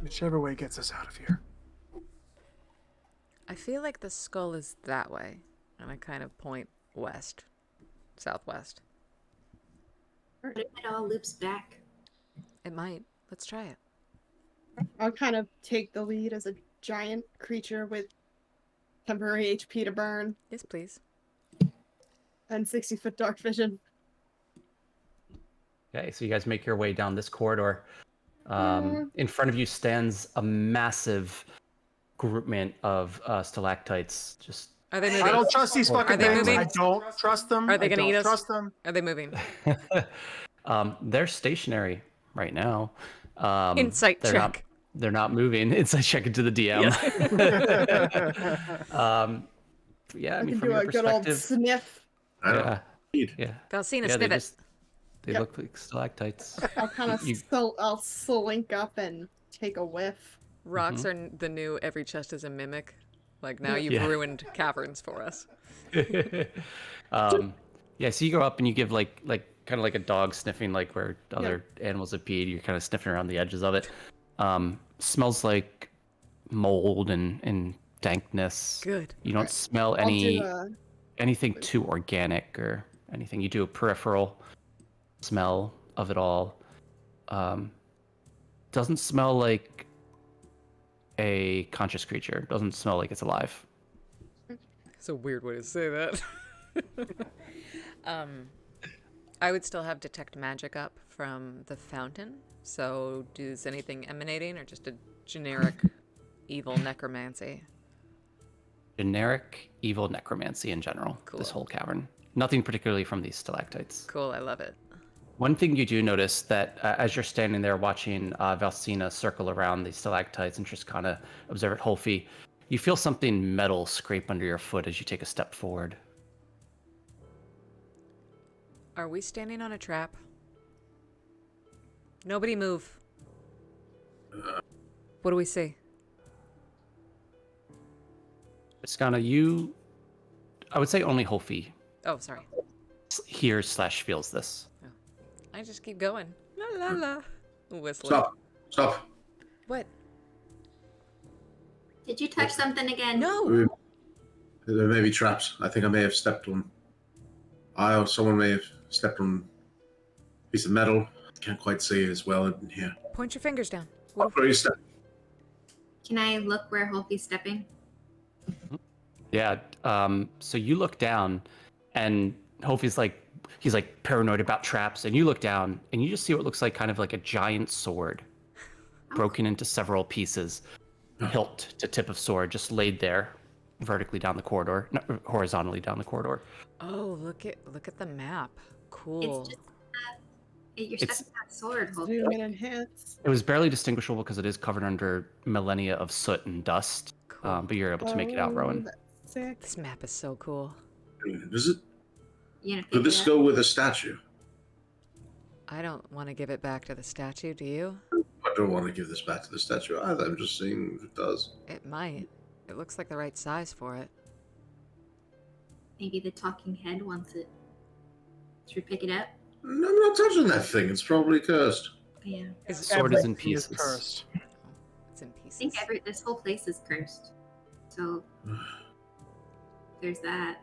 Whichever way gets us out of here. I feel like the skull is that way, and I kind of point west, southwest. What if it all loops back? It might. Let's try it. I'll kind of take the lead as a giant creature with temporary HP to burn Yes, please. and 60-foot dark vision. Okay, so you guys make your way down this corridor. In front of you stands a massive groupment of stalactites. Just Are they I moving? don't trust these fucking Are they things. moving? I don't trust them. Are they I gonna don't eat us? trust them. Are they moving? they're stationary right now. Insight they're check. They're not moving. Insight check into the DM. Yeah, I I mean, can from do your a good old perspective, sniff. I don't yeah, need. yeah, Valsina, yeah. They snivet. they look like stalactites. I'll kind of You- I'll slink up and take a whiff. Rocks are the new every chest is a mimic. Like now you've Yeah. ruined caverns for us. Yeah, so you go up and you give like kind of like a dog sniffing, like where other animals have peed. You're kind of sniffing around the edges of it. Smells like mold and dankness. Good. You don't smell I'll any do a anything too organic or anything. You do a peripheral smell of it all. Doesn't smell like a conscious creature. Doesn't smell like it's alive. It's a weird way to say that. I would still have detect magic up from the fountain. So, is anything emanating or just a generic evil necromancy? Generic evil necromancy in general. This Cool. whole cavern. Nothing particularly from these stalactites. Cool, I love it. One thing you do notice that as you're standing there watching Valsina circle around these stalactites and just kind of observe it, Holfi, you feel something metal scrape under your foot as you take a step forward. Are we standing on a trap? Nobody move. What do we see? Iskana, I would say only Holfi Oh, sorry. hears/feels this. I just keep going. La la la. Whistling. Stop. Stop. What? Did you touch something again? No. There may be traps. I think I may have stepped on. I or someone may have stepped on a piece of metal. Can't quite see it as well in here. Point your fingers down. Where are you stepping? Can I look where Holky's stepping? Yeah. So you look down, and Holfi's he's like paranoid about traps, and you look down, and you just see what looks like kind of like a giant sword, broken into several pieces, hilt to tip of sword, just laid there, vertically down the corridor, no, horizontally down the corridor. Oh, look at the map. Cool. It's just you're It's- stepping that sword, Holky. zoom in and hits. It was barely distinguishable because it is covered under millennia of soot and dust, Cool. but you're able to make it out, Rowan. That's sick. This map is so cool. Does it? You gonna Could pick this it go up? with a statue? I don't want to give it back to the statue, do you? I don't want to give this back to the statue either. I'm just seeing if it does. It might. It looks like the right size for it. Maybe the talking head wants it. Should we pick it up? No, I'm not touching that thing. It's probably cursed. Yeah. Is it, Sword is in Everything pieces. cursed. it's in I pieces. think this whole place is cursed. So there's that.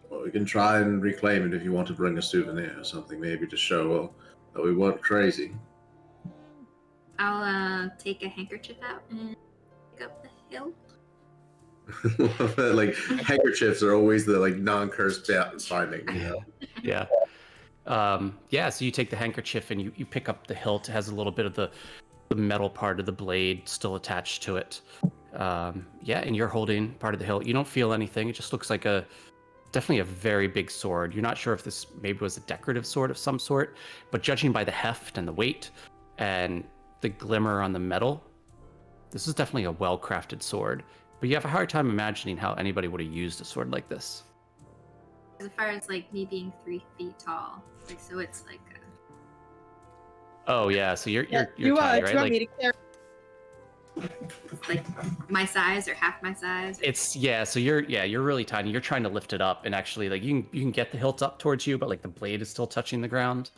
Well, we can try and reclaim it if you want to bring a souvenir or something, maybe to show that we weren't crazy. I'll take a handkerchief out and pick up the hilt. Like handkerchiefs are always the non-cursed finding. You know? Yeah. Yeah, so you take the handkerchief and you pick up the hilt. It has a little bit of the metal part of the blade still attached to it. Yeah, and you're holding part of the hilt. You don't feel anything. It just looks like definitely a very big sword. You're not sure if this maybe was a decorative sword of some sort, but judging by the heft and the weight and the glimmer on the metal, this is definitely a well-crafted sword. But you have a hard time imagining how anybody would have used a sword like this. As far as me being 3 feet tall, so it's Oh yeah, so you're Yeah, you're tiny, do right? you want me to carry? my size or half my size. It's so you're really tiny. You're trying to lift it up, and actually you can get the hilt up towards you, but the blade is still touching the ground.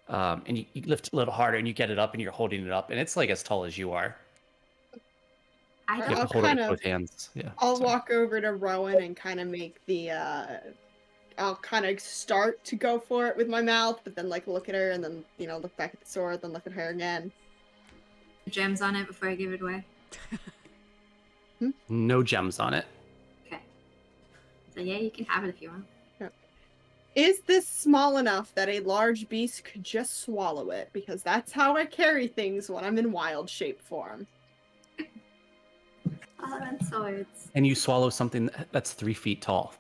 and you lift a little harder, and you get it up, and you're holding it up, and it's like as tall as you are. I You don't have I'll to hold it kind with of- both hands. Yeah. I'll sorry. walk over to Rowan and kind of make the I'll kind of start to go for it with my mouth, but then like look at her and then look back at the sword, then look at her again. gems on it before I give it away. No gems on it. Okay. So yeah, you can have it if you want. Is this small enough that a large beast could just swallow it? Because that's how I carry things when I'm in wild shape form. Oh, and swords. And you swallow something that's 3 feet tall.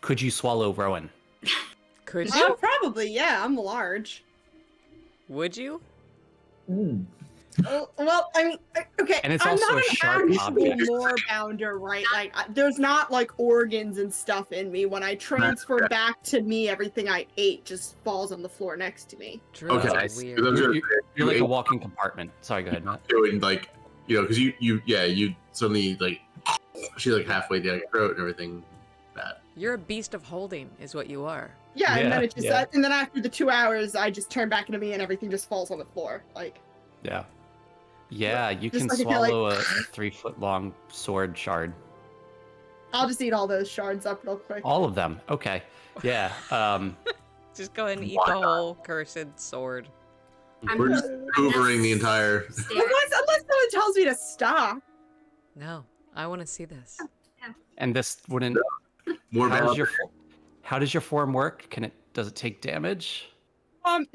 Could you swallow Rowan? Could Oh, you? probably, yeah, I'm large. Would you? Well, I mean, okay, And it's I'm also not a an sharp actual object. moorbounder, right? Like, there's not like organs and stuff in me. When I transfer back to me, everything I ate just falls on the floor next to me. Druids Okay. are Nice. weird. You're like a ate walking compartment. Sorry, go ahead, Matt. and like, because you suddenly like she's like halfway down your throat and everything. Bad. You're a beast of holding, is what you are. Yeah, and then Yeah, it just, yeah. and then after the 2 hours, I just turn back into me, and everything just falls on the floor. Like, Yeah. Yeah, you Just can like if you're like- swallow a 3-foot long sword shard. I'll just eat all those shards up real quick. All of them. Okay. Yeah. Just go ahead and eat Why the not? whole cursed sword. We're just hoovering the entire. Unless someone tells me to stop. No, I want to see this. And this wouldn't. More How does bad. your form work? Does it take damage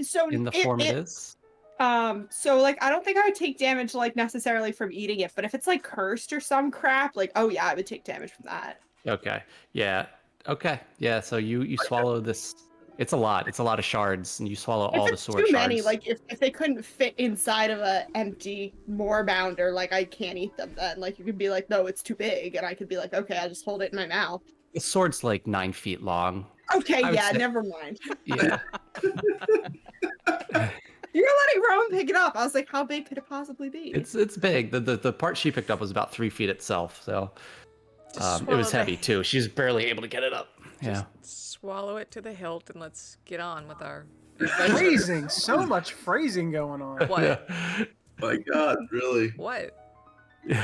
So in the form it is? So like I don't think I would take damage like necessarily from eating it, but if it's like cursed or some crap, like oh yeah, I would take damage from that. Okay. Yeah. Okay. Yeah. So you swallow this. It's a lot. It's a lot of shards, and you swallow all If the it's sword too shards. many, like if they couldn't fit inside of a empty moorbounder, like I can't eat them then. Like you could be like, no, it's too big, and I could be like, okay, I'll just hold it in my mouth. The sword's like 9 feet long. Okay, I would yeah, say- never mind. Yeah. You're letting Rowan pick it up. I was like, how big could it possibly be? It's big. The part she picked up was about 3 feet itself. So Just it was swallow heavy too. She's barely able to get it up. Yeah. Just swallow it to the hilt and let's get on with our Phrasing. So much phrasing going on. What? My God, really? What? Do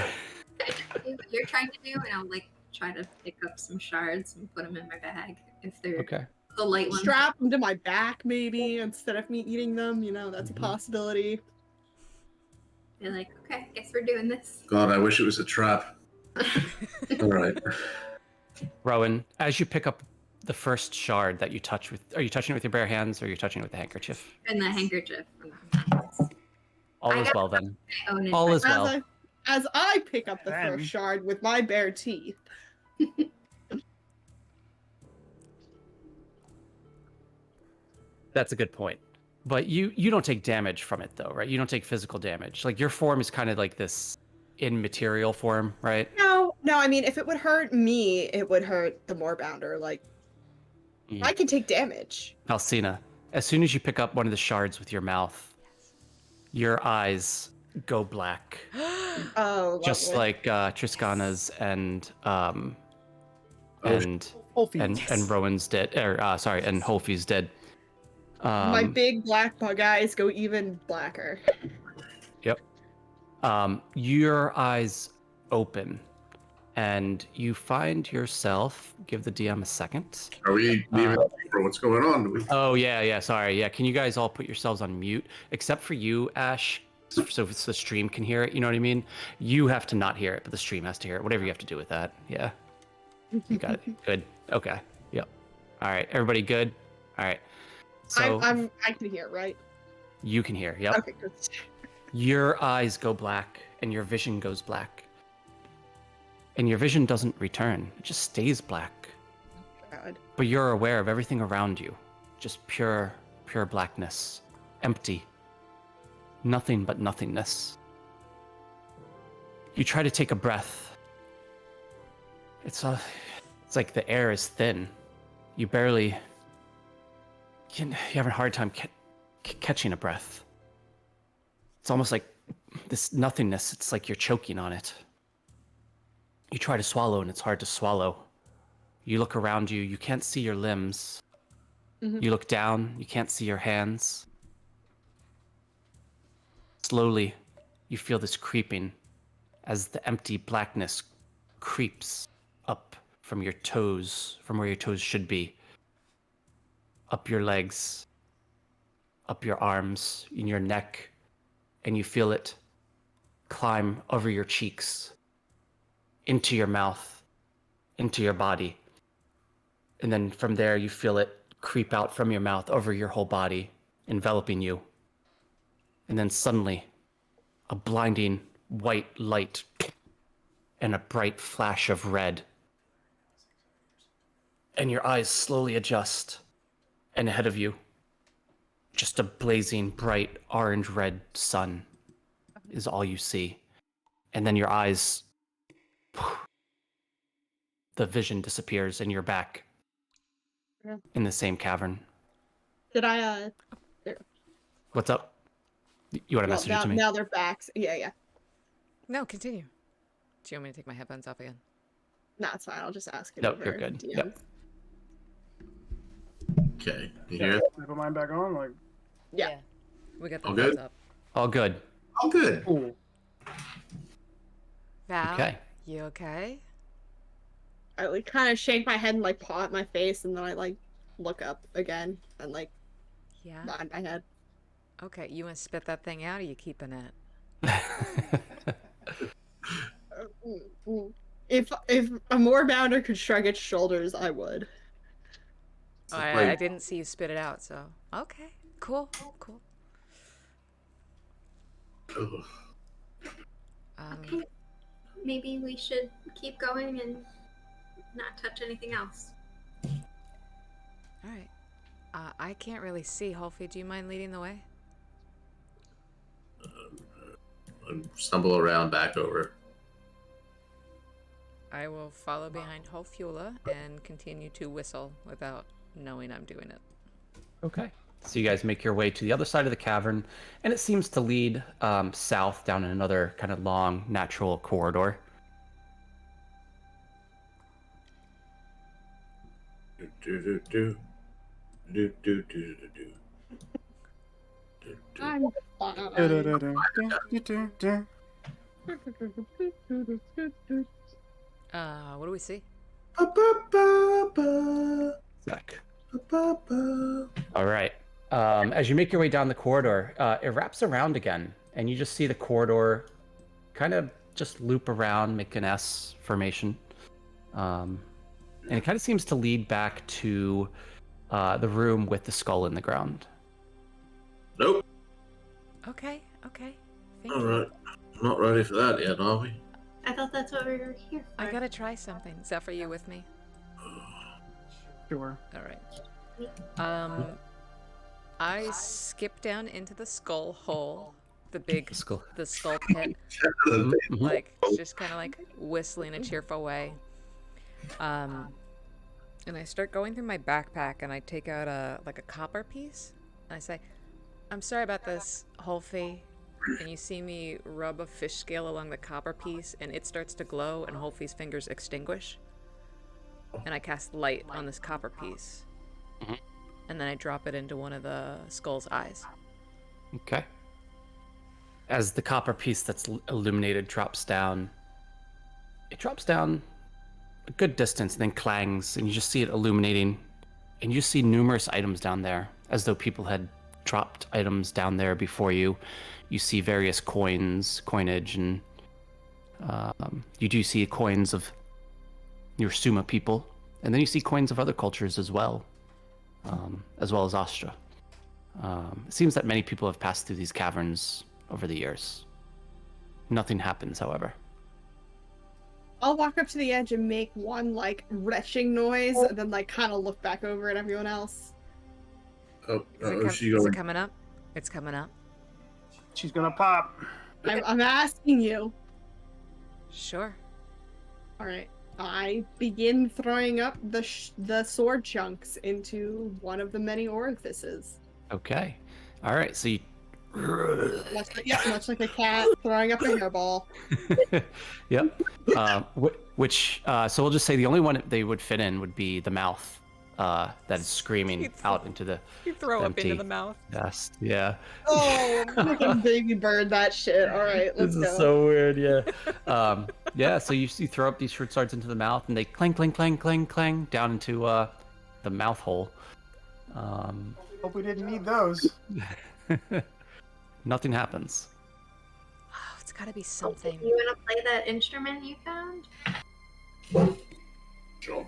what you're trying to do, and I'll like try to pick up some shards and put them in my bag if they're Okay. the light ones. Strap them to my back, maybe, instead of me eating them. That's a possibility. They're like, okay, guess we're doing this. God, I wish it was a trap. All right. Rowan, as you pick up the first shard that you touch with, are you touching it with your bare hands or are you touching it with the handkerchief? And the handkerchief. All I is got- well then. I own it. All is well. As I pick up the Then- first shard with my bare teeth. That's a good point. But you don't take damage from it though, right? You don't take physical damage. Like your form is kind of like this immaterial form, right? No, I mean, if it would hurt me, it would hurt the moorbounder. Like, Mm. I can take damage. Alcina, as soon as you pick up one of the shards with your mouth, your eyes go black. Oh, Just lovely. like Triskana's and Whole feet. and Rowan's did, or sorry, and Holfi's did. My big black bug eyes go even blacker. Your eyes open, and you find yourself. Give the DM a second. Are we leaving for what's going on? Do we... Oh yeah. Sorry. Yeah. Can you guys all put yourselves on mute, except for you, Ash? So the stream can hear it. You know what I mean? You have to not hear it, but the stream has to hear it. Whatever you have to do with that. Yeah. You got it. Good. Okay. Yep. All right. Everybody good? All right. So I can hear, right? you can hear. Yep. Okay, good. Your eyes go black and your vision goes black. And your vision doesn't return. It just stays black. God. But you're aware of everything around you. Just pure blackness. Empty. Nothing but nothingness. You try to take a breath. It's like the air is thin. You have a hard time catching a breath. It's almost like this nothingness. It's like you're choking on it. You try to swallow and it's hard to swallow. You look around you. You can't see your limbs. Mhm. You look down. You can't see your hands. slowly, you feel this creeping as the empty blackness creeps up from your toes, from where your toes should be, up your legs, up your arms, in your neck, and you feel it climb over your cheeks, into your mouth, into your body. And then from there, you feel it creep out from your mouth over your whole body, enveloping you. And then suddenly, a blinding white light and a bright flash of red. And your eyes slowly adjust, and ahead of you, just a blazing bright orange-red sun is all you see. And then your eyes, the vision disappears and you're back in the same cavern. Did I, What's up? You want to message it to me? Now they're back. Yeah. No, continue. Do you want me to take my headphones off again? No, it's fine. I'll just ask it. No, over you're good. DM. Yep. Okay, you hear it? I put mine back on. Like, Yeah. We got the All thumbs good? up. All good. Oh, good. cool. Val, Okay. you okay? I like kind of shake my head and like paw at my face, and then I like look up again and like Yeah. nod my head. Okay, you want to spit that thing out, or you keeping it? If a moorbounder could shrug its shoulders, I would. Oh, So, I like- didn't see you spit it out, so okay, cool. Ugh. Okay. Maybe we should keep going and not touch anything else. All right. I can't really see. Holfie, do you mind leading the way? I stumble around back over. I will follow behind Holfula and continue to whistle without knowing I'm doing it. Okay. So you guys make your way to the other side of the cavern, and it seems to lead south down in another kind of long, natural corridor. I'm What do we see? Sec. All right. As you make your way down the corridor, it wraps around again, and you just see the corridor kind of just loop around, make an S formation. And it kind of seems to lead back to the room with the skull in the ground. Nope. Okay. Thank All you. right. Not ready for that yet, are we? I thought that's what we were here for. I gotta try something. Is that for you with me? Sure. All right. I skip down into the skull hole, the big, Skull. the skull pit, Mhm. like just kind of like whistling a cheerful way. And I start going through my backpack, and I take out a copper piece, and I say, "I'm sorry about this, Holfie." And you see me rub a fish scale along the copper piece, and it starts to glow, and Holfie's fingers extinguish. And I cast light on this copper piece. Mhm. And then I drop it into one of the skull's eyes. Okay. As the copper piece that's illuminated drops down, it drops down a good distance and then clangs, and you just see it illuminating, and you see numerous items down there, as though people had dropped items down there before you. You see various coinage, and you do see coins of your Suma people, and then you see coins of other cultures as well as Astra. It seems that many people have passed through these caverns over the years. Nothing happens, however. I'll walk up to the edge and make one like retching noise, and then like kind of look back over at everyone else. Oh, she Is going? it coming up? It's coming up. She's gonna pop. I'm asking you. Sure. All right. I begin throwing up the sword chunks into one of the many orifices. Okay. All right. So you. Much like a cat throwing up a hairball. Yep. So we'll just say the only one they would fit in would be the mouth that is screaming out into the You throw up into empty the mouth. dust. Yeah. Oh, freaking baby bird that shit. All right, let's This go. is so weird, yeah. Yeah, so you throw up these short swords into the mouth, and they clang, clang, clang, clang, clang down into the mouth hole. Hope we didn't need those. Nothing happens. Oh, it's got to be something. You want to play that instrument you found? Sure.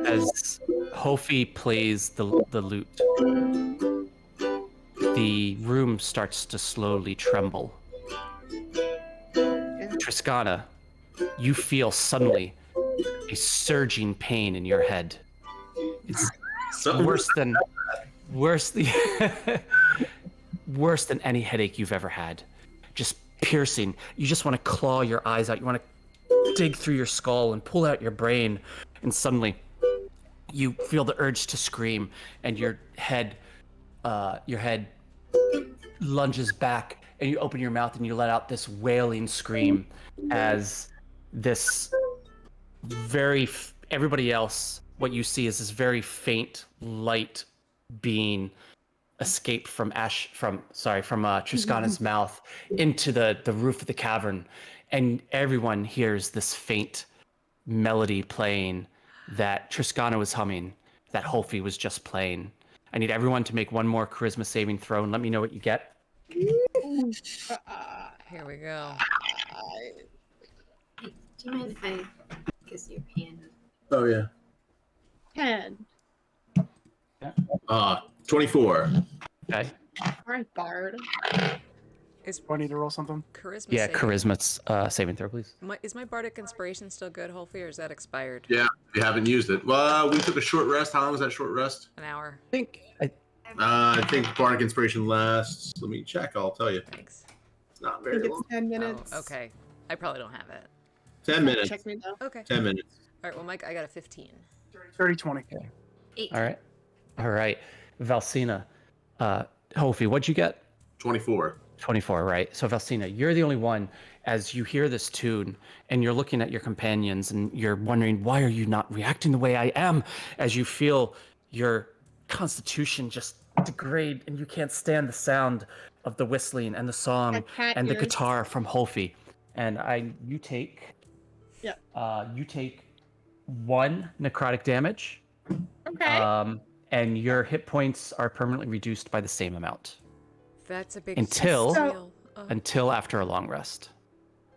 As Hofi plays the lute, the room starts to slowly tremble. Triskana, you feel suddenly a surging pain in your head. It's worse than worse than any headache you've ever had. Just piercing. You just want to claw your eyes out. You want to dig through your skull and pull out your brain, and suddenly you feel the urge to scream, and your head lunges back, and you open your mouth and you let out this wailing scream as this everybody else, what you see is this very faint light being escape from Triskana's mouth into the roof of the cavern, and everyone hears this faint melody playing that Triskana was humming, that Holfi was just playing. I need everyone to make one more charisma saving throw and let me know what you get. Here we go. Do you mind if I kiss your hand? Oh yeah. 10. 24. Okay. All right, Bard. Is Do I need to roll something? charisma? Yeah, saving- charisma saving throw, please. Is my bardic inspiration still good, Holfi, or is that expired? Yeah, you haven't used it. Well, we took a short rest. How long was that short rest? An hour. I think Bardic Inspiration lasts. Let me check. I'll tell you. Thanks. It's not I very think long. it's 10 minutes. Oh, okay. I probably don't have it. 10 minutes. Check me though. Okay. 10 minutes. All right. Well, Mike, I got a 15. 30, 20. 8. All right. Valsina, Hofi, what'd you get? 24. 24, right? So Valsina, you're the only one, as you hear this tune and you're looking at your companions and you're wondering, why are you not reacting the way I am? As you feel your constitution just degrade and you can't stand the sound of the whistling and the song Got cat and the ears. guitar from Holfi. And you take 1 necrotic damage. Okay. And your hit points are permanently reduced by the same amount That's a big Until- deal. until after a long rest.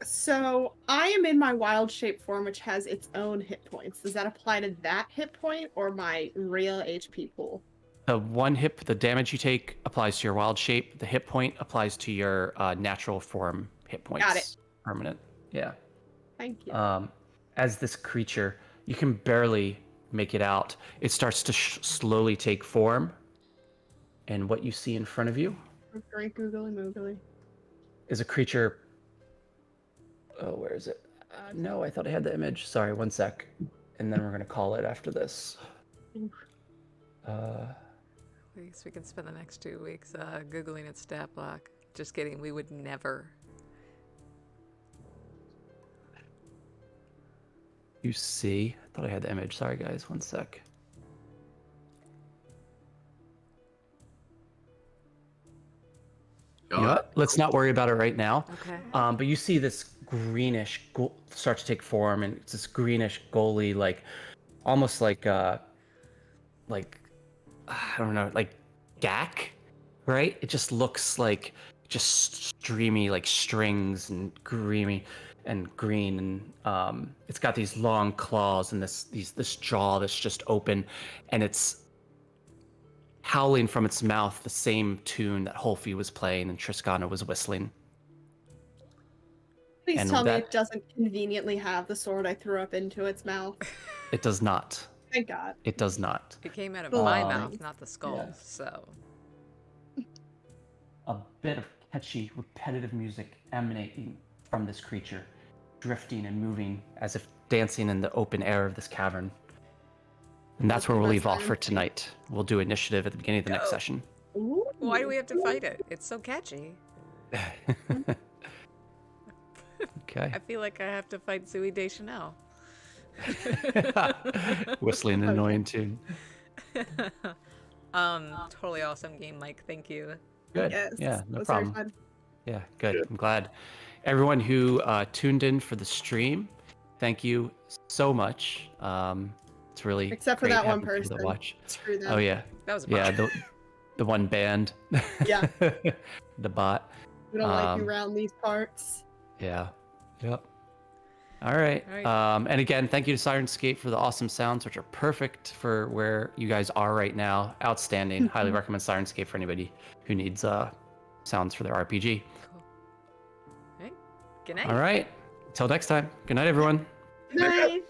So I am in my wild shape form, which has its own hit points. Does that apply to that hit point or my real HP pool? The damage you take applies to your wild shape. The hit point applies to your natural form hit points. Got it. Permanent. Yeah. Thank you. As this creature, you can barely make it out. It starts to slowly take form. And what you see in front of you Great googly moogly. is a creature. Oh, where is it? No, I thought I had the image. Sorry, one sec. And then we're going to call it after this. I guess we can spend the next 2 weeks Googling its stat block. Just kidding. We would never. You see? I thought I had the image. Sorry, guys. One sec. You know what? Let's not worry about it right now. Okay. But you see this greenish start to take form, and it's this greenish goalie, like almost like I don't know, like gack, right? It just looks like just streamy, like strings and green, and it's got these long claws and this jaw that's just open, and it's howling from its mouth the same tune that Holfi was playing and Triskana was whistling. Please and tell me that- it doesn't conveniently have the sword I threw up into its mouth. It does not. Thank God. It does not. It came out of my Um, mouth, not the skull. yeah. So. A bit of catchy, repetitive music emanating from this creature, drifting and moving as if dancing in the open air of this cavern. And that's where we'll leave off for tonight. We'll do initiative at the beginning of the next Go. session. Ooh. Why do we have to fight it? It's so catchy. Okay. I feel like I have to fight Zooey Deschanel. Whistling an annoying tune. Totally awesome game, Mike. Thank you. Good. Yes. Yeah, no was very problem. fun. Yeah, good. Good. I'm glad. Everyone who tuned in for the stream, thank you so much. It's really Except for great that one having people person. to watch. Screw them. Oh yeah, That was a yeah. bummer. The one band. Yeah. The bot. We don't like you Um, around these parts. Yeah. Yep. All right. All right. And again, thank you to Syrinscape for the awesome sounds, which are perfect for where you guys are right now. Outstanding. Highly recommend Syrinscape for anybody who needs sounds for their RPG. Cool. All right. Good night. All right. Until next time. Good night, everyone. Nice.